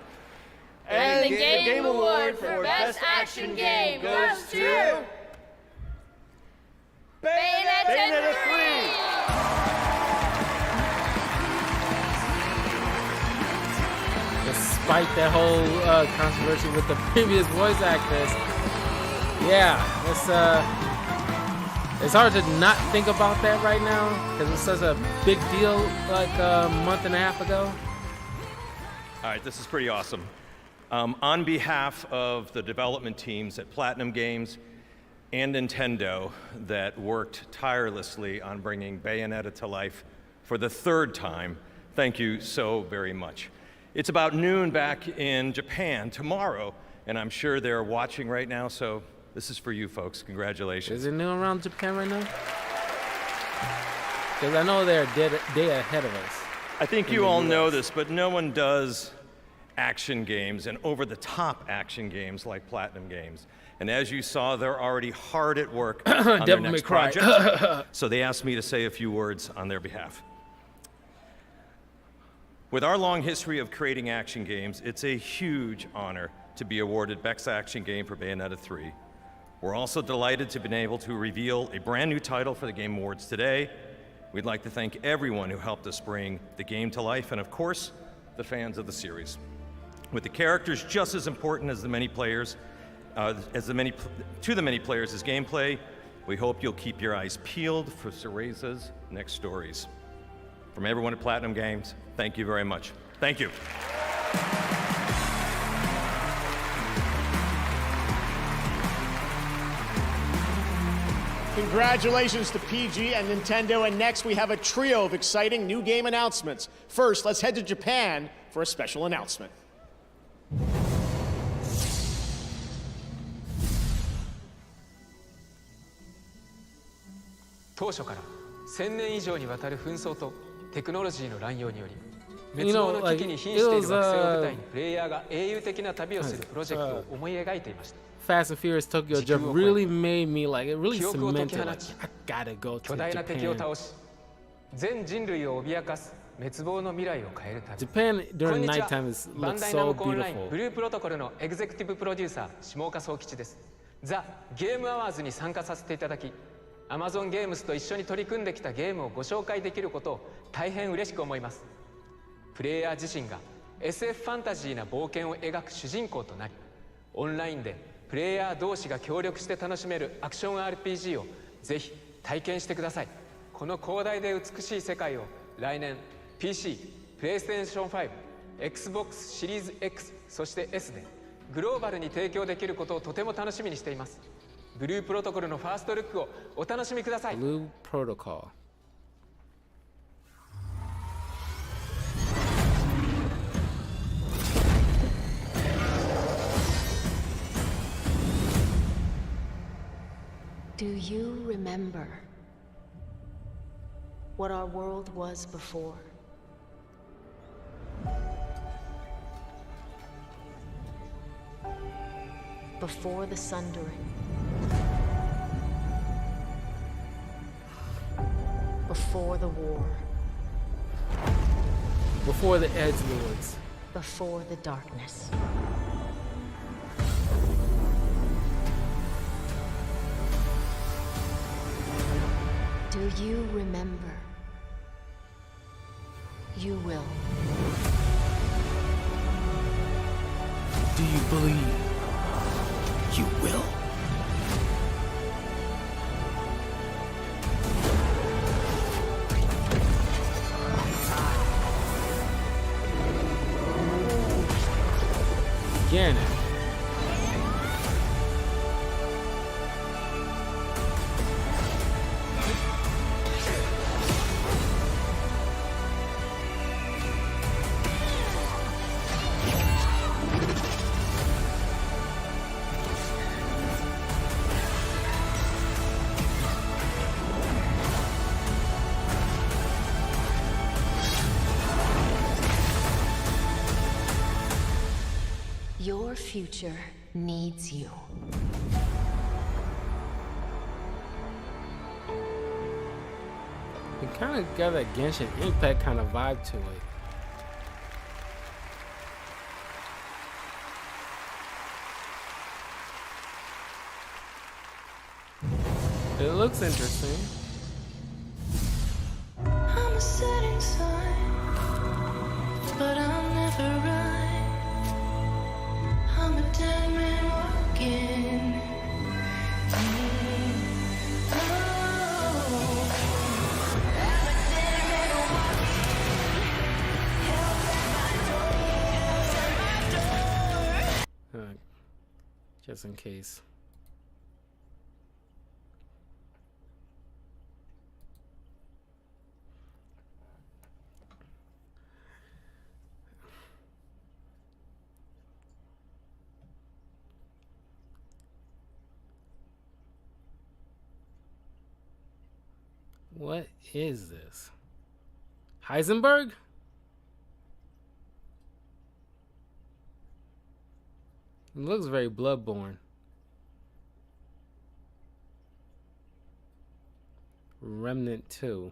And the Game Award for Best Action Game goes to Bayonetta 3. Despite that whole controversy with the previous voice actress, yeah, it's hard to not think about that right now because it's such a big deal like a month and a half ago. All right, this is pretty awesome. On behalf of the development teams at Platinum Games and Nintendo that worked tirelessly on bringing Bayonetta to life for the third time, thank you so very much. It's about noon back in Japan tomorrow, and I'm sure they're watching right now, so this is for you folks. Congratulations. Is it noon around Japan right now? Because I know they're a day ahead of us. I think you all know this, but no one does action games and over-the-top action games like Platinum Games. And as you saw, they're already hard at work on their Devil next May Cry. project. So they asked me to say a few words on their behalf. With our long history of creating action games, it's a huge honor to be awarded Best Action Game for Bayonetta 3. We're also delighted to have been able to reveal a brand new title for the Game Awards today. We'd like to thank everyone who helped us bring the game to life, and of course, the fans of the series. With the characters just as important as the many players, to the many players as gameplay, we hope you'll keep your eyes peeled for Cereza's next stories. From everyone at Platinum Games, thank you very much. Thank you. Congratulations to PG and Nintendo, and next we have a trio of exciting new game announcements. First, let's head to Japan for a special announcement. 当初から1000年以上にわたる紛争とテクノロジーの乱用により You 滅 know, 亡の危機に瀕 like, して it いる was, 惑星を舞台にプレイヤーが英雄的な旅をする Nice. プロジェクトを思い描いていました。 Fast and Furious Tokyo Drift really made me like it really 記憶を解き cemented 放 like ち I gotta go 巨 to 大な敵を Japan. 倒し全人類を脅かす滅亡の未来を変える旅。 Japan こん during にちは nighttime is バン looks ダイナ so ムコオンライン beautiful. ブループロトコルのエグゼクティブプロデューサー下岡総吉です。ザ・ゲームアワーズに参加させていただき Amazon ゲームスと一緒に取り組んできたゲームをご紹介できることを大変嬉しく思います。プレイヤー自身が SF ファンタジーな冒険を描く主人公となりオンラインでプレイヤー同士が協力して楽しめるアクション RPG をぜひ体験してください。この広大で美しい世界を来年 PC、PlayStation 5、Xbox シリーズ X そして S でグローバルに提供できることをとても楽しみにしています。ブループロトコルのファーストルックをお楽しみください。 Blue Protocol. Do you remember what our world was before? Before the Sundering. Before the war. Before the Edgelords. Before the darkness. Do you remember? You will. Do you believe? You will. Ganon. Your future needs you. It kind of got that Genshin Impact kind of vibe to it. It looks interesting. I'm a setting sun, but I'll never run. I'm a dead man walking. Just in case. What is this? Heisenberg? It looks very Bloodborne. Remnant 2.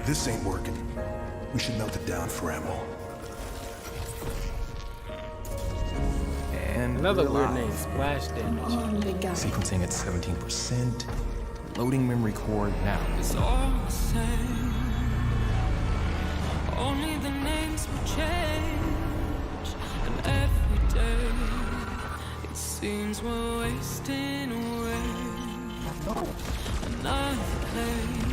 This ain't working. We should melt it down for ammo. And Another we're weird live. name, Splash Damage. Sequencing at 17%. Loading memory core now. It's all the same. Only the names will change. And every day it seems we're wasting away. Another place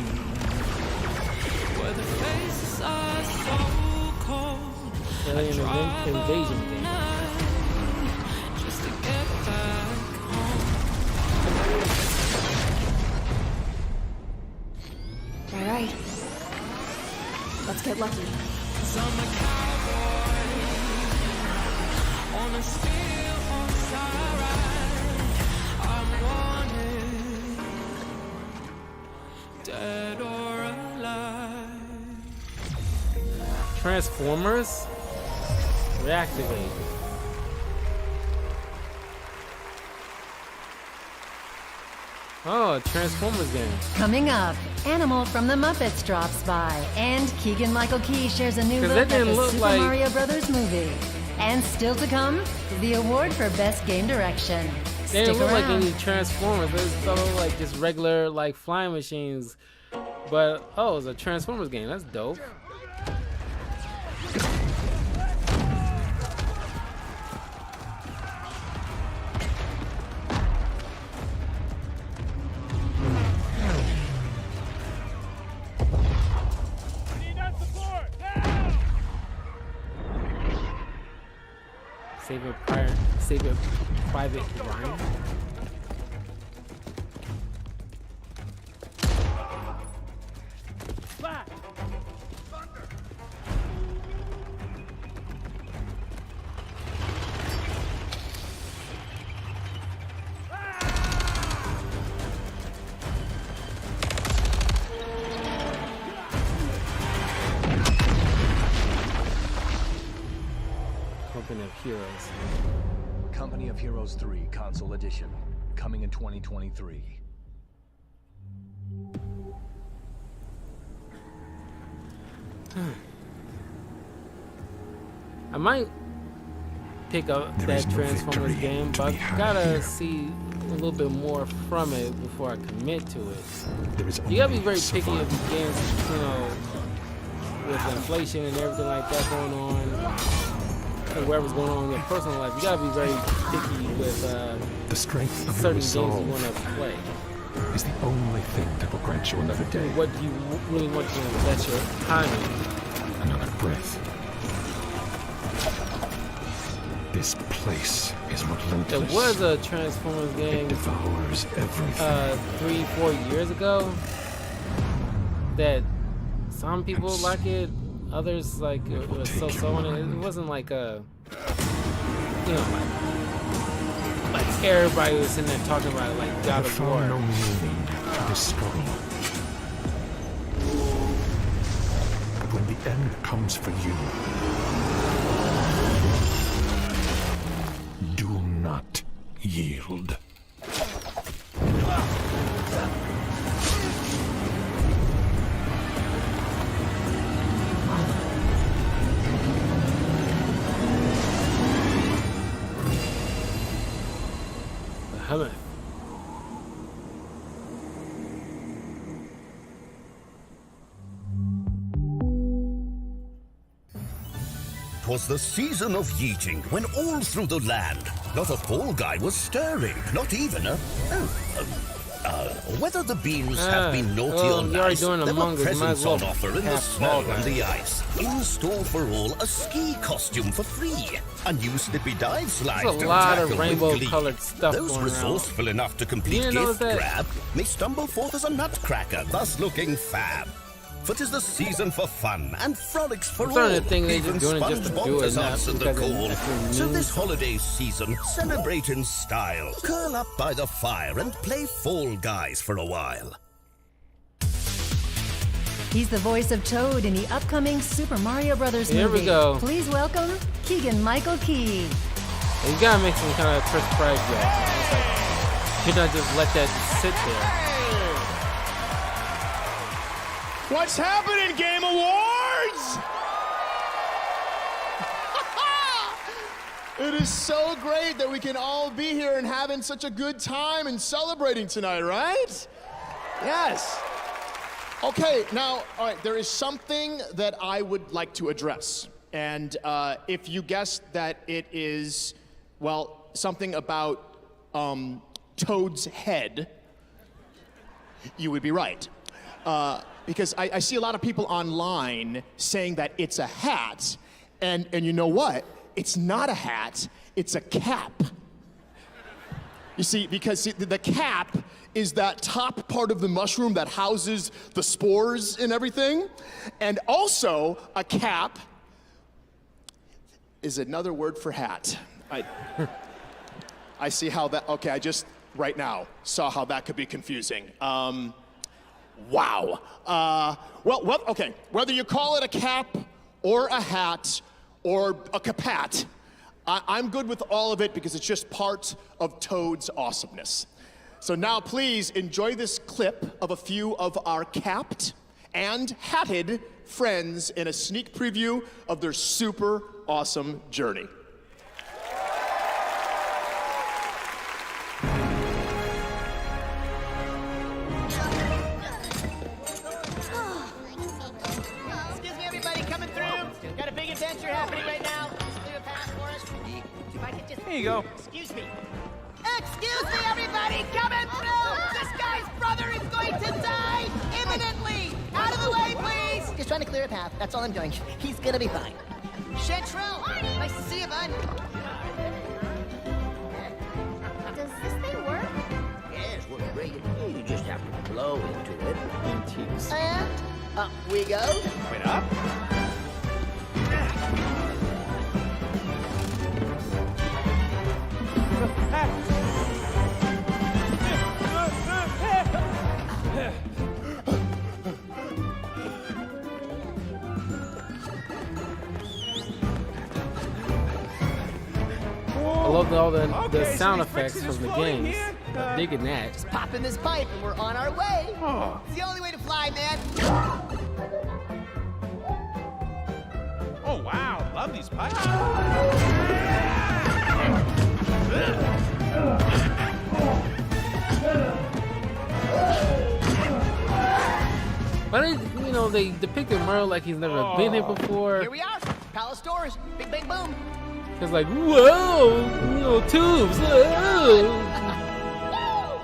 where the faces are so cold. Alien Invasion game. Just to get back home. All right. Let's get lucky. 'Cause I'm a cowboy on a steel horse I ride. I'm wanted, dead or alive. Transformers? Reactivate. Oh, a Transformers game. Coming up, Animal from the Muppets drops by, and Keegan-Michael Key shares a new 'Cause look that at didn't the look Super like- Mario Brothers movie. And still to come, the award for Best Game Direction. They Stick didn't look like around. any Transformers. They just looked like just regular like flying machines. But oh, it's a Transformers game. That's dope. Save it, Private Ryan. Company of Heroes. Company of Heroes 3 Console Edition, coming in 2023. I might pick up that Transformers game, but I gotta see a little bit more from it before I commit to it. You gotta be very picky of these games, you know, with inflation and everything like that going on, and whatever's going on in your personal life. You gotta be very picky with The strength of certain your games you resolve want to play. is the only thing that will grant you another day, What do you really want to invest your time in? another breath. This place is relentless. There was a Transformers game It devours everything. 3-4 years ago that some people like it, others like it was so and it wasn't like a, you know, like everybody was sitting there talking about it like God of War. No meaning to this struggle. But when the end comes for you, do not yield. Behemoth.'Twas the season of yeeting, when all through the land not a fall guy was stirring, not even a... whether the beans have been naughty well, or you're already nice, doing there Among were Us, you might as presents well on offer in the have snow Fall and Guys. the ice. In store for all, a ski costume for free. A new slippy dive slide There's a to lot tackle of with rainbow-colored glee. stuff Those going around. resourceful enough to You complete didn't notice gift that? grab may stumble forth as a nutcracker, thus looking fab. For 'tis the season for fun and frolics for I'm all. starting to think they're Even just doing it just to SpongeBob do it, has not answered the because it call. actually So means this holiday season, celebrate in style. Curl up by the fire and play Fall Guys for a while. He's the voice of Toad in the upcoming Super Mario Brothers Here we movie. go. Please welcome Keegan-Michael Key. And you gotta make some kind of Chris Pratt joke. It's like, you cannot just let that sit there. What's happening, Game Awards? It is so great that we can all be here and having such a good time and celebrating tonight, right? Yes. Okay, now, all right, there is something that I would like to address. And if you guessed that it is, well, something about Toad's head, you would be right. Because I see a lot of people online saying that it's a hat, and you know what? It's not a hat, it's a cap. You see, because the cap is that top part of the mushroom that houses the spores and everything. And also, a cap is another word for hat. I see how that, okay, I just, right now, saw how that could be confusing. Wow. Well, okay, whether you call it a cap or a hat or a capat, I'm good with all of it because it's just part of Toad's awesomeness. So now please enjoy this clip of a few of our capped and hatted friends in a sneak preview of their super awesome journey. Excuse me, everybody, coming through. Got a big adventure happening right now. Just clear a path for us. If I could just... Here you go. Excuse me. Excuse me, everybody, coming through. This guy's brother is going to die imminently. Out of the way, please. Just trying to clear a path. That's all I'm doing. He's gonna be fine. Chantrell, nice to see you, bud. Does this thing work? Yes, well, great. You just have to blow into it. And up we go. Wait up. I love all the sound effects from the games. I'm digging that. Just pop in this pipe and we're on our way. It's the only way to fly, man. Oh, wow. Love these pipes. Why did, you know, they depicted Mario like he's never been here before? Here we are. Palace doors. Big, big boom. It's like, whoa, you know, tubes. Whoa.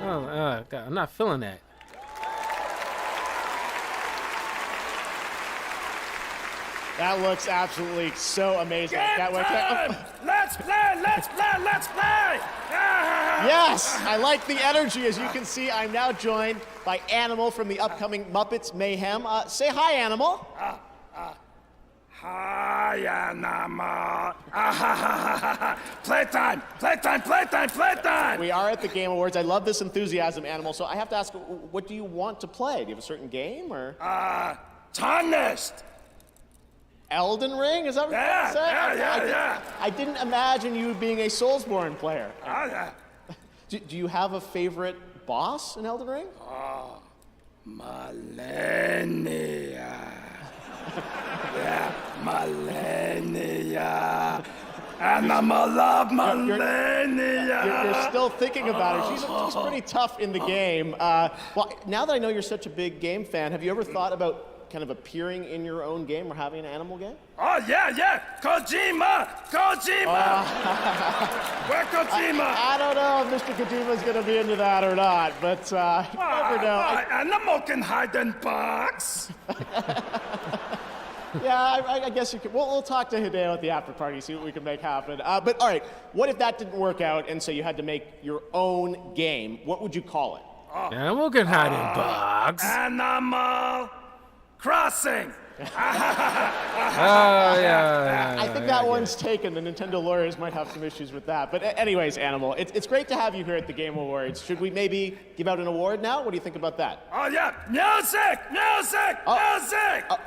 Oh, God, I'm not feeling that. That looks absolutely so amazing. Can't wait. Let's play, let's play, let's play! Yes, I like the energy. As you can see, I'm now joined by Animal from the upcoming Muppets Mayhem. Say hi, Animal. Hi, Animal. Playtime, playtime, playtime, playtime! We are at the Game Awards. I love this enthusiasm, Animal. So I have to ask, what do you want to play? Do you have a certain game, or? Tarnished. Elden Ring? Is that what you're going to say? Yeah. I didn't imagine you being a Soulsborne player. Yeah. Do you have a favorite boss in Elden Ring? Malenia. Yeah, Malenia. Animal love Malenia. You're still thinking about it. She's pretty tough in the game. Well, now that I know you're such a big game fan, have you ever thought about kind of appearing in your own game or having an animal game? Oh, yeah. Kojima. Where's Kojima? I don't know if Mr. Kojima's going to be into that or not, but you never know. Animal can hide in box. Yeah, I guess you could. We'll talk to Hideo at the after party, see what we can make happen. But all right, what if that didn't work out and so you had to make your own game? What would you call it? Animal can hide in box. Animal Crossing. I think that one's taken. The Nintendo lawyers might have some issues with that. But anyways, Animal, it's great to have you here at the Game Awards. Should we maybe give out an award now? What do you think about that? Oh, yeah. Music.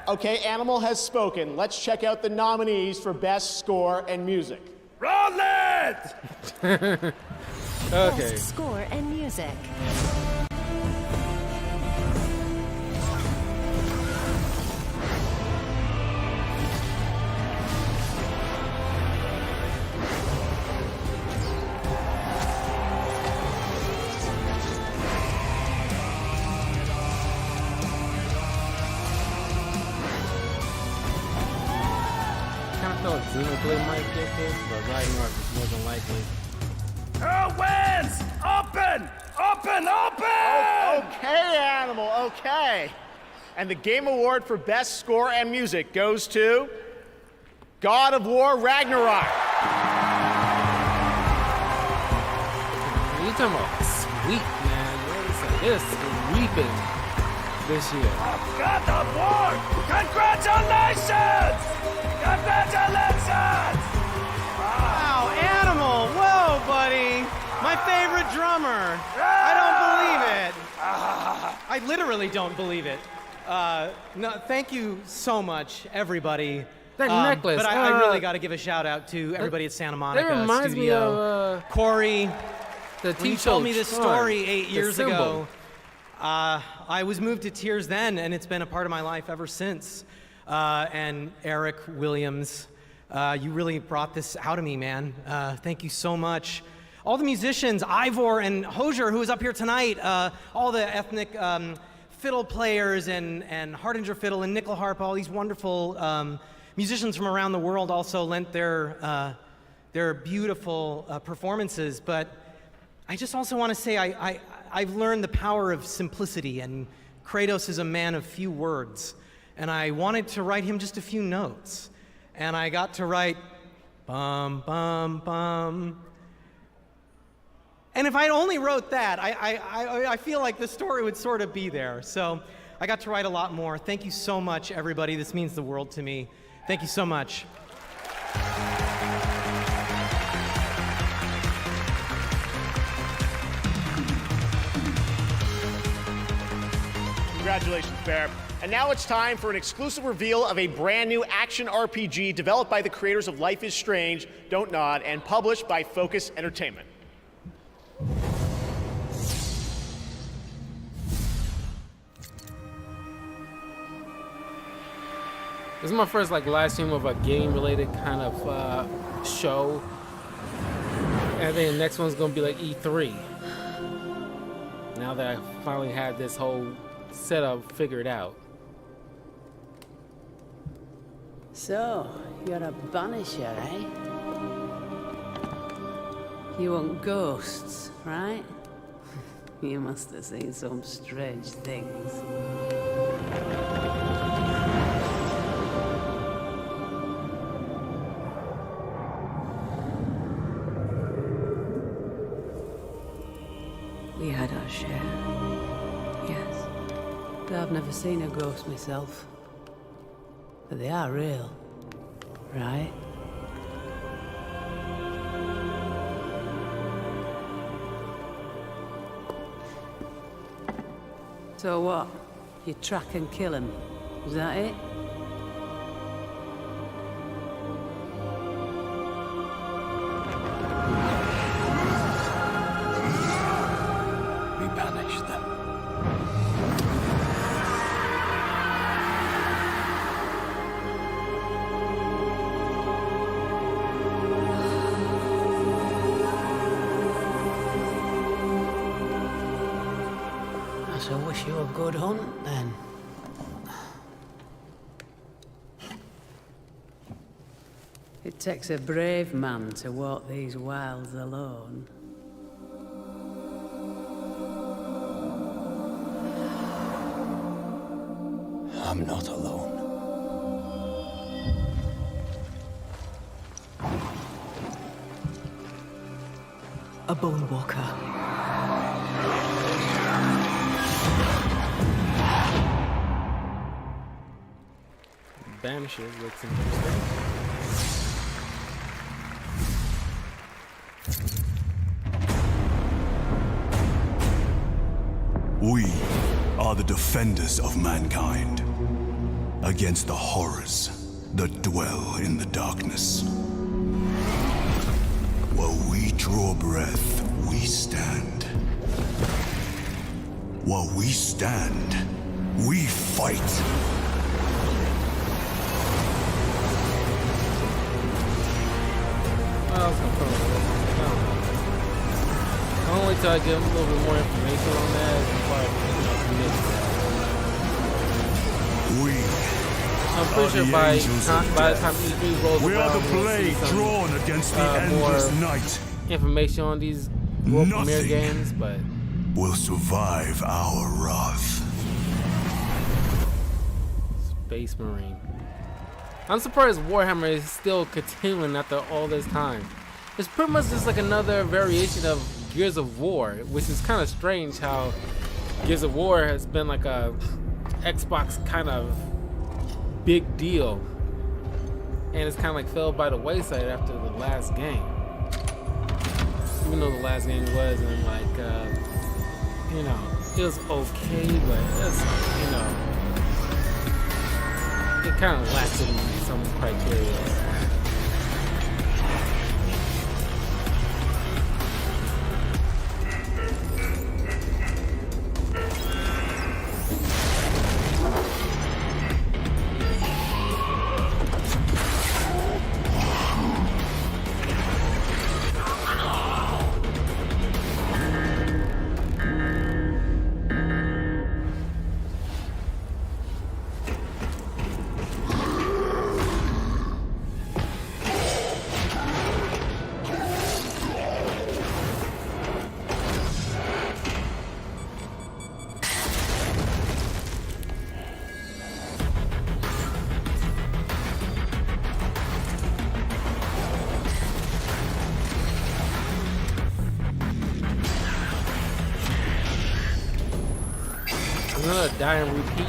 Okay, Animal has spoken. Let's check out the nominees for Best Score and Music. Rolling. Okay. Best score and music. Xenoblade might get this, but Ragnarok is more than likely. Wins! Open! Open! Open! Okay, Animal, okay. And the Game Award for Best Score and Music goes to God of War Ragnarok. You talking about sweet, man. This is weeping this year. God of War! Congratulations! Congratulations! Wow, Animal! Whoa, buddy! My favorite drummer! I don't believe it! I literally don't believe it. No, thank you so much, everybody. That necklace. But I really got to give a shout out to everybody at Santa Monica That reminds Studio. me of Corey. the When you T-shirt told me this story 8 the years symbol. ago, I was moved to tears then, and it's been a part of my life ever since. And Eric Williams, you really brought this out of me, man. Thank you so much. All the musicians, Ivor and Hosier, who is up here tonight, all the ethnic fiddle players and Hardinger fiddle and nickel harp, all these wonderful musicians from around the world also lent their beautiful performances. But I just also want to say I've learned the power of simplicity, and Kratos is a man of few words. And I wanted to write him just a few notes. And I got to write, bum, bum, bum. And if I only wrote that, I feel like the story would sort of be there. So I got to write a lot more. Thank you so much, everybody. This means the world to me. Thank you so much. Congratulations, Bear. And now it's time for an exclusive reveal of a brand new action RPG developed by the creators of Life is Strange, Don't Nod, and published by Focus Entertainment. This is my first live stream of a game-related kind of show, and then the next one's gonna be like E3. Now that I finally had this whole setup figured out. So, you're a banisher, eh? You want ghosts, right? You must have seen some strange things. We had our share, yes. But I've never seen a ghost myself. But they are real, right? So what? You track and kill him? Is that it? We banish them. I wish you a good hunt, then. It takes a brave man to walk these wilds alone. I'm not alone. A bone walker. Banishers looks interesting. We are the defenders of mankind against the horrors that dwell in the darkness. Woe draw breath, we stand. While we stand, we fight. I'll wait till I get a little bit more information on that before I I'm pretty sure by the time E3 rolls we around, are the blade drawn against the endless night. Information on these world premiere games, but will survive our wrath. Space Marine. I'm surprised Warhammer is still continuing after all this time. It's pretty much just like another variation of Gears of War, which is kind of strange how Gears of War has been like a Xbox kind of big deal, and it's kind of like fell by the wayside after the last game. Even though the last game was, and like, you know, it was okay, but it's, you know, it kind of lacks in some criteria. Die and repeat.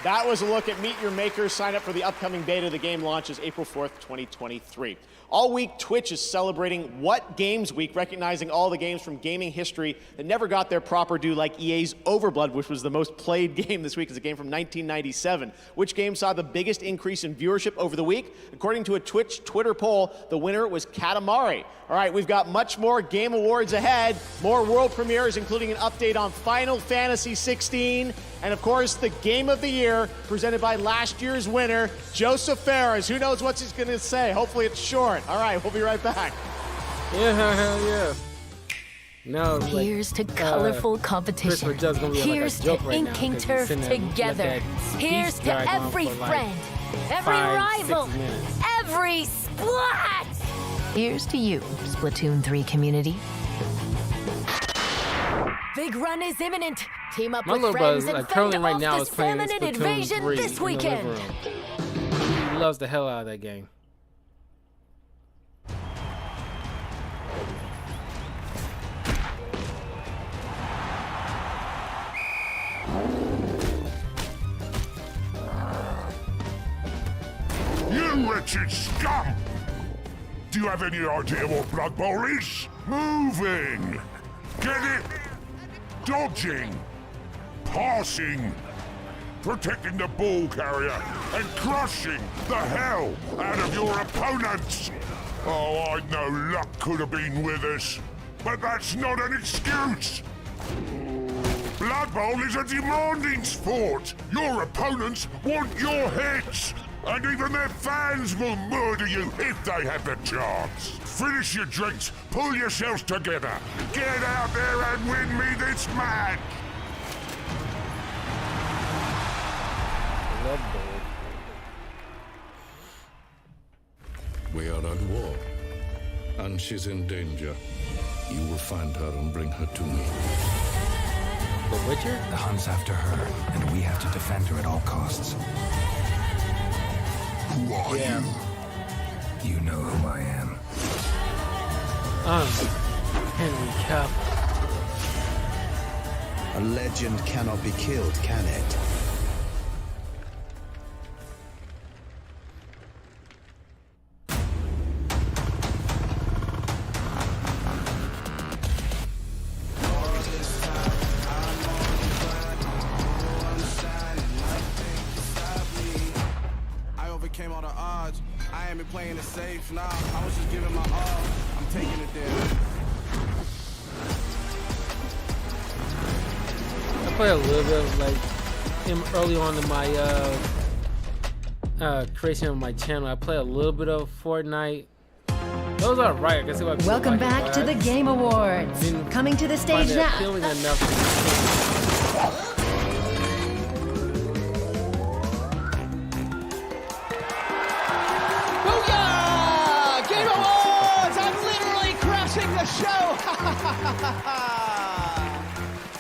That was a look at Meet Your Maker. Sign up for the upcoming beta. The game launches April 4th, 2023. All week, Twitch is celebrating What Games Week, recognizing all the games from gaming history that never got their proper due, like EA's Overblood, which was the most played game this week. It's a game from 1997. Which game saw the biggest increase in viewership over the week? According to a Twitch Twitter poll, the winner was Katamari. All right, we've got much more Game Awards ahead, more world premieres, including an update on Final Fantasy 16, and of course, the Game of the Year, presented by last year's winner, Joseph Ferris. Who knows what he's going to say? Hopefully it's short. All right, we'll be right back. Yeah. No, here's to colorful competition. Here's to inking turf together. Here's to every friend, every rival, every splat. Here's to you, Splatoon 3 community. Big run is imminent. Team up with friends and fend off the salmonid invasion this weekend. He loves the hell out of that game. You wretched scum! Do you have any idea what Blood Bowl is? Moving! Get it? Dodging! Passing! Protecting the ball carrier and crushing the hell out of your opponents! Oh, I know luck could have been with us, but that's not an excuse! Blood Bowl is a demanding sport! Your opponents want your heads! And even their fans will murder you if they have the chance. Finish your drinks, pull yourselves together. Get out there and win me this match. We are at war. and she's in danger. You will find her and bring her to me. The Witcher? The hunt's after her, and we have to defend her at all costs. Who are you? You know who I am. Henry Cavill. A legend cannot be killed, can it? Overcame all the odds. I ain't been playing it safe now. I was just giving my all. I'm taking it there. I play a little bit of like early on in my creation of my channel. I play a little bit of Fortnite. Those are right. I guess if Welcome back to the Game Awards. Coming to the stage now. Feeling enough.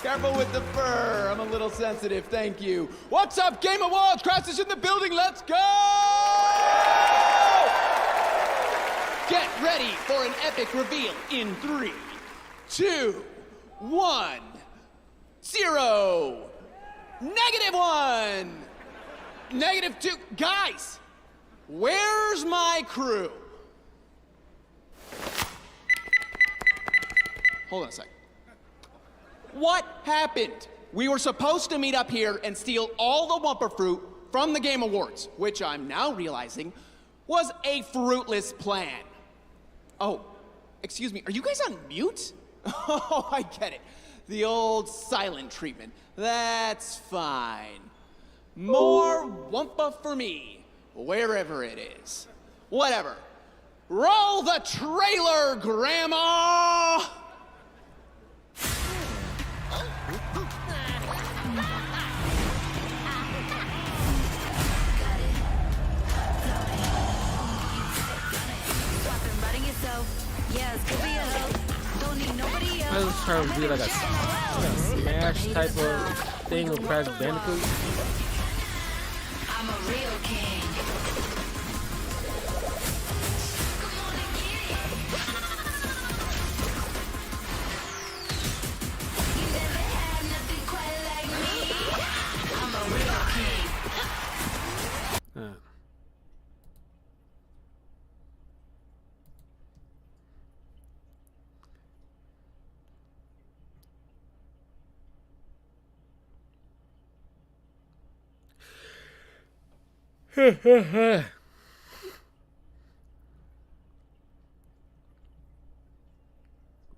Careful with the fur. I'm a little sensitive, thank you. What's up, Game Awards? Crash is in the building, let's go! Get ready for an epic reveal in 3, 2, 1, 0, -1, -2. Guys, where's my crew? Hold on a sec. What happened? We were supposed to meet up here and steal all the Wumpa fruit from the Game Awards, which I'm now realizing was a fruitless plan. Oh, excuse me, are you guys on mute? Oh, I get it. The old silent treatment. That's fine. More Wumpa for me, wherever it is. Whatever. Roll the trailer, Grandma! I was trying to do like a smash type of thing with Crash Bandicoot. I'm a real king. You never had nothing quite like me. I'm a real king.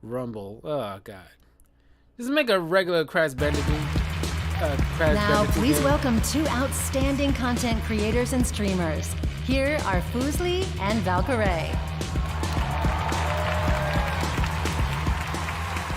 Rumble. Oh god. Just make a regular Crash Bandicoot. Now, please welcome 2 outstanding content creators and streamers. Here are Fuslie and Valkyrae.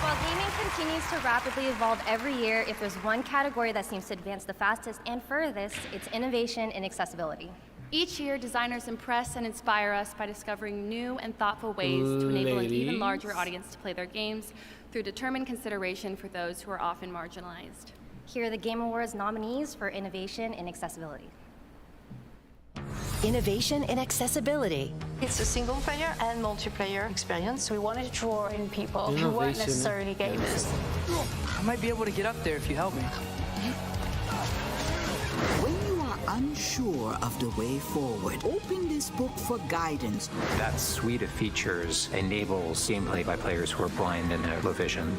While gaming continues to rapidly evolve every year, if there's one category that seems to advance the fastest and furthest, it's innovation and accessibility. Each year, designers impress and inspire us by discovering new and thoughtful ways to enable an even larger audience to play their games through determined consideration for those who are often marginalized. Here are the Game Awards nominees for innovation and accessibility. Innovation and accessibility. It's a single player and multiplayer experience. We wanted to draw in people who weren't necessarily gamers. I might be able to get up there if you help me. When you are unsure of the way forward, open this book for guidance. That suite of features enables gameplay by players who are blind and have low vision.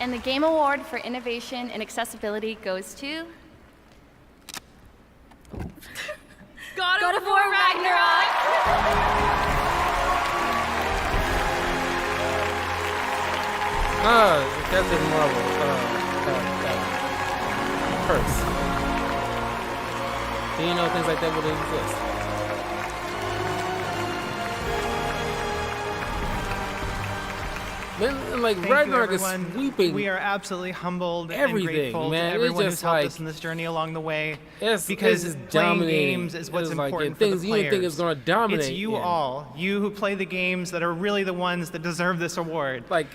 And the Game Award for Innovation and Accessibility goes to... God of War Ragnarok! Captain Marvel. Perks. Do you know things like that would exist? Man, like Thank you, Ragnarok is everyone. sweeping. We are absolutely humbled everything, and grateful man. to everyone It's who's just helped like, us in this journey along the way. It's Because playing dominating. games is what's It's like, important things for the you players. didn't think is gonna dominate, It's you yeah. all, you who play the games that are really the ones that deserve this award. Like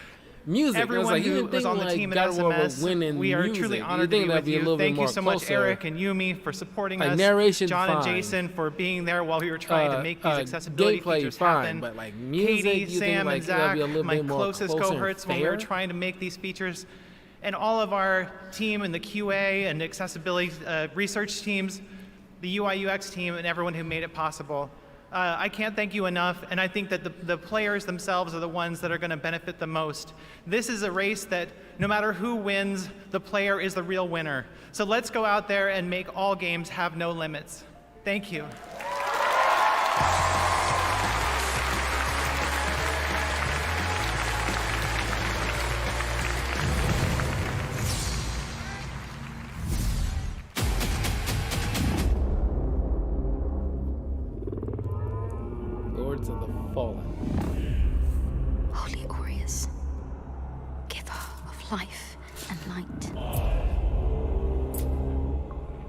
music. Everyone like, you who didn't was think, on the like, team at God of War would SMS, win in we are music. truly You honored to think be that'd with be a you. little bit Thank you more so much, closer. Eric and Yumi, for supporting Like, us. narration, John and fine. Jason for being there while we were trying to make these accessibility gameplay, features fine, happen. but, like, music, Katie, you think, Sam, like, and that'd Zach, be a little my bit more closest closer and cohorts when we were fair? trying to make these features, and all of our team and the QA and accessibility research teams, the UI UX team, and everyone who made it possible. I can't thank you enough, and I think that the players themselves are the ones that are going to benefit the most. This is a race that no matter who wins, the player is the real winner. So let's go out there and make all games have no limits. Thank you. Lords of the Fallen. Holy Aureus, giver of life and light.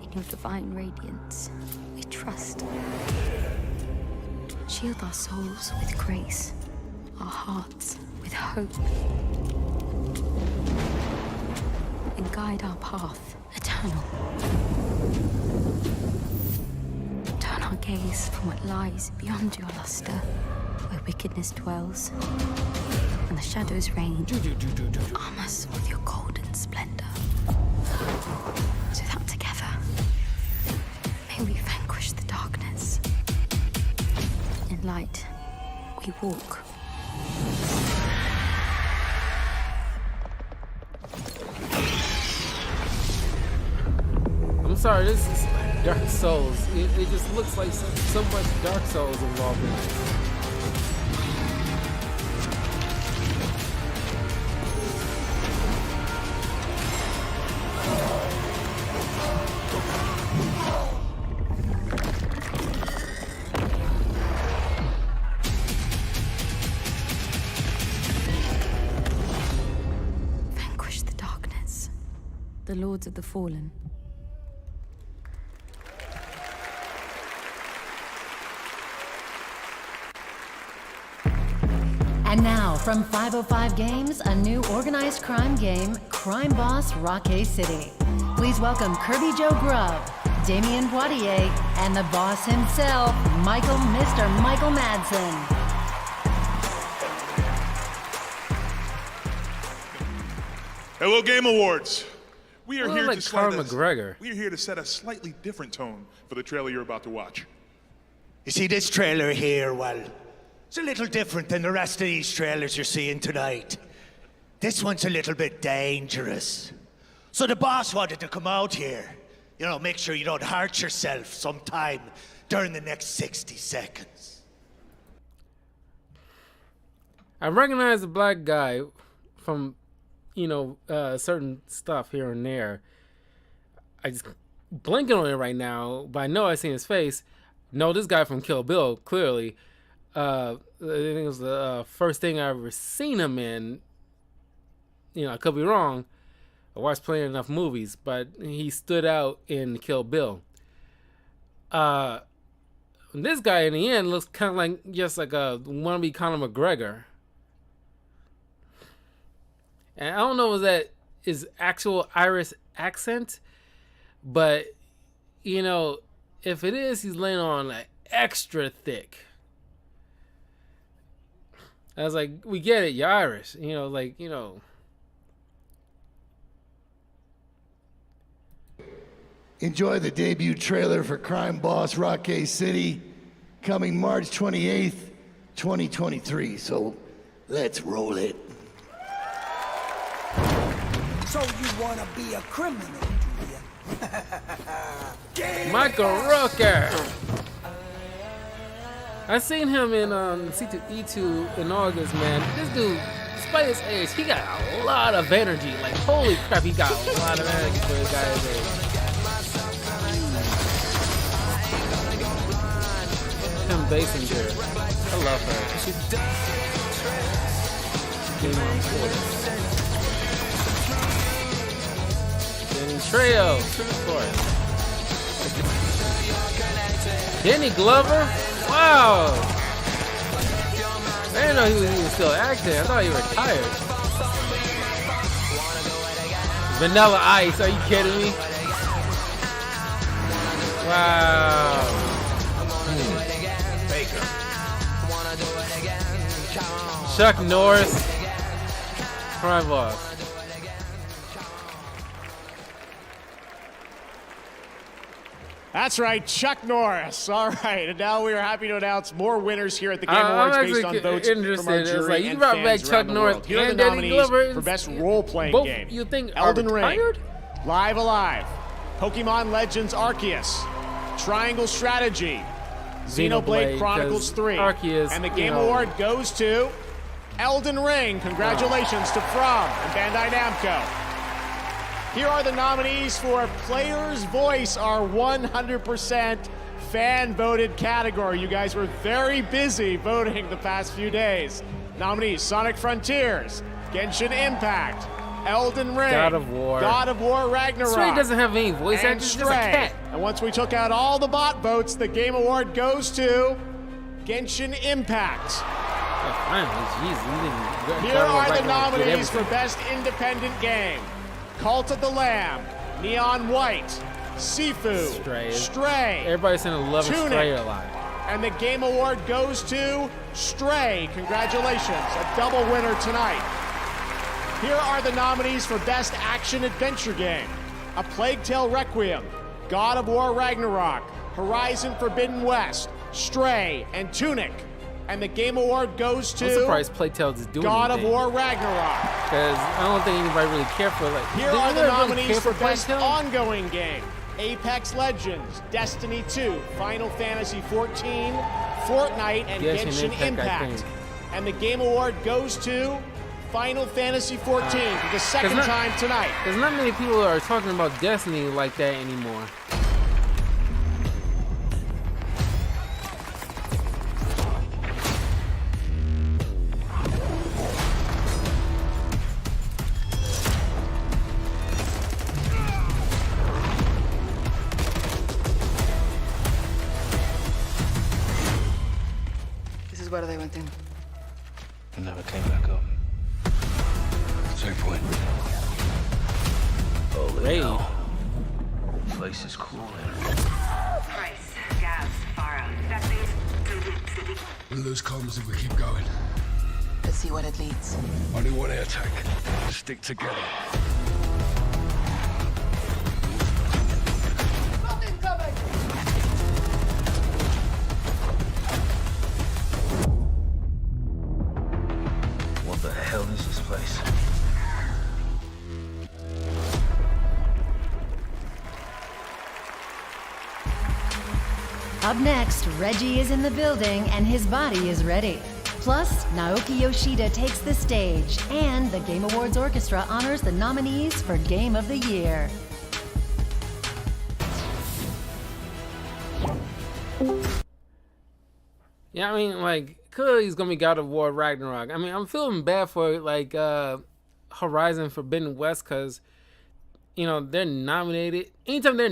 In your divine radiance, we trust. Shield our souls with grace, our hearts with hope, and guide our path eternal. Turn our gaze from what lies beyond your luster, where wickedness dwells, and the shadows reign. Arm us with your golden splendor, so that together may we vanquish the darkness. In light, we walk. I'm sorry, this is Dark Souls. It just looks like so much Dark Souls involved in it. Vanquish the darkness, the lords of the fallen. And now, from 505 Games, a new organized crime game, Crime Boss Rockay City. Please welcome Kirby Joe Grubb, Damien Poitier, and the boss himself, Mr. Michael Madsen. Hello, Game Awards. We are Well, here like to Conor McGregor. We are here to set a slightly different tone for the trailer you're about to watch. You see, this trailer here, well, it's a little different than the rest of these trailers you're seeing tonight. This one's a little bit dangerous. So the boss wanted to come out here, you know, make sure you don't hurt yourself sometime during the next 60 seconds. I recognize the black guy from, you know, certain stuff here and there. I just blinking on it right now, but I know I seen his face. No, this guy from Kill Bill, clearly. I think it was the first thing I ever seen him in. You know, I could be wrong. I watched plenty enough movies, but he stood out in Kill Bill. This guy in the end looks kind of like just like a wannabe Conor McGregor. And I don't know if that is actual Irish accent, but you know, if it is, he's laying on like extra thick. I was like, we get it, you're Irish. You know, like, you know. Enjoy the debut trailer for Crime Boss Rockay City, coming March 28th, 2023. So let's roll it. So you want to be a criminal, do you? Michael Rooker. I seen him in C2E2 in August, man. This dude, despite his age, he got a lot of energy. Like, holy crap, he got a lot of energy for a guy his age. Kim Basinger. I love her. Game on Force. Danny Trejo, of course. Danny Glover? Wow! I didn't know he was still acting. I thought he retired. Vanilla Ice, are you kidding me? Wow. Chuck Norris, Crime Boss. That's right, Chuck Norris. All right, and now we are happy to announce more winners here at the Game Awards based on votes from our jury like, you and brought fans back Chuck around Norris the world. Here are the and Danny nominees Glover for best role-playing both, game. you think Elden are Ring, retired? Live Alive, Pokemon Legends Arceus, Triangle Strategy, Xenoblade Chronicles 3, Arceus, and the Game Award goes to Elden Ring. Congratulations to From and Bandai Namco. Here are the nominees for Player's Voice, our 100% fan-voted category. You guys were very busy voting the past few days. Nominees: Sonic Frontiers, Genshin Impact, Elden Ring, God of War Ragnarok. Stray doesn't have any voice and actors, Stray. just a cat. And once we took out all the bot votes, the Game Award goes to Genshin Impact. Oh, finally, jeez, Here are the nominees for Best Independent Game: Cult of the Lamb, Neon White, Sifu, Stray. Everybody's saying love Tunic. Stray a lot. And the Game Award goes to Stray. Congratulations, a double winner tonight. Here are the nominees for Best Action Adventure Game: A Plague Tale Requiem, God of War Ragnarok, Horizon Forbidden West, Stray, and Tunic. And the Game Award goes to I'm surprised Plague Tale is doing God anything. of War Ragnarok. Because I don't think anybody really cared for it. Here are the nominees for Best Ongoing Game: Apex Legends, Destiny 2, Final Fantasy 14, Fortnite, and Genshin Impact. And the Game Award goes to Final Fantasy 14 for the second time tonight. There's not many people are talking about Destiny like that anymore. Where they went in. And never came back up. Same point. Holy hell. The place is cooling. Price, gas, far out. That thing's city. We'll lose comms if we keep going. Let's see what it leads. Only one air tank. Stick together. What the hell is this place? Up next, Reggie is in the building and his body is ready. Plus, Naoki Yoshida takes the stage, and the Game Awards Orchestra honors the nominees for Game of the Year. Yeah, I mean, like, clearly he's gonna be God of War Ragnarok. I mean, I'm feeling bad for like Horizon Forbidden West because you know they're nominated. Anytime they're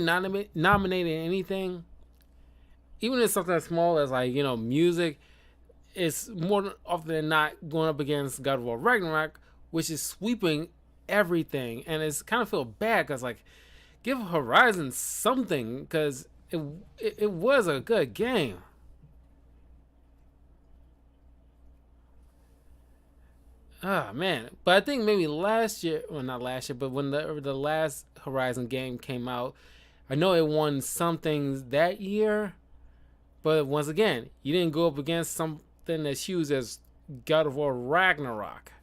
nominated anything, even if it's something as small as like music, it's more often than not going up against God of War Ragnarok, which is sweeping everything, and it's kind of feel bad because like give Horizon something because it was a good game. Oh man, but I think maybe last year, well not last year, but when the last Horizon game came out, I know it won some things that year, but once again, you didn't go up against something as huge as God of War Ragnarok.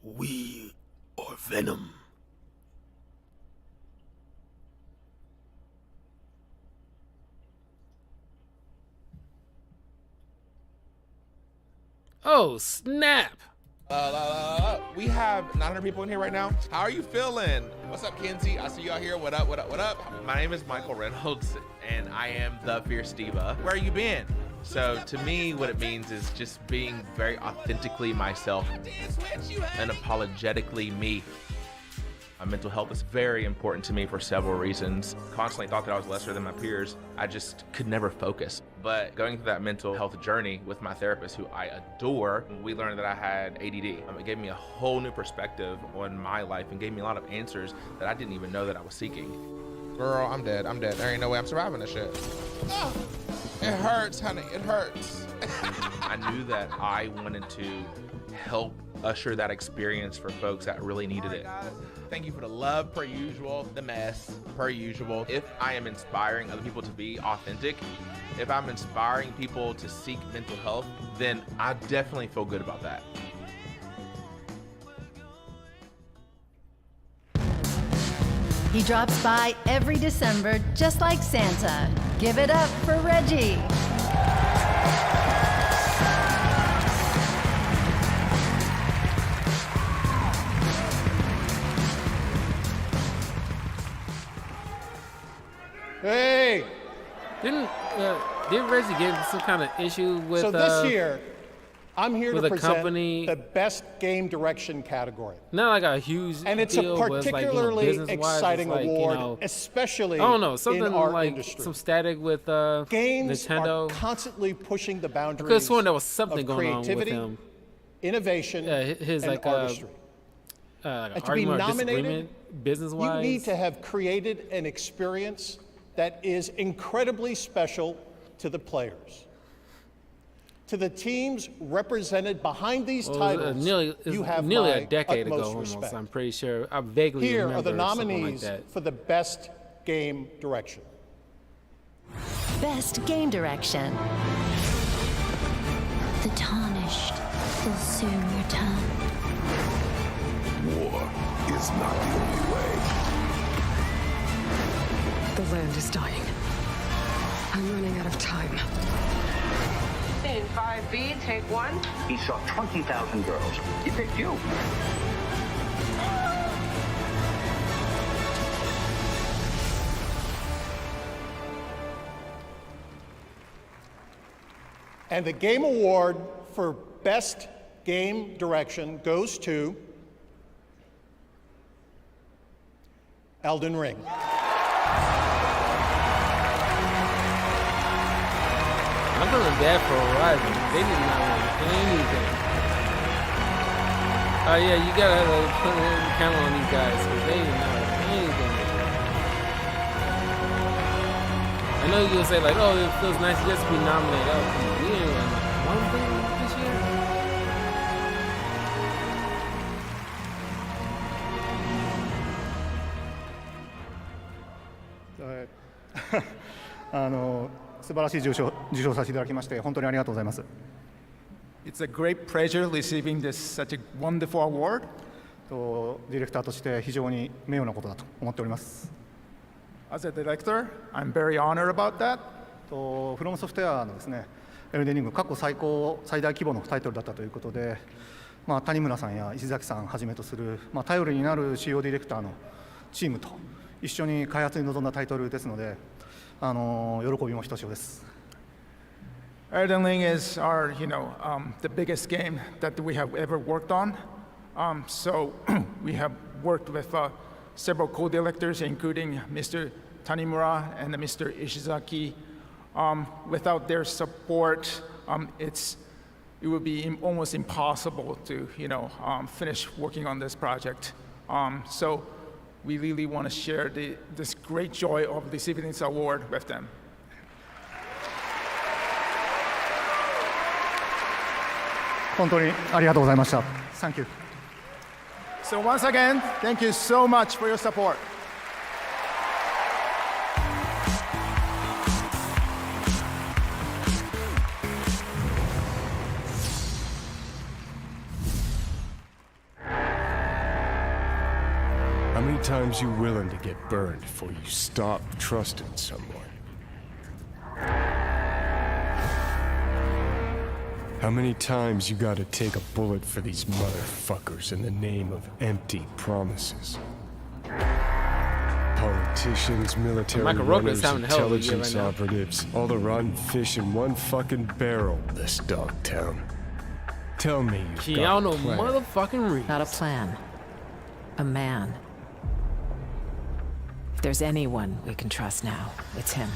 We are Venom. Oh, snap. We have 900 people in here right now. How are you feeling? What's up, Kenzie? I see you out here. What up, what up, what up? My name is Michael Reynolds, and I am the Fierce Diva. Where you been? So to me, what it means is just being very authentically myself and unapologetically me. My mental health is very important to me for several reasons. Constantly thought that I was lesser than my peers. I just could never focus. But going through that mental health journey with my therapist, who I adore, we learned that I had ADD. It gave me a whole new perspective on my life and gave me a lot of answers that I didn't even know that I was seeking. Girl, I'm dead. There ain't no way I'm surviving this shit. Oh, it hurts, honey, it hurts. I knew that I wanted to help usher that experience for folks that really needed it. Thank you for the love, per usual, the mess, per usual. If I am inspiring other people to be authentic, if I'm inspiring people to seek mental health, then I definitely feel good about that. He drops by every December just like Santa. Give it up for Reggie. Hey! Did Reggie get into some kind of issue with? So this year, I'm here to present company, the best game direction category. Not like a huge and it's deal, a particularly exciting award, like, especially I don't know, something in our like industry. some static with games Nintendo. are constantly pushing the boundaries. I could have sworn there was something of going on with creativity, him. Innovation, his and like artistry. And to be nominated, business-wise, you need to have created an experience that is incredibly special to the players. To the teams represented behind these titles, you have nearly my a decade ago utmost almost, respect. I'm pretty sure. I vaguely Here remember are the something nominees like that. for the best game direction. Best game direction. The tarnished will soon return. War is not the only way. The land is dying. I'm running out of time. In 5B, take one. He saw 20,000 girls. He picked you. And the Game Award for Best Game Direction goes to Elden Ring. I'm feeling bad for Horizon. They did not win anything. Oh yeah, you gotta put a count on these guys because they did not win anything. I know you'll say like, oh, it feels nice just to be nominated. Oh, come on, we didn't win one thing this year. It's a great pleasure receiving such a wonderful award. ディレクターとして非常に名誉なことだと思っております。 As a director, I'm very honored about that. フロムソフトウェアのですね、エルデンリング過去最大規模のタイトルだったということで、谷村さんや石崎さんはじめとする、頼りになる主要ディレクターのチームと一緒に開発に臨んだタイトルですので、喜びもひとしおです。 Elden Ring is our, the biggest game that we have ever worked on. So we have worked with several co-directors, including Mr. Tanimura and Mr. Ishizaki. Without their support, it would be almost impossible to, finish working on this project. So we really want to share this great joy of receiving this award with them. 本当にありがとうございました。Thank you. So once again, thank you so much for your support. How many times you willing to get burned before you stop trusting someone? How many times you gotta take a bullet for these motherfuckers in the name of empty promises? Politicians, military Michael Rooker runners, is having a hell of a year intelligence right now. operatives, all the rotten fish in one fucking barrel, this Dogtown. Tell me you've got a Keanu plan. motherfucking Reeves. Not a plan. A man. If there's anyone we can trust now, it's him.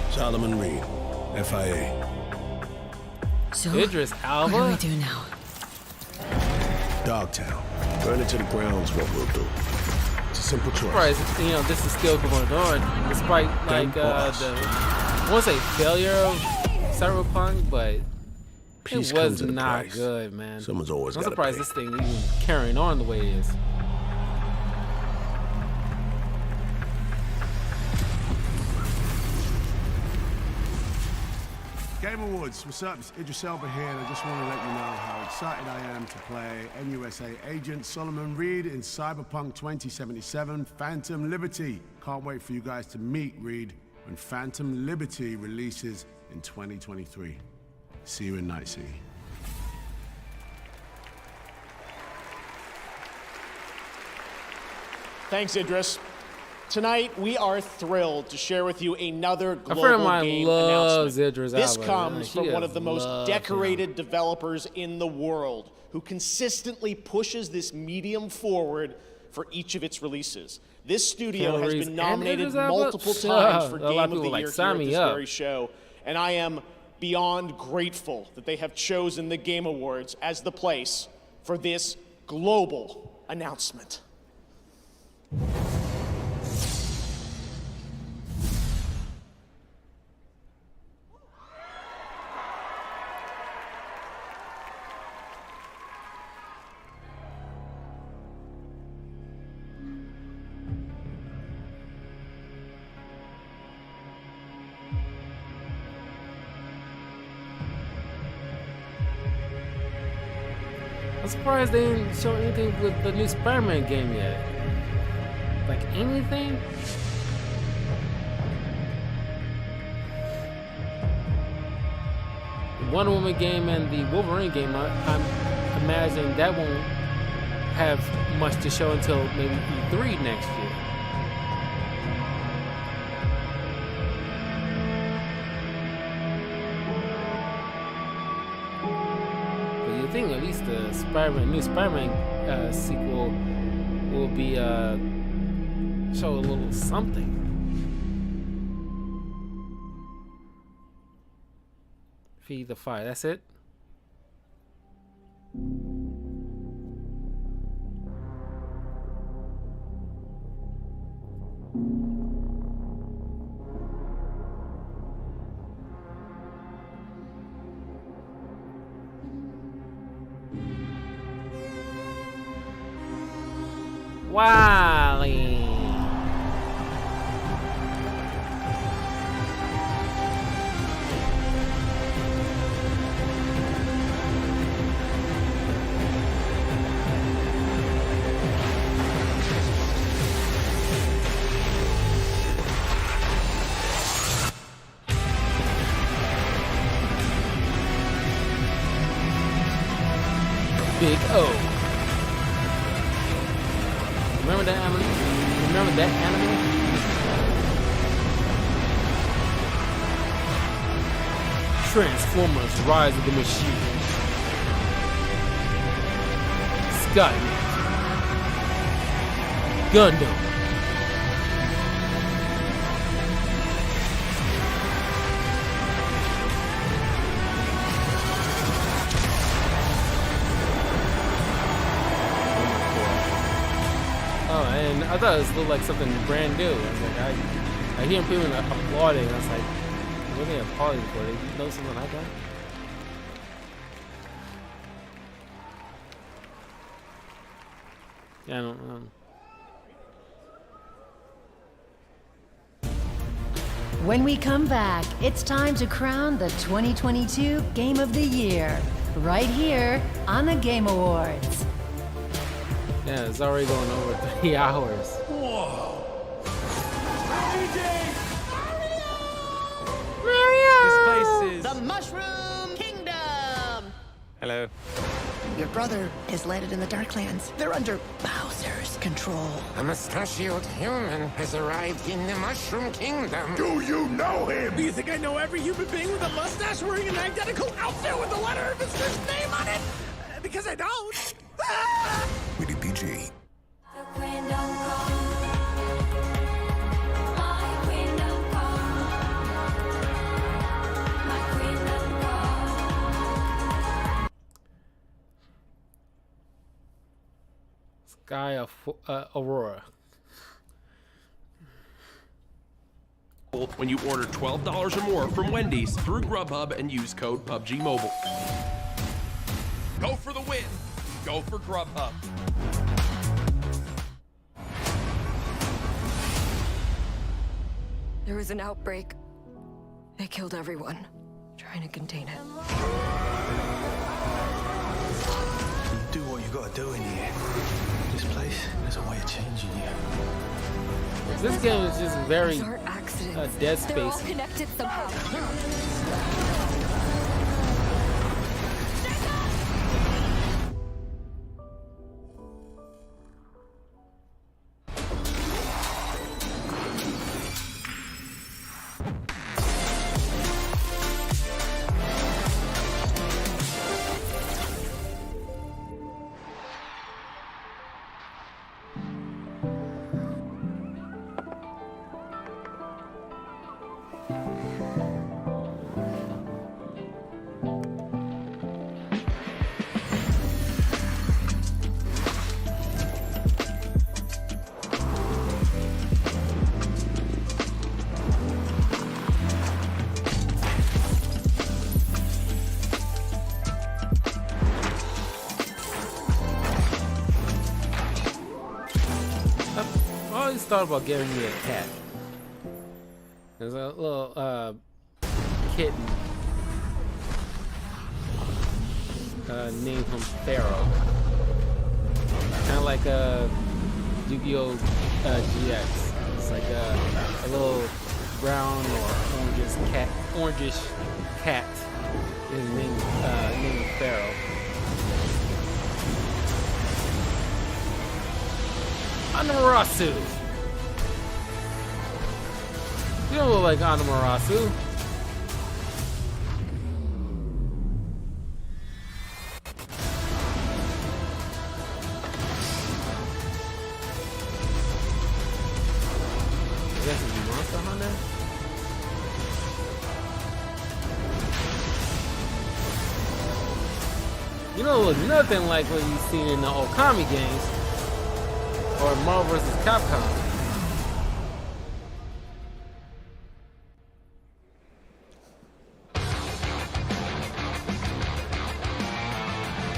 Solomon Reed, FIA. So, Idris Elba? what do we do now? Dogtown. Burn it to the ground's what we'll do. It's a simple choice. Surprised, this is still going on, despite like I won't say failure of Cyberpunk, but Peace it comes was at a not price. good, man. Someone's always I'm gotta surprised pay. this thing even carrying on the way it is. Game Awards, what's up? It's Idris Elba here, and I just want to let you know how excited I am to play NUSA agent Solomon Reed in Cyberpunk 2077 Phantom Liberty. Can't wait for you guys to meet Reed when Phantom Liberty releases in 2023. See you in Night City. Thanks, Idris. Tonight, we are thrilled to share with you another A friend of global mine game loves announcement. Idris This Elba, comes man. from He one of the most loves decorated developers in the world, who consistently pushes this medium forward for each of its releases. This studio Keanu has Reeves been and nominated Idris Elba? multiple Shut times up. for A lot Game of of the people like, Year sign here at me this up. very show, and I am beyond grateful that they have chosen the Game Awards as the place for this global announcement. I'm surprised they didn't show anything with the new Spider-Man game yet. Like anything? The Wonder Woman game and the Wolverine game, I'm imagining that won't have much to show until maybe E3 next year. But you think at least the new Spider-Man sequel will be show a little something. Feed the fire. That's it. Wally. Big O. Remember that anime? Remember that anime? Transformers: Rise of the Machine. Skynet. Gundam. Oh, and I thought it looked like something brand new. I was like, I hear people applauding. I was like, what are they applauding for? They know something like that? Yeah, I don't know. When we come back, it's time to crown the 2022 Game of the Year, right here on the Game Awards. Yeah, it's already going over 3 hours. Whoa! This place is the Mushroom Kingdom! Hello. Your brother has landed in the Darklands. They're under Bowser's control. A mustachioed human has arrived in the Mushroom Kingdom. Do you know him? Do you think I know every human being with a mustache wearing an identical outfit with the letter of his first name on it? Because I don't. Rated PG. Sky Aurora. When you order $12 or more from Wendy's through Grubhub and use code PUBG Mobile. Go for the win. Go for Grubhub. There was an outbreak. They killed everyone, trying to contain it. Do what you gotta do in here. This place has a way of changing you. This game is just very These aren't accidents. Dead They're all Space. connected somehow. I always thought about getting me a cat. There's a little kitten named him Pharaoh. Kind of like a Yu-Gi-Oh! GX. It's like a little brown or orangish cat. His name is Pharaoh. Anomarasu! You don't look like Anomarasu. I guess it's Monster Hunter? You know, it was nothing like what you've seen in the Okami games. Or Marvel vs. Capcom.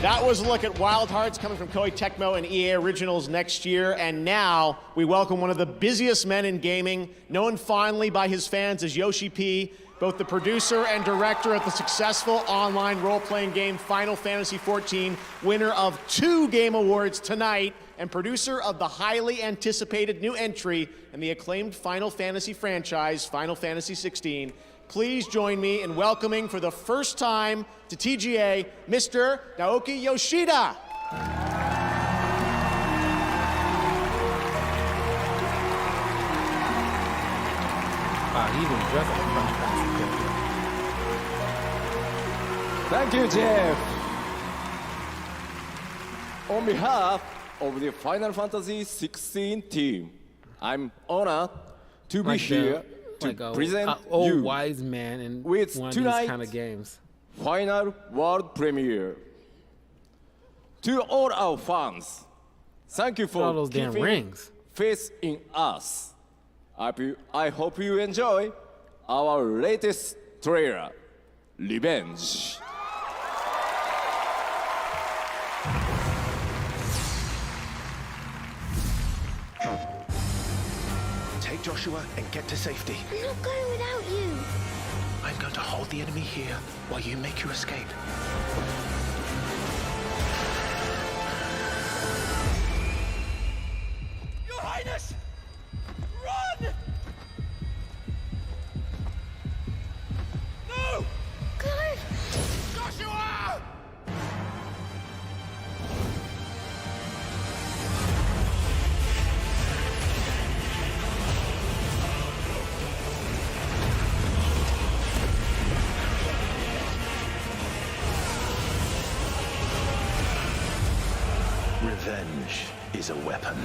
That was a look at Wild Hearts coming from Koei Tecmo and EA Originals next year. And now we welcome one of the busiest men in gaming, known fondly by his fans as Yoshi P, both the producer and director of the successful online role-playing game Final Fantasy XIV, winner of 2 Game Awards tonight, and producer of the highly anticipated new entry in the acclaimed Final Fantasy franchise, Final Fantasy XVI. Please join me in welcoming for the first time to TGA, Mr. Naoki Yoshida. He even dressed like Final Fantasy. Thank you, Jeff. On behalf of the Final Fantasy XVI team, I'm honored to be here to present old you wise man in with one of these tonight's kind of games. final world premiere. To all our fans, thank you All for those damn keeping rings. faith in us. I hope you enjoy our latest trailer, Revenge. Take Joshua and get to safety. I'm not going without you. I'm going to hold the enemy here while you make your escape. Revenge is a weapon.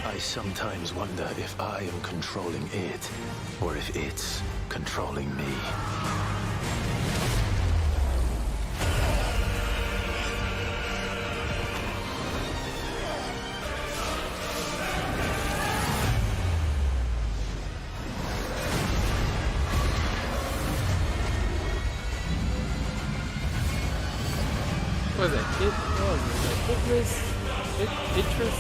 I sometimes wonder if I am controlling it, or if it's controlling me. What was that? What was it? Idris?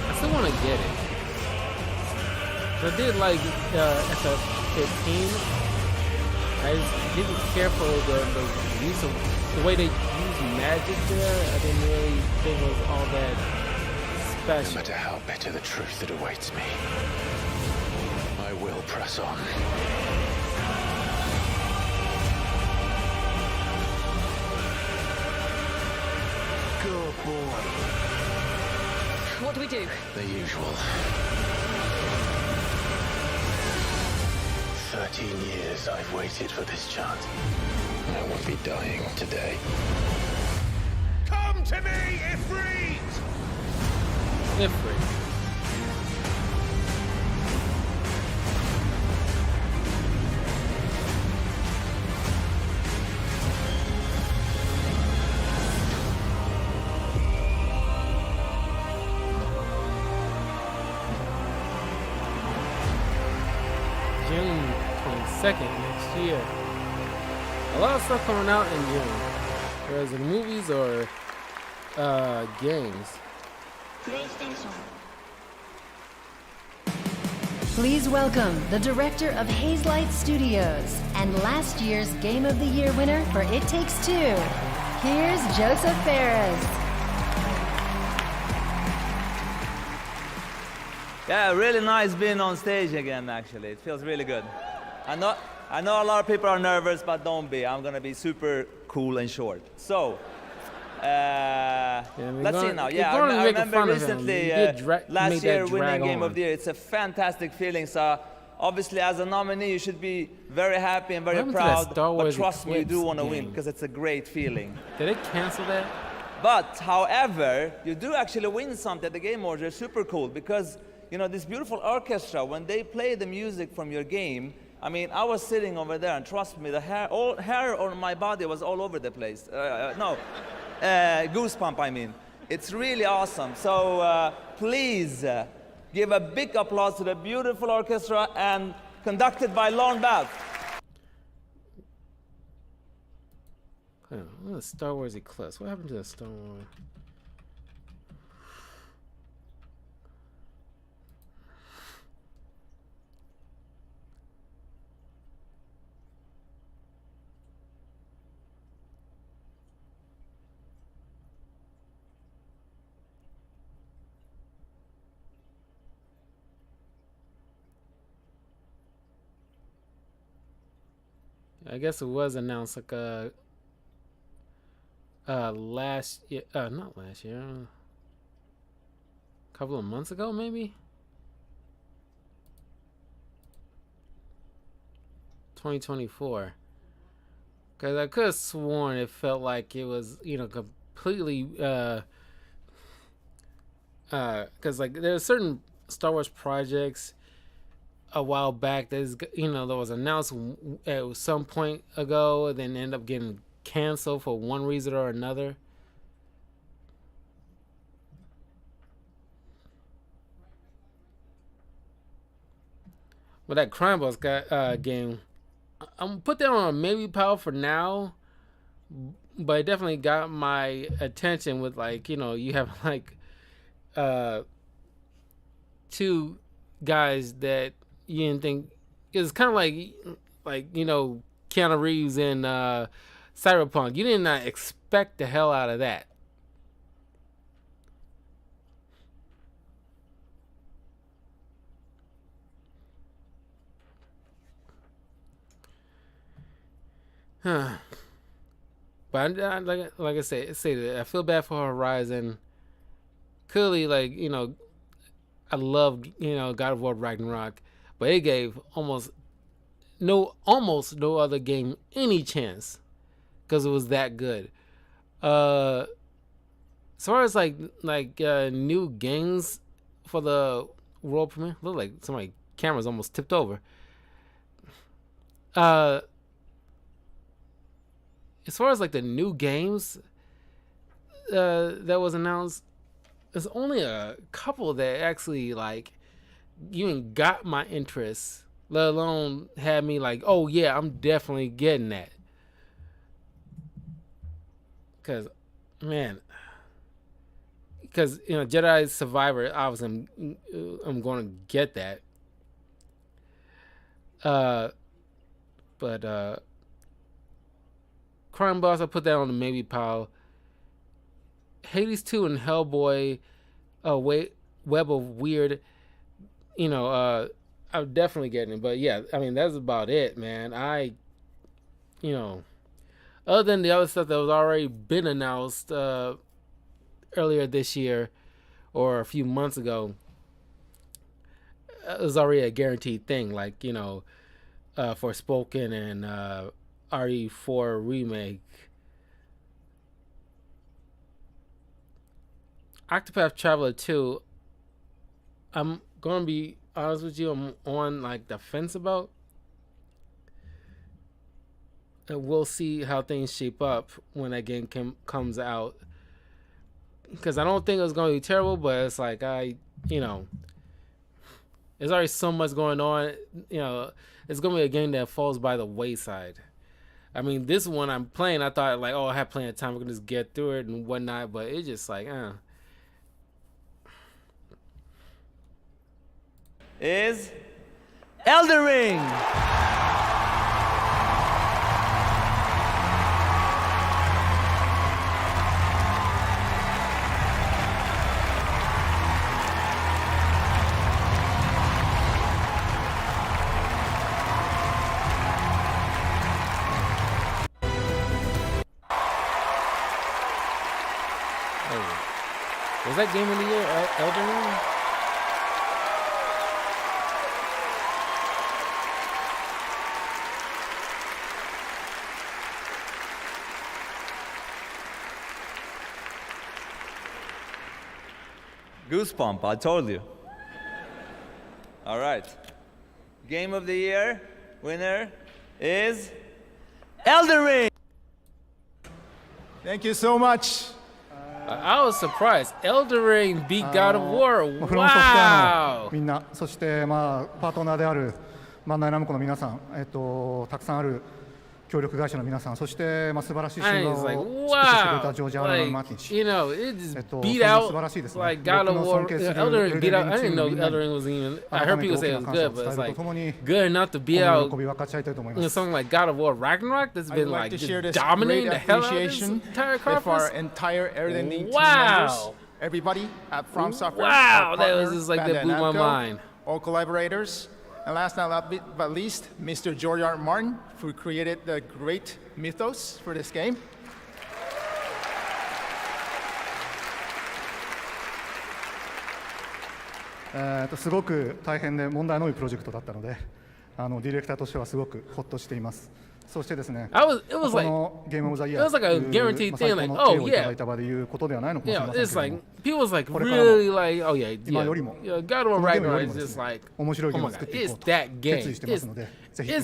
I still want to get it. I did like FF15. I just didn't care for the use of the way they use magic there. I didn't really think it was all that special. No matter how bitter the truth that awaits me, I will press on. Good boy. What do we do? The usual. 13 years I've waited for this chance. I won't be dying today. Come to me, Ifrit! Ifrit. June 22nd next year. A lot of stuff coming out in June. Whereas in movies or games. Please welcome the director of Hazelight Studios and last year's Game of the Year winner for It Takes Two. Here's Joseph Fares. Yeah, really nice being on stage again, actually. It feels really good. I know a lot of people are nervous, but don't be. I'm going to be super cool and short. So, let's see now. Yeah, I remember recently, last year winning Game of the Year. It's a fantastic feeling. So, obviously, as a nominee, you should be very happy and very proud. But trust me, you do want to win because it's a great feeling. Did they cancel that? But, however, you do actually win something at the Game Awards. They're super cool because, you know, this beautiful orchestra, when they play the music from your game, I mean, I was sitting over there, and trust me, the hair on my body was all over the place. Goosebump, I mean. It's really awesome. So please give a big applause to the beautiful orchestra and conducted by Lorne Balfe. What is Star Wars Eclipse? What happened to the Star Wars? I guess it was announced like last year, not last year, a couple of months ago maybe. 2024. Because I could have sworn it felt like it was, you know, completely, because like there's certain Star Wars projects a while back that was announced at some point ago and then end up getting canceled for one reason or another. But that Crime Boss game, I'm gonna put that on a maybe pile for now, but it definitely got my attention with, like, you know, you have like two guys that you didn't think. It's kind of like you know, Keanu Reeves in Cyberpunk. You did not expect the hell out of that. But like I say that I feel bad for Horizon. Clearly, like, you know, love, God of War Ragnarok, but it gave almost no other game any chance because it was that good. As far as like new games for the world premiere, look like somebody's camera's almost tipped over. As far as like the new games that was announced, there's only a couple that actually like even got my interest, let alone had me like, oh yeah, I'm definitely getting that. Cause Jedi Survivor, obviously I'm going to get that. But Crime Boss, I put that on the maybe pile. Hades 2 and Hellboy, Web of Weird, I'm definitely getting it. But yeah, I mean, that's about it, man. Other than the other stuff that was already been announced earlier this year or a few months ago, it was already a guaranteed thing, like, Forspoken and RE4 Remake. Octopath Traveler 2, I'm going to be honest with you, I'm on like the fence about. And we'll see how things shape up when that game comes out. Because I don't think it's going to be terrible, but it's like there's already so much going on. It's going to be a game that falls by the wayside. I mean, this one I'm playing, I thought like, I have plenty of time, we can just get through it and whatnot, but it's just like, is Elden Ring. Was that game of the year, Elden Ring? Goosebump, I told you. All right. Game of the year winner is Elden Ring. Thank you so much. I was surprised. Elden Ring beat God of War. フロンソフトウェア Wow. のみんな、そしてパートナーであるバンダイナムコの皆さん、たくさんある協力会社の皆さん、そして素晴らしい新聞を尽くしてくれたジョージ・アール・マーティン氏、it just beat out like God of War. Elden Ring beat out. I didn't know Elden Ring was even. I heard people say it was good, but it's like good enough to beat out something like God of War Ragnarok that's been like just dominating the hell out of this entire conference. With our entire Elden Ring team Wow. members, everybody at From Software, Wow, our that was partner, just like that Bandai blew my Namco, mind. all collaborators, and last but least, Mr. George R. R. Martin, who created the great mythos for this game. .すごく大変で問題の多いプロジェクトだったので、ディレクターとしてはすごくホッとしています。そしてですね、it was like a guaranteed thing, like, oh yeah, it's like people was like really like, oh yeah, God of War Ragnarok is just like, oh my god, it's that game, it's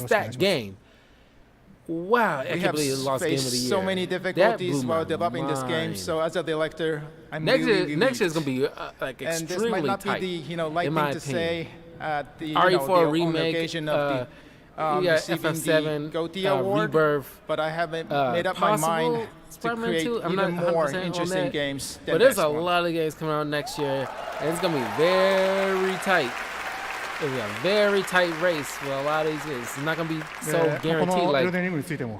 that game. Wow, I can't believe it lost Game of the Year. So many difficulties while developing this game. So as a director, I'm next really year is gonna be like and extremely this might not tight. be the light in thing my to opinion. say at the RE4 remake, on occasion of the FF7 the GOTY award, Rebirth, but I haven't made up my mind to create even more interesting games. But there's a lot of games coming out next year, and it's gonna be very tight. It'll be a very tight race with a lot of these games. It's not gonna be so guaranteed like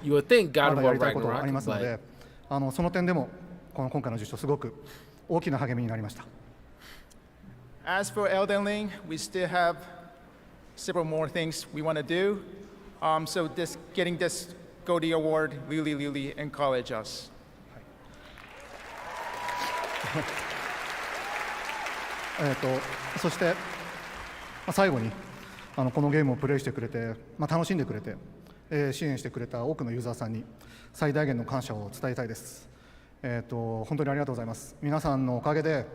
you would think God of War Ragnarok, but その点でも今回の受賞すごく大きな励みになりました。As for Elden Ring, we still have several more things we want to do. So getting this GOTY award really encourage us. そして、最後にこのゲームをプレイしてくれて、楽しんでくれて、支援してくれた多くのユーザーさんに最大限の感謝を伝えたいです。本当にありがとうございます。皆さんのおかげで、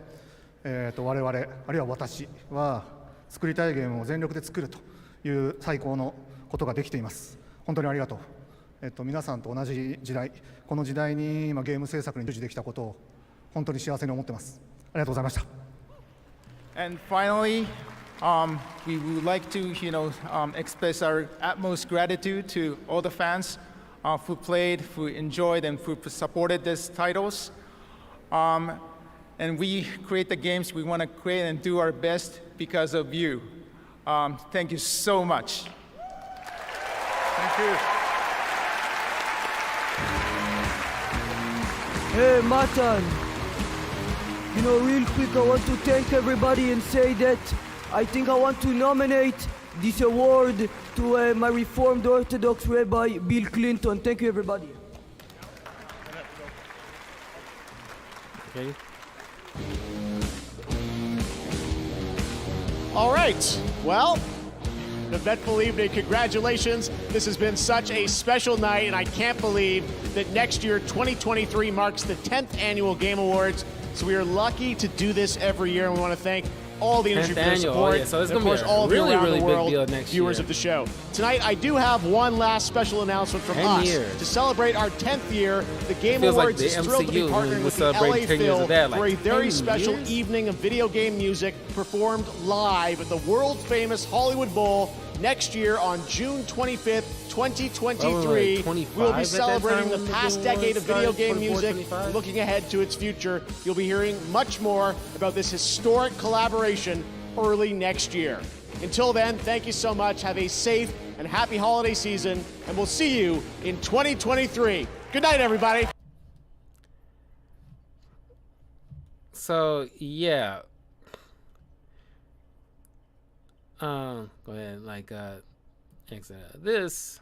我々あるいは私は作りたいゲームを全力で作るという最高のことができています。本当にありがとう。皆さんと同じ時代、この時代に今ゲーム制作に従事できたことを本当に幸せに思ってます。ありがとうございました。And finally, we would like to, express our utmost gratitude to all the fans who played, who enjoyed, and who supported these titles. And we create the games we want to create and do our best because of you. Thank you so much. Thank you. Hey, Matan. Real quick, I want to thank everybody and say that I think I want to nominate this award to my Reformed Orthodox Rabbi, Bill Clinton. Thank you, everybody. Okay. All right. Well, an eventful evening. Congratulations. This has been such a special night, and I can't believe that next year, 2023, marks the 10th annual Game Awards. So we are lucky to do this every year, and we want to thank all the industry for their support. Yeah, so it's and of gonna course, be a all of you really, around really the big world, deal next viewers year. of the show. Tonight, I do have one last special announcement from 10 us. years. To celebrate our 10th year, the Game Feels like Awards the is thrilled to be MCU partnering would with the celebrate LA 10 years Phil of that, for a like very 10 special years? evening of video game music performed live at the world-famous Hollywood Bowl next year on June 25th, 2023. We'll be celebrating the past decade of video game music, looking ahead to its future. You'll be hearing much more about this historic collaboration early next year. Until then, thank you so much. Have a safe and happy holiday season, and we'll see you in 2023. Good night, everybody. So, yeah. Go ahead, exit this.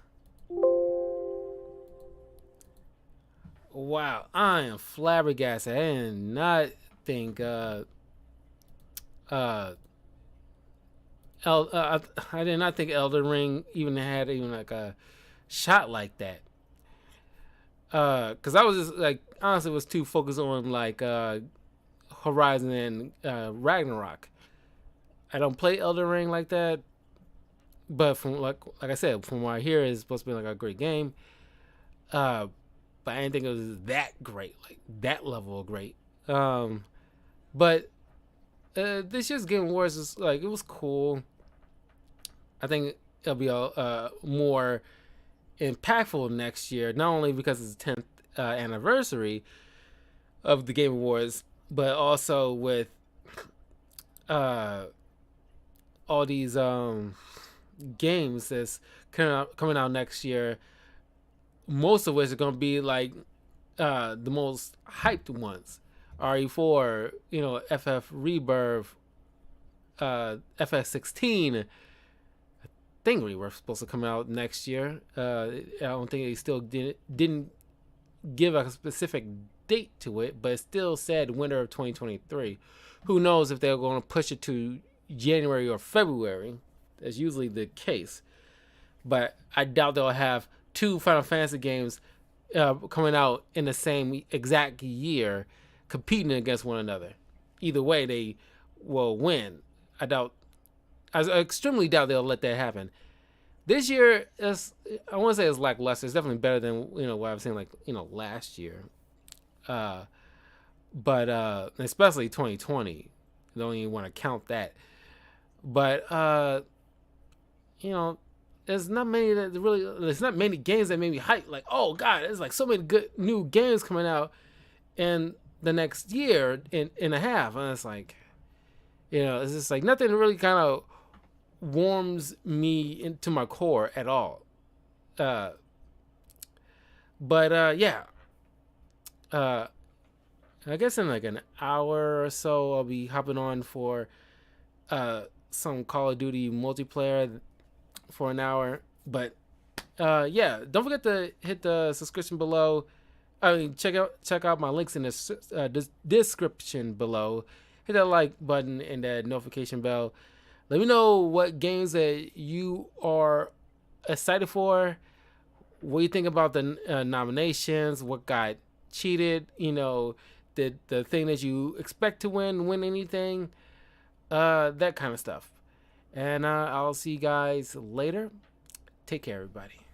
Wow, I am flabbergasted. I did not think I did not think Elden Ring had like a shot like that. Cause I was just honestly was too focused on Horizon and Ragnarok. I don't play Elden Ring like that, but from like I said, from what I hear, it's supposed to be a great game. But I didn't think it was that great, like that level of great. But this year's Game Awards is it was cool. I think it'll be more impactful next year, not only because it's the 10th anniversary of the Game Awards, but also with all these games that's coming out next year, most of which are going to be the most hyped ones. RE4, FF Rebirth, FF16. I think we were supposed to come out next year. I don't think they still didn't give a specific date to it, but it still said winter of 2023. Who knows if they're going to push it to January or February? That's usually the case. But I doubt they'll have two Final Fantasy games coming out in the same exact year competing against one another. Either way, they will win. I extremely doubt they'll let that happen. This year, I want to say it's lackluster. It's definitely better than what I've seen last year. But especially 2020. I don't even want to count that. But there's not many there's not many games that made me hype. Oh God, there's so many good new games coming out in the next year and a half, and it's it's just nothing really kind of warms me into my core at all. But yeah. I guess in an hour or so I'll be hopping on for some Call of Duty multiplayer for an hour. But yeah, don't forget to hit the subscription below. Check out my links in the description below. hit that like button and that notification bell. Let me know what games that you are excited for. What do you think about the nominations? What got cheated? You know, did the thing that you expect to win anything? That kind of stuff. And I'll see you guys later. Take care, everybody.